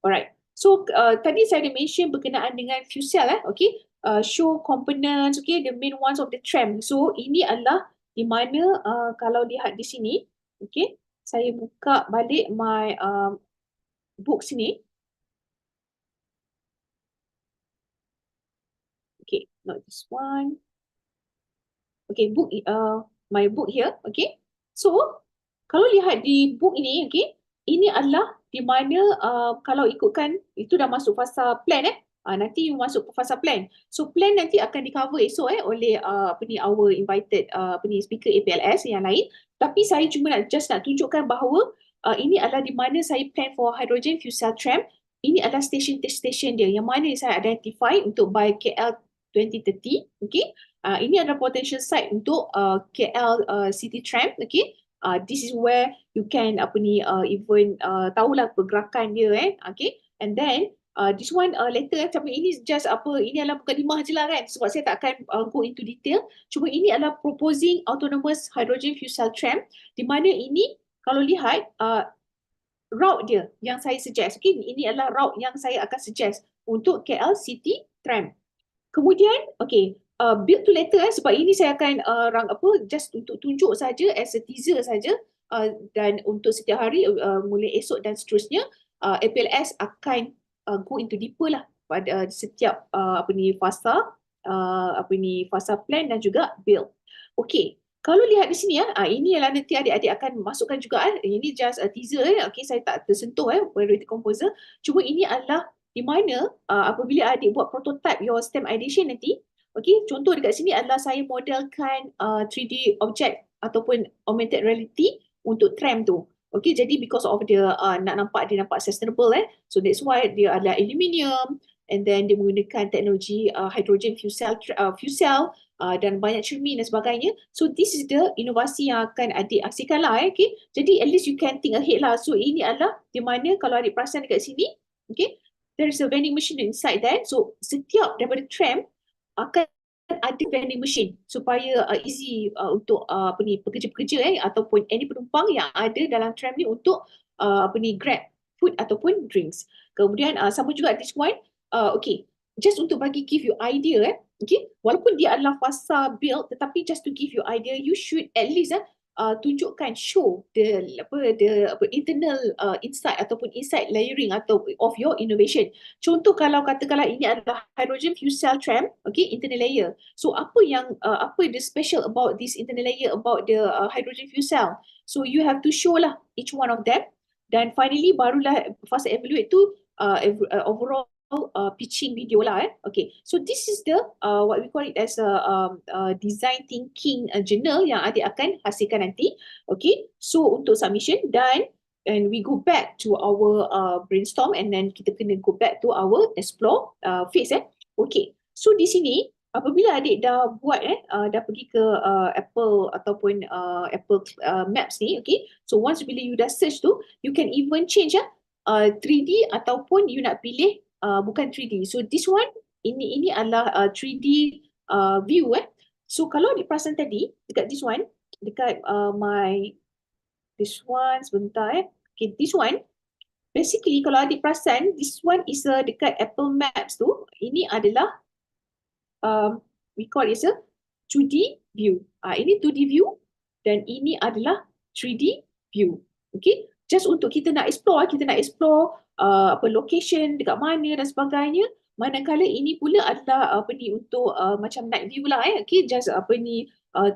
alright. So tadi saya ada mention berkenaan dengan fuel cell, show components, the main ones of the tram. So ini adalah di mana kalau lihat di sini, saya buka balik my book sini. Not this one. Book, my book here. So kalau lihat di book ini, ini adalah di mana kalau ikutkan itu dah masuk fasa plan nanti masuk fasa plan. So plan nanti akan di-cover esok oleh our invited speaker APLS yang lain. Tapi saya cuma nak tunjukkan bahawa ini adalah di mana saya plan for hydrogen fuel cell tram. Ini adalah station dia yang mana saya identify untuk by KL 2030. Okay, ini adalah potential site untuk KL City Tram. Okay, this is where you can even tahulah pergerakan dia okay, and then this one later tapi ini just ini adalah mukadimah je lah kan, sebab saya tak akan go into detail. Cuma ini adalah proposing autonomous hydrogen fuel cell tram, di mana ini kalau lihat route dia yang saya suggest. Okay, ini adalah route yang saya akan suggest untuk KL City Tram. Kemudian, okay, build to later sebab ini saya akan just untuk tunjuk saja as a teaser saja, dan untuk setiap hari mulai esok dan seterusnya APLS akan go into deeper lah pada setiap fasa fasa plan dan juga build. Okay, kalau lihat di sini ini adalah nanti adik-adik akan masukkan juga ini just a teaser okay, saya tak tersentuh priority composer. Cuma ini adalah di mana apabila adik buat prototype your STEM Ideation nanti, okay, contoh dekat sini adalah saya modelkan 3D object ataupun augmented reality untuk tram tu. Okay, jadi because of dia nak nampak sustainable so that's why dia adalah aluminium, and then dia menggunakan teknologi hydrogen fuel cell dan banyak cermin dan sebagainya. So this is the inovasi yang akan adik aksikan lah okay. Jadi at least you can think ahead lah. So ini adalah di mana kalau adik perasan dekat sini, okay, there is a vending machine inside there. So setiap daripada tram akan ada vending machine supaya easy untuk pekerja-pekerja ataupun any penumpang yang ada dalam tram ni untuk grab food ataupun drinks. Kemudian sama juga this one, okay, just untuk bagi give you idea okay, walaupun dia adalah fasa build tetapi just to give you idea, you should at least tunjukkan, show the internal insight ataupun insight layering atau of your innovation. Contoh kalau katakanlah ini adalah hydrogen fuel cell tram, okay, internal layer. So apa the special about this internal layer about the hydrogen fuel cell? So you have to show lah each one of them, dan finally barulah fasa evaluate tu overall pitching video lah okay. So this is the what we call it as a design thinking journal yang adik akan hasilkan nanti. Okay, so untuk submission and we go back to our brainstorm, and then kita kena go back to our explore phase okay. So di sini apabila adik dah buat dah pergi ke Apple ataupun Apple Maps ni okay. So once bila you dah search tu, you can even change 3D ataupun you nak pilih bukan 3D. So this one ini adalah 3D view So kalau di perasan tadi dekat this one, dekat this one sebentar okay, this one basically kalau adik perasan, this one is dekat Apple Maps tu, ini adalah we call it a 2D view. Ini 2D view dan ini adalah 3D view. Okay, just untuk kita nak explore location dekat mana dan sebagainya. Manakala ini pula adalah untuk macam night view lah okay, just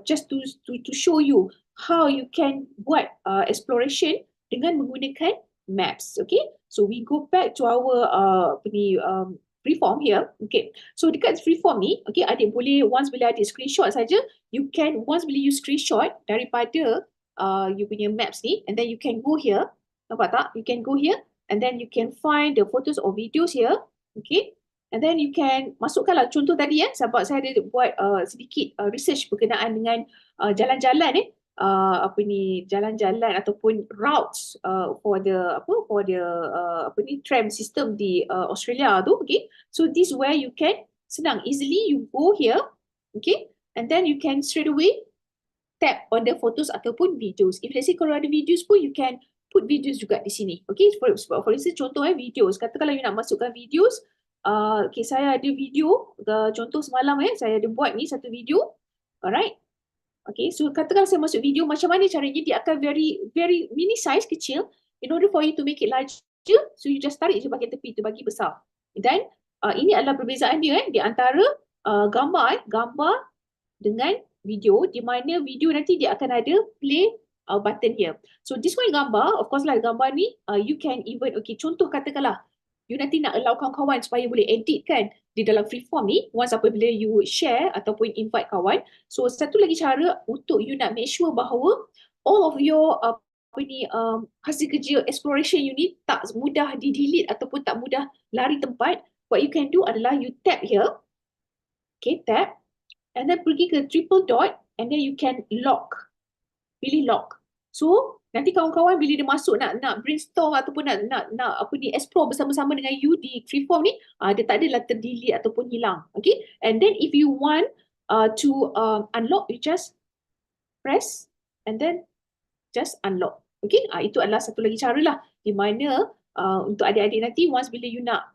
just to show you how you can buat exploration dengan menggunakan maps. Okay, so we go back to our Freeform here. Okay, so dekat Freeform ni okay, adik boleh once bila adik screenshot saja, you can once bila you screenshot daripada you punya maps ni, and then you can go here, nampak tak, you can go here and then you can find the photos or videos here okay, and then you can masukkanlah contoh tadi sebab saya ada buat sedikit research berkenaan dengan jalan-jalan jalan-jalan ataupun routes for the tram system di Australia tu okay. So this where you can senang easily you go here okay, and then you can straight away tap on the photos ataupun videos. If let's say kalau ada videos pun, you can put videos juga di sini. Okay, for instance contoh videos. Katakanlah you nak masukkan videos. Okay, saya ada video. Contoh semalam saya ada buat ni satu video. Alright. Okay, so katakanlah saya masuk video, macam mana caranya dia akan very mini size, kecil. In order for you to make it larger, so you just tarik je bahagian tepi tu bagi besar. Dan ini adalah perbezaan dia di antara gambar dengan video, di mana video nanti dia akan ada play button here. So this one gambar, of course lah gambar ni you can even, okay, contoh katakanlah you nanti nak allow kawan-kawan supaya boleh edit kan di dalam Freeform ni, once apabila you share ataupun invite kawan. So satu lagi cara untuk you nak make sure bahawa all of your hasil kerja exploration you ni tak mudah di delete ataupun tak mudah lari tempat, what you can do adalah you tap here. Okay, tap. And then pergi ke triple dot and then you can lock. Pilih lock. So, nanti kawan-kawan bila dia masuk nak brainstorm ataupun nak explore bersama-sama dengan you di Freeform ni, dia tak adalah terdelete ataupun hilang. Okay? And then if you want to unlock, you just press and then just unlock. Okay? Itu adalah satu lagi cara lah di mana untuk adik-adik nanti once bila you nak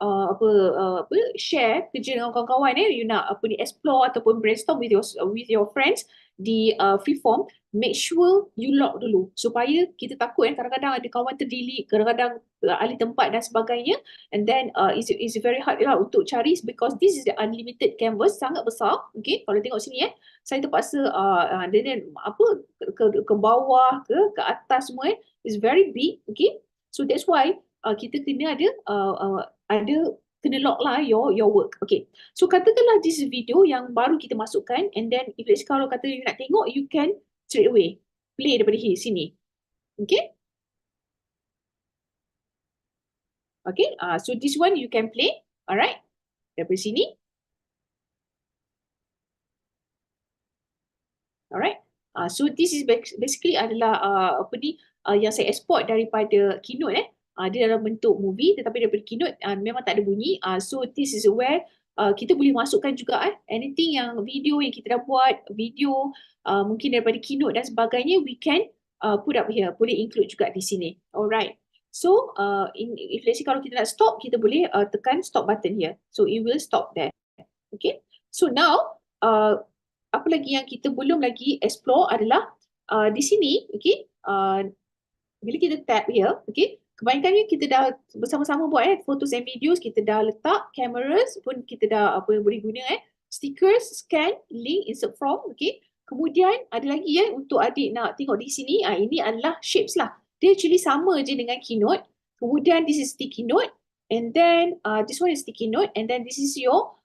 share kerja dengan kawan-kawan, you nak explore ataupun brainstorm with your friends di Freeform, make sure you lock dulu supaya kita takut kadang-kadang ada kawan terdelete, kadang-kadang alih tempat dan sebagainya, and then it's very hard lah untuk cari because this is the unlimited canvas, sangat besar. Okay, kalau tengok sini saya terpaksa ke bawah ke atas semua is very big. Okay, so that's why kita kena ada kena lock lah your work. Okay, so katakanlah this video yang baru kita masukkan, and then if let's kalau kata you nak tengok, you can straight away play daripada sini. Okay, okay, so this one you can play, alright, daripada sini. Alright, so this is basically adalah yang saya export daripada Keynote. Dia dalam bentuk movie tetapi daripada Keynote memang tak ada bunyi. So this is where kita boleh masukkan juga anything yang video yang kita dah buat, video mungkin daripada Keynote dan sebagainya, we can put up here, boleh include juga di sini. Alright, so if let's say kalau kita nak stop, kita boleh tekan stop button here, so it will stop there. Okay, so now apa lagi yang kita belum lagi explore adalah di sini. Okay, bila kita tap here, okay, kebanyakannya kita dah bersama-sama buat photos and videos, kita dah letak, cameras pun kita dah boleh guna stickers, scan, link, insert from. Okay, kemudian ada lagi untuk adik nak tengok di sini, ini adalah shapes lah, dia actually sama je dengan Keynote. Kemudian this is sticky note, and then this one is sticky note, and then this is your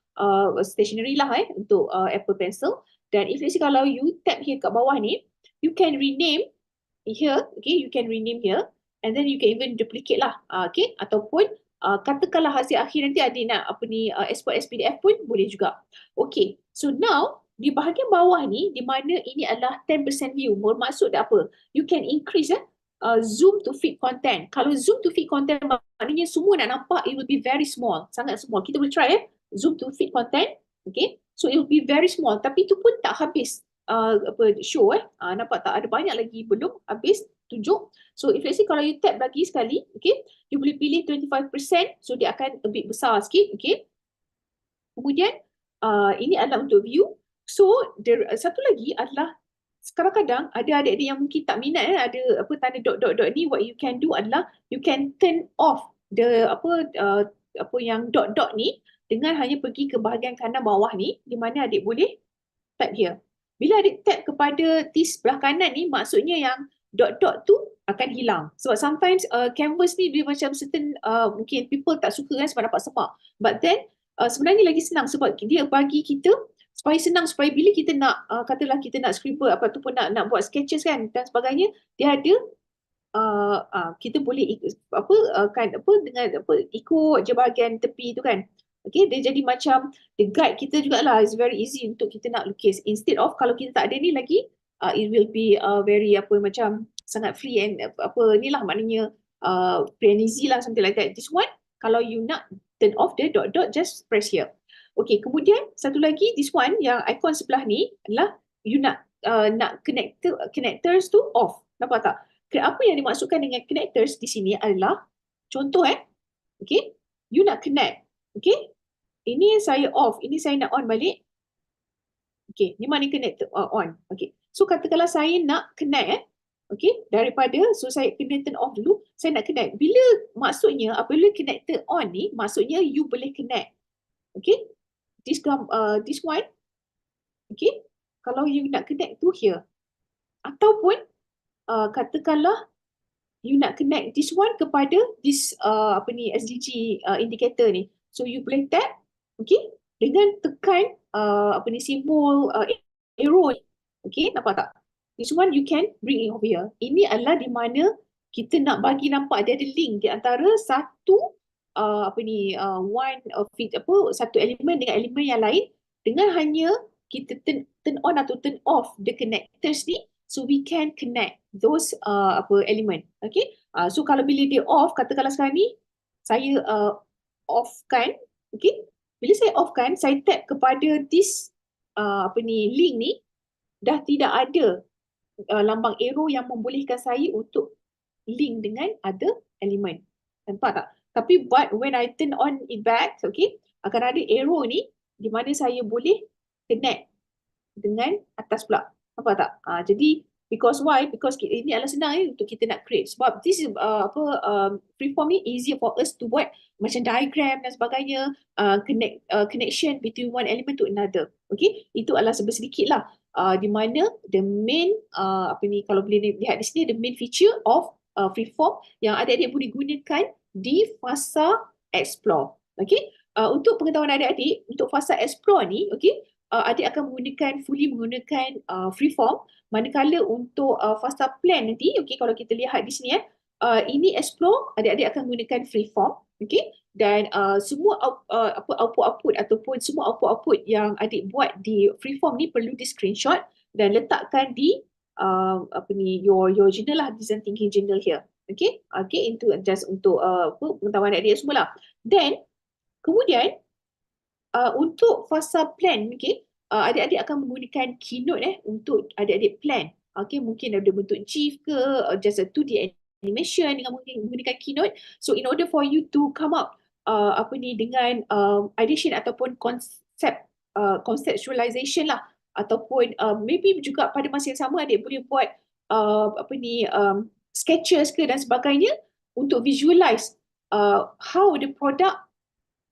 stationery lah untuk Apple Pencil. Dan if let's say kalau you tap here kat bawah ni, you can rename here. Okay, you can rename here. And then you can even duplicate lah, okay, ataupun katakanlah hasil akhir nanti adik nak export as PDF pun boleh juga. Okay, so now di bahagian bawah ni, di mana ini adalah 10% view, bermaksud apa? You can increase zoom to fit content. Kalau zoom to fit content maknanya semua nak nampak, it will be very small, sangat small. Kita boleh try zoom to fit content. Okay, so it will be very small, tapi itu pun tak habis show nampak tak, ada banyak lagi belum habis tunjuk. So if let's say kalau you tap lagi sekali, okay, you boleh pilih 25%, so dia akan a bit besar sikit. Okay, kemudian ini adalah untuk view. So satu lagi adalah kadang-kadang ada adik-adik yang mungkin tak minat ada tanda dot ni, what you can do adalah you can turn off the yang dot ni dengan hanya pergi ke bahagian kanan bawah ni, di mana adik boleh tap here. Bila adik tap kepada this sebelah kanan ni, maksudnya yang dot-dot tu akan hilang. Sebab sometimes canvas ni dia macam certain mungkin people tak suka sebab nampak semak. But then sebenarnya lagi senang sebab dia bagi kita supaya senang, supaya bila kita nak katalah kita nak scribble ataupun nak buat sketches dan sebagainya, dia ada kita boleh dengan ikut je bahagian tepi tu kan. Okay, dia jadi macam the guide kita jugalah, is very easy untuk kita nak lukis. Instead of kalau kita tak ada ni lagi, it will be very macam sangat free and ni lah maknanya free and easy lah, something like that. This one, kalau you nak turn off the dot-dot, just press here. Okay, kemudian satu lagi, this one yang icon sebelah ni adalah you nak connectors tu off. Nampak tak? Apa yang dimaksudkan dengan connectors di sini adalah contoh okay, you nak connect. Okay, ini saya off, ini saya nak on balik. Okay, ni mana connect on. Okay, so katakanlah saya nak connect okay, daripada, so saya kena turn off dulu, saya nak connect. Bila maksudnya, apabila connector on ni, maksudnya you boleh connect. Okay, this one, okay, kalau you nak connect to here. Ataupun, katakanlah, you nak connect this one kepada this, SDG indicator ni. So you boleh tap, okay, dengan tekan simbol arrow ni. Okay, nampak tak? This one you can bring it over here. Ini adalah di mana kita nak bagi nampak dia ada link di antara satu satu elemen dengan elemen yang lain. dengan hanya kita turn on atau turn off the connectors ni, so we can connect those element. Okay, so kalau bila dia off, katakanlah sekarang ni saya off-kan, okay, bila saya off-kan, saya tap kepada this link ni, dah tidak ada lambang arrow yang membolehkan saya untuk link dengan other element. Nampak tak? Tapi but when I turn on it back, okay, akan ada arrow ni di mana saya boleh connect dengan atas pula. Nampak tak? Jadi because why? Because ini adalah senang untuk kita nak create. Sebab this is Freeform ni easy for us to buat macam diagram dan sebagainya, connection between one element to another. Okay, itu adalah sedikit lah di mana the main kalau boleh lihat di sini, the main feature of Freeform yang adik-adik boleh gunakan di fasa explore. Okay, untuk pengetahuan adik-adik, untuk fasa explore ni, okay, adik akan fully menggunakan Freeform, manakala untuk fasa plan nanti, okay, kalau kita lihat di sini ini explore, adik-adik akan menggunakan Freeform, okay, dan semua output ataupun semua output yang adik buat di Freeform ni perlu di screenshot dan letakkan di your journal lah, design thinking journal here. Okay, itu just untuk pengetahuan adik-adik semua lah. Then kemudian untuk fasa plan, okay, adik-adik akan menggunakan Keynote untuk adik-adik plan. Okay, mungkin ada bentuk GIF ke, just a 2D animation dengan menggunakan Keynote. So in order for you to come up dengan ideation ataupun conceptualization lah, ataupun maybe juga pada masa yang sama adik boleh buat sketches ke dan sebagainya untuk visualize how the product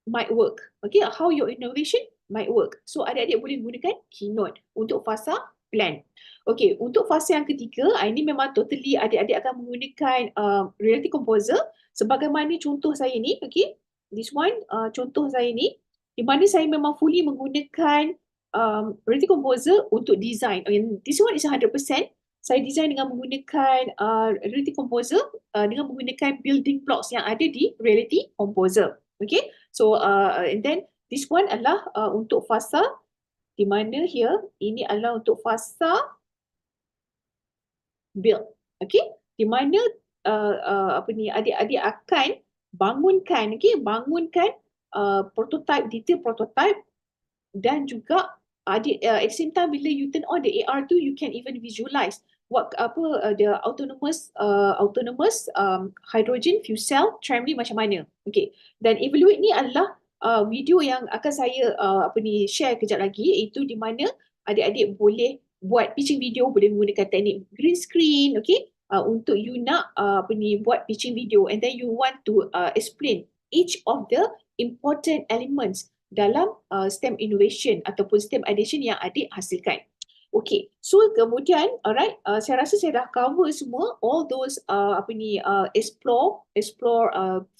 might work, okay, how your innovation might work. So adik-adik boleh gunakan Keynote untuk fasa plan. Okay, untuk fasa yang ketiga, ini memang totally adik-adik akan menggunakan Reality Composer sebagaimana contoh saya ni, okay, this one contoh saya ni, di mana saya memang fully menggunakan Reality Composer untuk design. This one is 100%. Saya design dengan menggunakan Reality Composer dengan menggunakan building blocks yang ada di Reality Composer. Okay, so and then this one adalah untuk fasa di mana here ini adalah untuk fasa build. Okay, di mana adik-adik akan bangunkan, okay, prototype, detail prototype, dan juga at the same time bila you turn on the AR tu, you can even visualize the autonomous hydrogen fuel cell tramline macam mana. Okay, dan evaluate ni adalah video yang akan saya share kejap lagi, iaitu di mana adik-adik boleh buat pitching video, boleh menggunakan teknik green screen, okay, untuk you nak buat pitching video, and then you want to explain each of the important elements dalam STEM innovation ataupun STEM ideation yang adik hasilkan. Okay, so kemudian, alright, saya rasa saya dah cover semua all those explore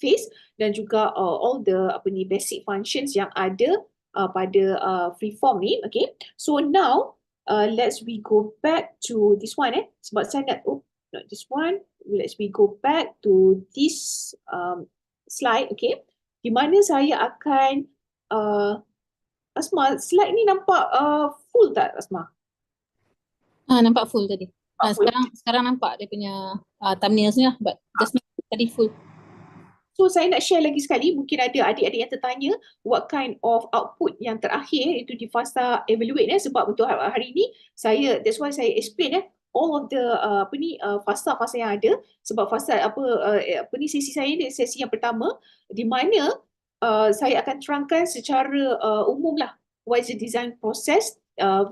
phase dan juga all the basic functions yang ada pada Freeform ni. Okay, so now let's we go back to this one sebab saya nak, not this one, let's we go back to this slide, okay, di mana saya akan Asma, slide ni nampak full tak Asma? Nampak full tadi. Sekarang nampak dia punya thumbnails ni lah, but just tadi full. So saya nak share lagi sekali, mungkin ada adik-adik yang tertanya what kind of output yang terakhir itu di fasa evaluate sebab untuk hari ini that's why saya explain all of the fasa-fasa yang ada, sebab fasa sesi saya ni sesi yang pertama di mana saya akan terangkan secara umum lah what is the design process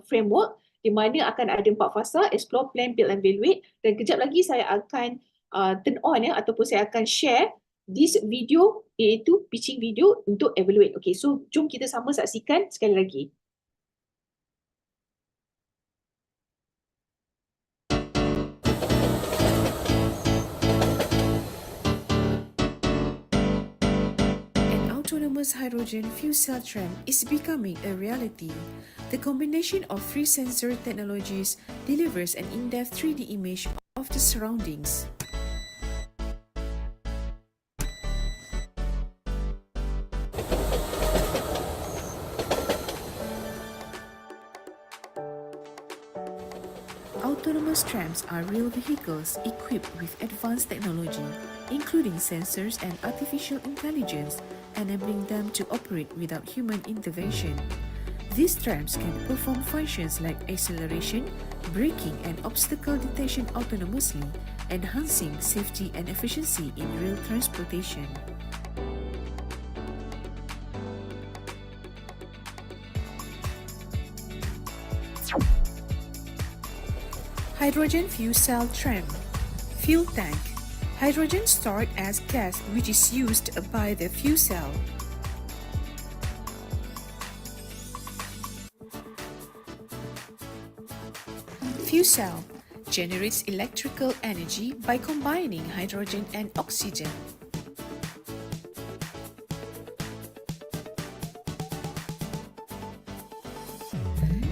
framework, di mana akan ada 4 fasa: explore, plan, build and evaluate. Dan kejap lagi saya akan turn on ataupun saya akan share this video, iaitu pitching video untuk evaluate. Okay, so jom kita sama saksikan sekali lagi. Autonomous hydrogen fuel cell tram is becoming a reality. The combination of 3 sensor technologies delivers an in-depth 3D image of the surroundings. Autonomous trams are real vehicles equipped with advanced technology, including sensors and artificial intelligence, enabling them to operate without human intervention. These trams can perform functions like acceleration, braking, and obstacle detection autonomously, enhancing safety and efficiency in rail transportation. Hydrogen fuel cell tram. Fuel tank. Hydrogen stored as gas which is used by the fuel cell. Fuel cell generates electrical energy by combining hydrogen and oxygen.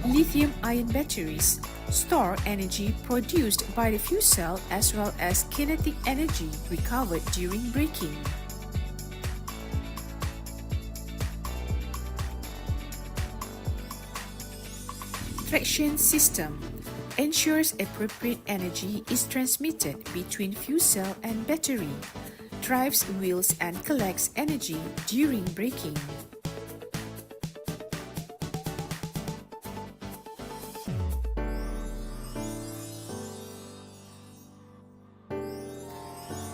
Lithium-ion batteries store energy produced by the fuel cell as well as kinetic energy recovered during braking. Traction system ensures appropriate energy is transmitted between fuel cell and battery, drives wheels and collects energy during braking.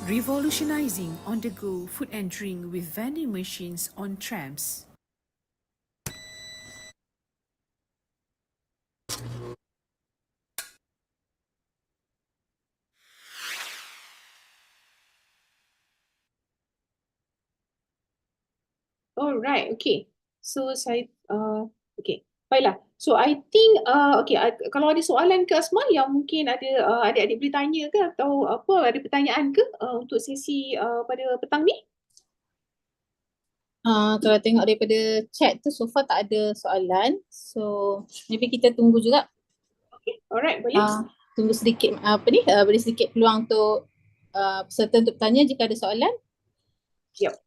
Revolutionizing on-the-go food and drink with vending machines on trams. Alright, okay. So saya okay. Baiklah. So I think okay, kalau ada soalan ke Asma yang mungkin ada adik-adik boleh tanya ke atau apa, ada pertanyaan ke untuk sesi pada petang ni? Kalau tengok daripada chat tu so far tak ada soalan. So maybe kita tunggu juga. Okay, alright, boleh. Tunggu sedikit beri sedikit peluang untuk peserta untuk bertanya jika ada soalan. Yep.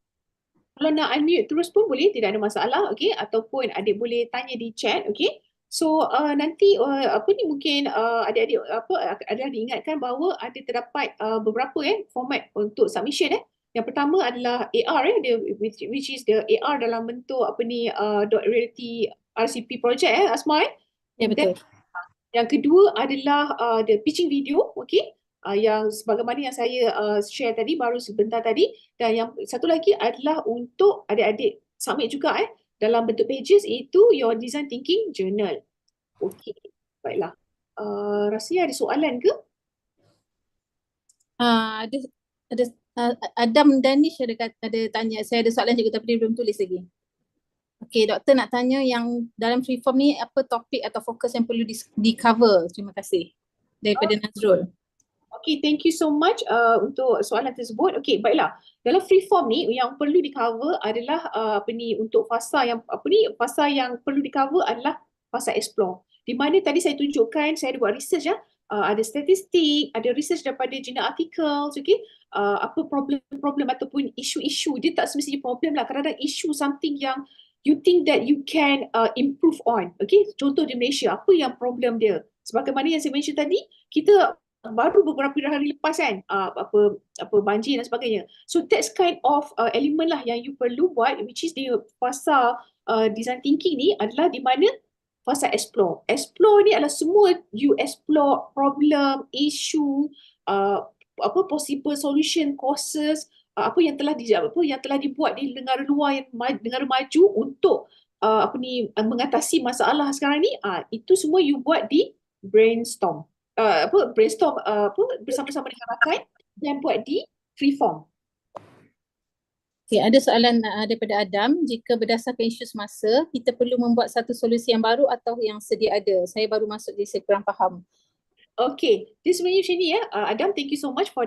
Kalau nak unmute terus pun boleh, tidak ada masalah, okay? Ataupun adik boleh tanya di chat, okay? So nanti mungkin adik-adik adalah diingatkan bahawa ada terdapat beberapa format untuk submission. Yang pertama adalah AR which is the AR dalam bentuk dot reality RCP project Asma Ya, betul. Yang kedua adalah the pitching video, okay? Yang sebagaimana yang saya share tadi baru sebentar tadi, dan yang satu lagi adalah untuk adik-adik submit juga dalam bentuk pages, iaitu your design thinking journal. Okey, baiklah. Rasanya ada soalan ke? Ada Adam Danish ada tanya, saya ada soalan juga tapi dia belum tulis lagi. Okey, doktor nak tanya yang dalam Freeform ni apa topik atau fokus yang perlu di-cover? Terima kasih. Daripada Nazrul. Okay, thank you so much untuk soalan tersebut. Okay, baiklah. Dalam Freeform ni yang perlu di-cover adalah untuk fasa yang perlu di-cover adalah fasa explore. Di mana tadi saya tunjukkan, saya ada buat research ada statistik, ada research daripada jurnal articles, okay? Apa problem ataupun isu-isu, dia tak semestinya problem lah, kadang-kadang isu something yang you think that you can improve on, okay? Contoh di Malaysia, apa yang problem dia? Sebagaimana yang saya mention tadi, kita baru beberapa hari lepas apa banjir dan sebagainya. So that's kind of element lah yang you perlu buat, which is di fasa design thinking ni adalah di mana fasa explore. Explore ni adalah semua you explore problem, issue, possible solution, causes, apa yang telah dibuat di negara luar, yang negara maju untuk mengatasi masalah sekarang ni. Itu semua you buat di brainstorm. Bersama-sama dengan rakan dan buat di Freeform. Okay, ada soalan daripada Adam. Jika berdasarkan isu semasa, kita perlu membuat satu solusi yang baru atau yang sedia ada? Saya baru masuk jadi saya kurang faham. Okay, dia sebenarnya macam ni Adam, thank you so much for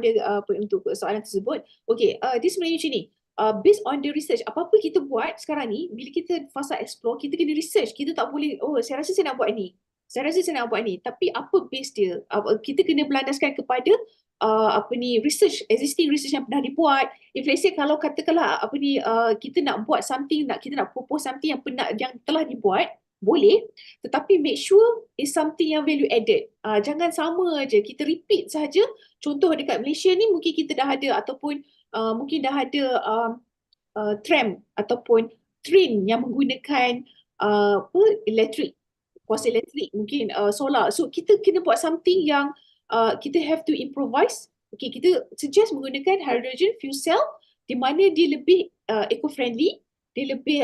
untuk soalan tersebut. Okay, dia sebenarnya macam ni. Based on the research, apa-apa kita buat sekarang ni, bila kita fasa explore, kita kena research. Kita tak boleh, saya rasa saya nak buat ni. Saya rasa saya nak buat ni. Tapi apa base dia? Kita kena berlandaskan kepada research, existing research yang pernah dibuat. If let's say kalau katakanlah kita nak buat something, kita nak propose something yang telah dibuat, boleh, tetapi make sure is something yang value added. Jangan sama aja, kita repeat saja. Contoh dekat Malaysia ni mungkin kita dah ada ataupun mungkin dah ada tram ataupun train yang menggunakan elektrik, kuasa elektrik, mungkin solar. So kita kena buat something yang kita have to improvise. Okay, kita suggest menggunakan hydrogen fuel cell di mana dia lebih eco-friendly, dia lebih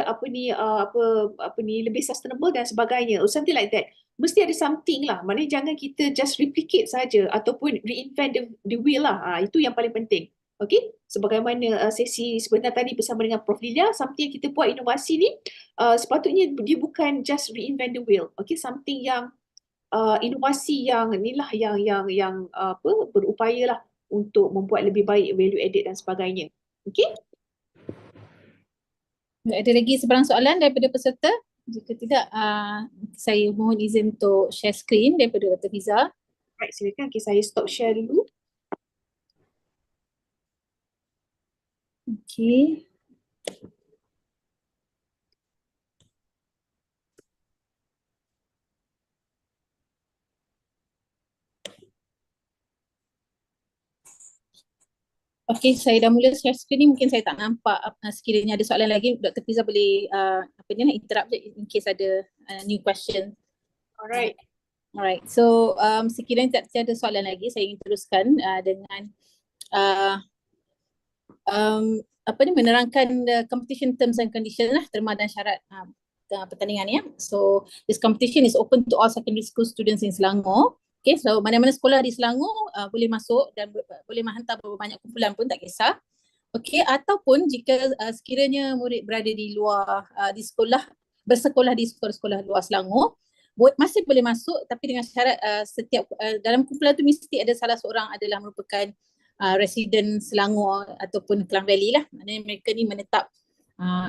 lebih sustainable dan sebagainya, or something like that. Mesti ada something lah. Maknanya jangan kita just replicate saja ataupun reinvent the wheel lah. Itu yang paling penting. Okay, sebagaimana sesi sebentar tadi bersama dengan Prof. Lilia, something yang kita buat inovasi ni sepatutnya dia bukan just reinvent the wheel. Okay, something yang inovasi yang inilah yang berupaya lah untuk membuat lebih baik value added dan sebagainya. Okay? Ada lagi sebarang soalan daripada peserta? Jika tidak, saya mohon izin untuk share screen daripada Dr. Fiza. Baik, silakan. Okay, saya stop share dulu. Okay. Okey, saya dah mula share screen ni, mungkin saya tak nampak sekiranya ada soalan lagi. Dr. Fiza boleh interrupt je in case ada new question. Alright. Alright, so sekiranya tak ada soalan lagi, saya ingin teruskan dengan menerangkan the competition terms and conditions lah, terma dan syarat pertandingan ya. So this competition is open to all secondary school students in Selangor. Okay, so mana-mana sekolah di Selangor boleh masuk dan boleh menghantar berapa banyak kumpulan pun tak kisah. Okay, ataupun jika sekiranya murid berada di luar di sekolah, bersekolah di sekolah-sekolah luar Selangor, masih boleh masuk, tapi dengan syarat setiap dalam kumpulan tu mesti ada salah seorang adalah merupakan resident Selangor ataupun Klang Valley lah. Maknanya mereka ni menetap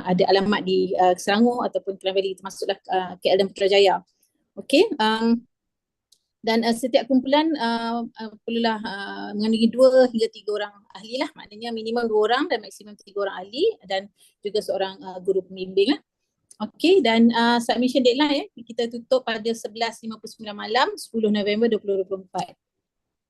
ada alamat di Selangor ataupun Klang Valley, termasuklah KL dan Putrajaya. Okay, dan setiap kumpulan perlulah mengandungi 2 hingga 3 orang ahli lah. Maknanya minimum 2 orang dan maksimum 3 orang ahli dan juga seorang guru pembimbing lah. Okay, dan submission deadline kita tutup pada 11.59 malam 10 November 2024.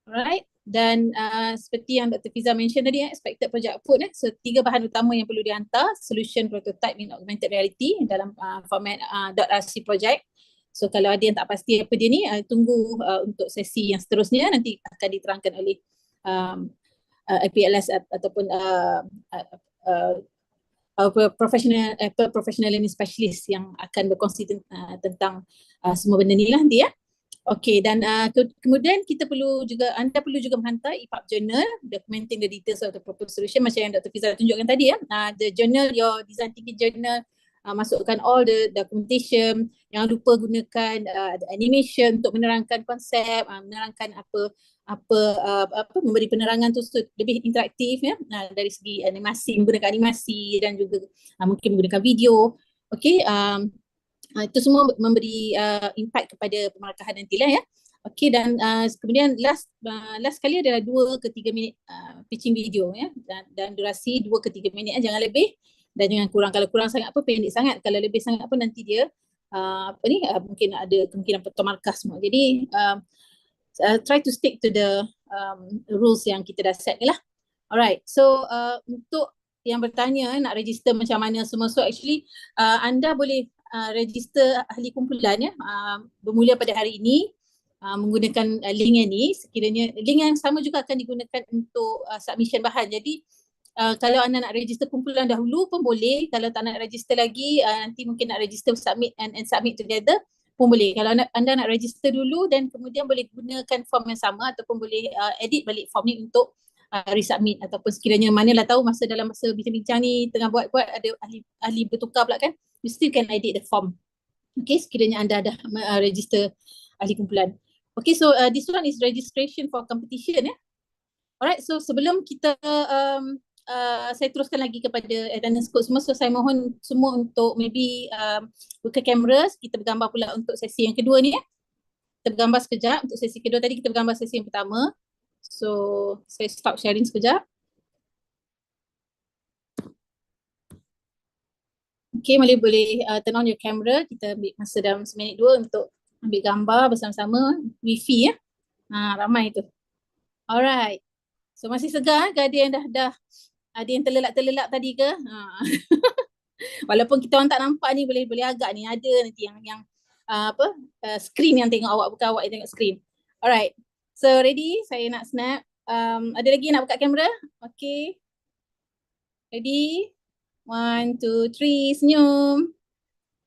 Alright, dan seperti yang Dr. Fiza mention tadi, expected project output so 3 bahan utama yang perlu dihantar: solution, prototype in augmented reality dalam format .rc project. So kalau ada yang tak pasti apa dia ni, tunggu untuk sesi yang seterusnya, nanti akan diterangkan oleh IPLS ataupun professional learning specialist yang akan berkongsi tentang semua benda ni lah nanti ya. Okey, dan kemudian anda perlu juga menghantar EPUB journal documenting the details of the proposed solution, macam yang Dr. Fiza tunjukkan tadi ya. The journal, your design thinking journal, masukkan all the documentation. Jangan lupa gunakan animation untuk menerangkan konsep, menerangkan memberi penerangan tu lebih interaktif ya, dari segi animasi, menggunakan animasi dan juga mungkin menggunakan video. Okey, itu semua memberi impact kepada pemarkahan nantilah ya. Okey, dan kemudian last kali adalah 2 ke 3 minit pitching video ya, dan durasi 2 ke 3 minit jangan lebih dan jangan kurang. Kalau kurang sangat pendek sangat, kalau lebih sangat nanti dia mungkin ada kemungkinan termarkah semua. Jadi try to stick to the rules yang kita dah set ni lah. Alright, so untuk yang bertanya nak register macam mana semua, so actually anda boleh register ahli kumpulan ya, bermula pada hari ini menggunakan link yang ni. Sekiranya link yang sama juga akan digunakan untuk submission bahan. Jadi kalau anda nak register kumpulan dahulu pun boleh. Kalau tak nak register lagi, nanti mungkin nak register submit and submit together pun boleh. Kalau anda nak register dulu dan kemudian boleh gunakan form yang sama ataupun boleh edit balik form ni untuk resubmit, ataupun sekiranya manalah tahu dalam masa bincang-bincang ni tengah buat ada ahli bertukar pula kan, you still can edit the form. Okay, sekiranya anda dah register ahli kumpulan. Okay, so this one is registration for competition ya. Alright, so sebelum kita saya teruskan lagi kepada attendance code semua, so saya mohon semua untuk maybe buka kamera, kita bergambar pula untuk sesi yang kedua ni ya. Kita bergambar sekejap untuk sesi kedua, tadi kita bergambar sesi yang pertama. So saya stop sharing sekejap. Okay, boleh turn on your camera. Kita ambil masa dalam seminit 2 untuk ambil gambar bersama-sama. Wifi ya. Ramai tu. Alright. So masih segar ke? Ada yang dah ada yang terlelap tadi ke? Walaupun kita orang tak nampak ni, boleh agak ni. Ada nanti yang screen yang tengok awak, bukan awak yang tengok screen. Alright. So ready? Saya nak snap. Ada lagi yang nak buka kamera? Okay. Ready? 1, 2, 3, senyum.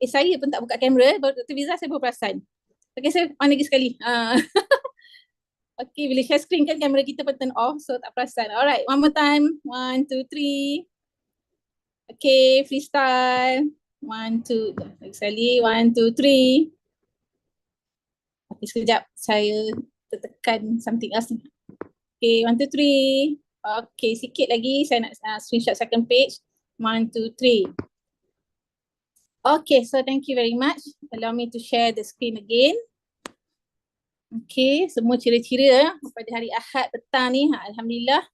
Saya pun tak buka kamera, baru Dr. Fiza saya baru perasan. Okay, saya on lagi sekali. Okay, bila share screen kan kamera kita pun turn off, so tak perasan. Alright, one more time. 1, 2, 3. Okay, freestyle. 1, 2, lagi sekali. 1, 2, 3. Okay, sekejap. Saya tertekan something else. Okay, 1, 2, 3. Okay, sikit lagi. Saya nak screenshot second page. 1, 2, 3. Okay, so thank you very much. Allow me to share the screen again. Okay, semua cira-cira pada hari Ahad petang ni. Alhamdulillah.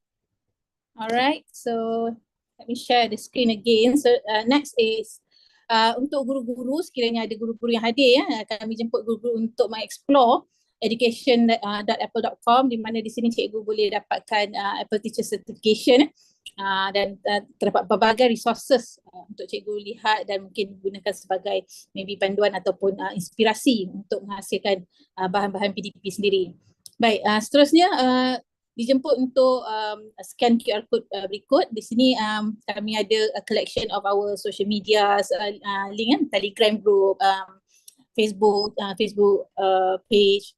Alright, so let me share the screen again. So next is untuk guru-guru, sekiranya ada guru-guru yang hadir kami jemput guru-guru untuk mengeksplore education.apple.com, di mana di sini cikgu boleh dapatkan Apple Teacher Certification dan terdapat berbagai resources untuk cikgu lihat dan mungkin gunakan sebagai maybe panduan ataupun inspirasi untuk menghasilkan bahan-bahan PDP sendiri. Baik, seterusnya dijemput untuk scan QR code berikut. Di sini kami ada a collection of our social media link, Telegram group, Facebook page.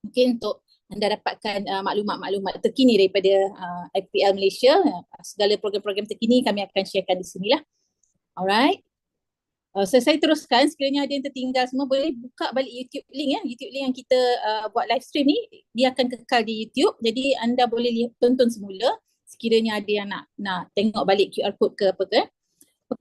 Mungkin untuk anda dapatkan maklumat-maklumat terkini daripada IPL Malaysia. Segala program-program terkini kami akan sharekan di sinilah. Alright. So saya teruskan, sekiranya ada yang tertinggal semua boleh buka balik YouTube link ya. YouTube link yang kita buat live stream ni, dia akan kekal di YouTube. Jadi anda boleh tonton semula sekiranya ada yang nak tengok balik QR code ke apa ke.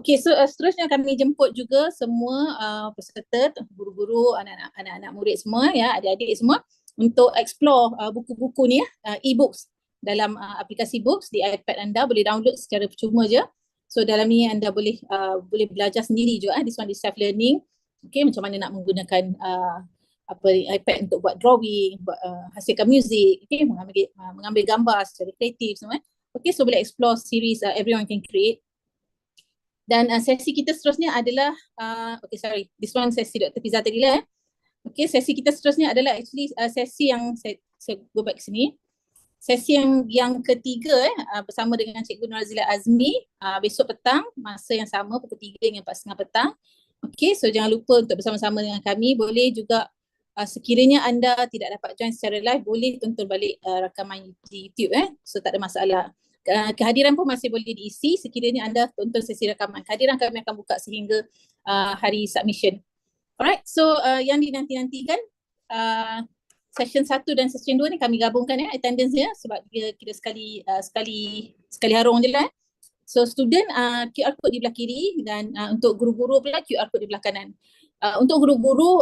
Okay, so seterusnya kami jemput juga semua peserta, guru-guru, anak-anak murid semua ya, adik-adik semua untuk explore buku-buku ni ya, e-books dalam aplikasi books di iPad anda, boleh download secara percuma je. So dalam ni anda boleh belajar sendiri juga. This one is self learning. Okay, macam mana nak menggunakan iPad untuk buat drawing, buat hasilkan music, okay, mengambil gambar secara kreatif semua. Okay, so boleh explore series Everyone Can Create. Dan sesi kita seterusnya adalah okay, sorry, this one sesi Dr. Fiza tadi lah. Okay, sesi kita seterusnya adalah actually sesi yang saya go back sini. Sesi yang ketiga bersama dengan Cikgu Norazila Azmi besok petang, masa yang sama pukul 3 hingga 4:30 petang. Okay, so jangan lupa untuk bersama-sama dengan kami. Boleh juga sekiranya anda tidak dapat join secara live, boleh tonton balik rakaman di YouTube so tak ada masalah. Kehadiran pun masih boleh diisi sekiranya anda tonton sesi rakaman. Kehadiran kami akan buka sehingga hari submission. Alright, so yang dinanti-nantikan session 1 dan session 2 ni kami gabungkan attendance dia sebab dia kira sekali harung je lah. So student QR code di belah kiri dan untuk guru-guru pula QR code di belah kanan. Untuk guru-guru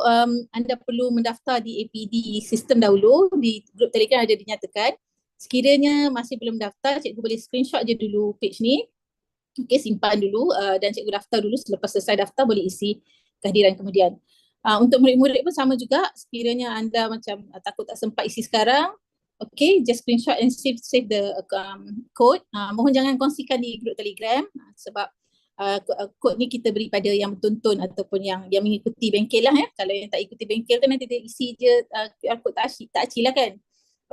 anda perlu mendaftar di APD sistem dahulu, di grup Telegram ada dinyatakan. Sekiranya masih belum daftar, cikgu boleh screenshot je dulu page ni. Okay, simpan dulu dan cikgu daftar dulu. Selepas selesai daftar boleh isi kehadiran kemudian. Untuk murid-murid pun sama juga, sekiranya anda macam takut tak sempat isi sekarang, okay, just screenshot and save the code. Mohon jangan kongsikan di grup Telegram sebab kod ni kita beri pada yang bertonton ataupun yang mengikuti bengkel lah ya. Kalau yang tak ikuti bengkel kan nanti dia isi je QR code tak acil lah kan.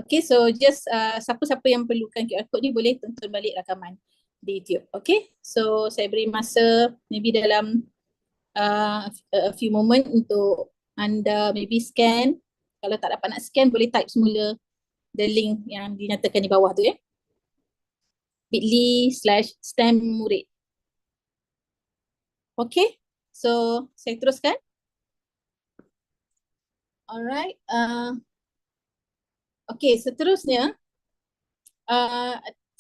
Okay, so just siapa-siapa yang perlukan QR code ni boleh tonton balik rakaman di YouTube. Okay, so saya beri masa maybe dalam a few moment untuk anda maybe scan. Kalau tak dapat nak scan boleh type semula the link yang dinyatakan di bawah tu ya. bit.ly/STEM murid. Okay, so saya teruskan. Alright, okay, seterusnya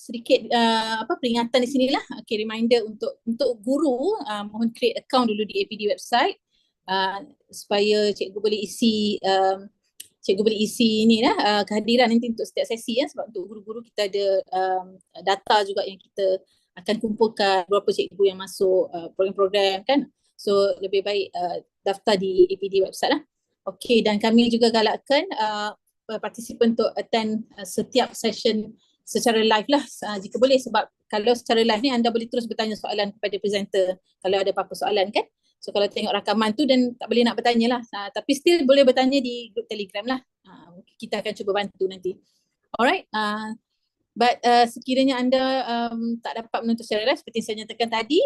sedikit peringatan di sinilah. Okay, reminder untuk guru mohon create account dulu di APD website supaya cikgu boleh isi ni lah kehadiran nanti untuk setiap sesi ya, sebab untuk guru-guru kita ada data juga yang kita akan kumpulkan berapa cikgu yang masuk program-program kan. So lebih baik daftar di APD website lah. Okey, dan kami juga galakkan participant untuk attend setiap session secara live lah jika boleh, sebab kalau secara live ni anda boleh terus bertanya soalan kepada presenter kalau ada apa-apa soalan kan. So kalau tengok rakaman tu dan tak boleh nak bertanya lah, tapi still boleh bertanya di grup Telegram lah. Kita akan cuba bantu nanti. Alright, but sekiranya anda tak dapat menonton secara live seperti saya nyatakan tadi,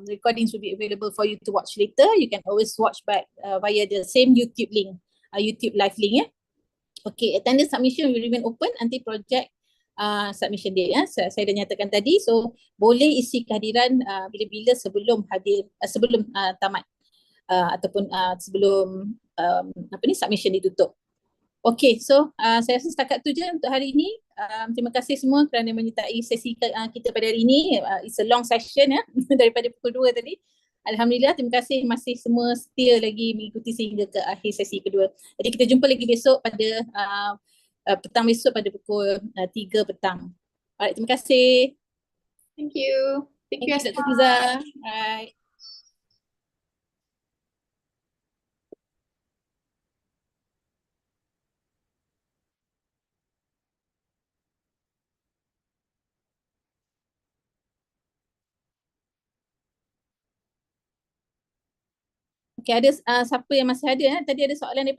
recordings will be available for you to watch later. You can always watch back via the same YouTube link, YouTube live link ya. Okay, attendance submission will remain open until project submission date ya. Saya dah nyatakan tadi, so boleh isi kehadiran bila-bila sebelum sebelum tamat ataupun sebelum submission ditutup. Okay, so saya rasa setakat tu je untuk hari ini. Terima kasih semua kerana menyertai sesi kita pada hari ini. It's a long session ya daripada pukul 2 tadi. Alhamdulillah, terima kasih masih semua setia lagi mengikuti sehingga ke akhir sesi kedua. Jadi kita jumpa lagi besok pada petang besok pada pukul 3 petang. Alright, terima kasih. Thank you. Thank you, Dr. Asma. Fiza. Alright. Okay, ada siapa yang masih ada? Tadi ada soalan daripada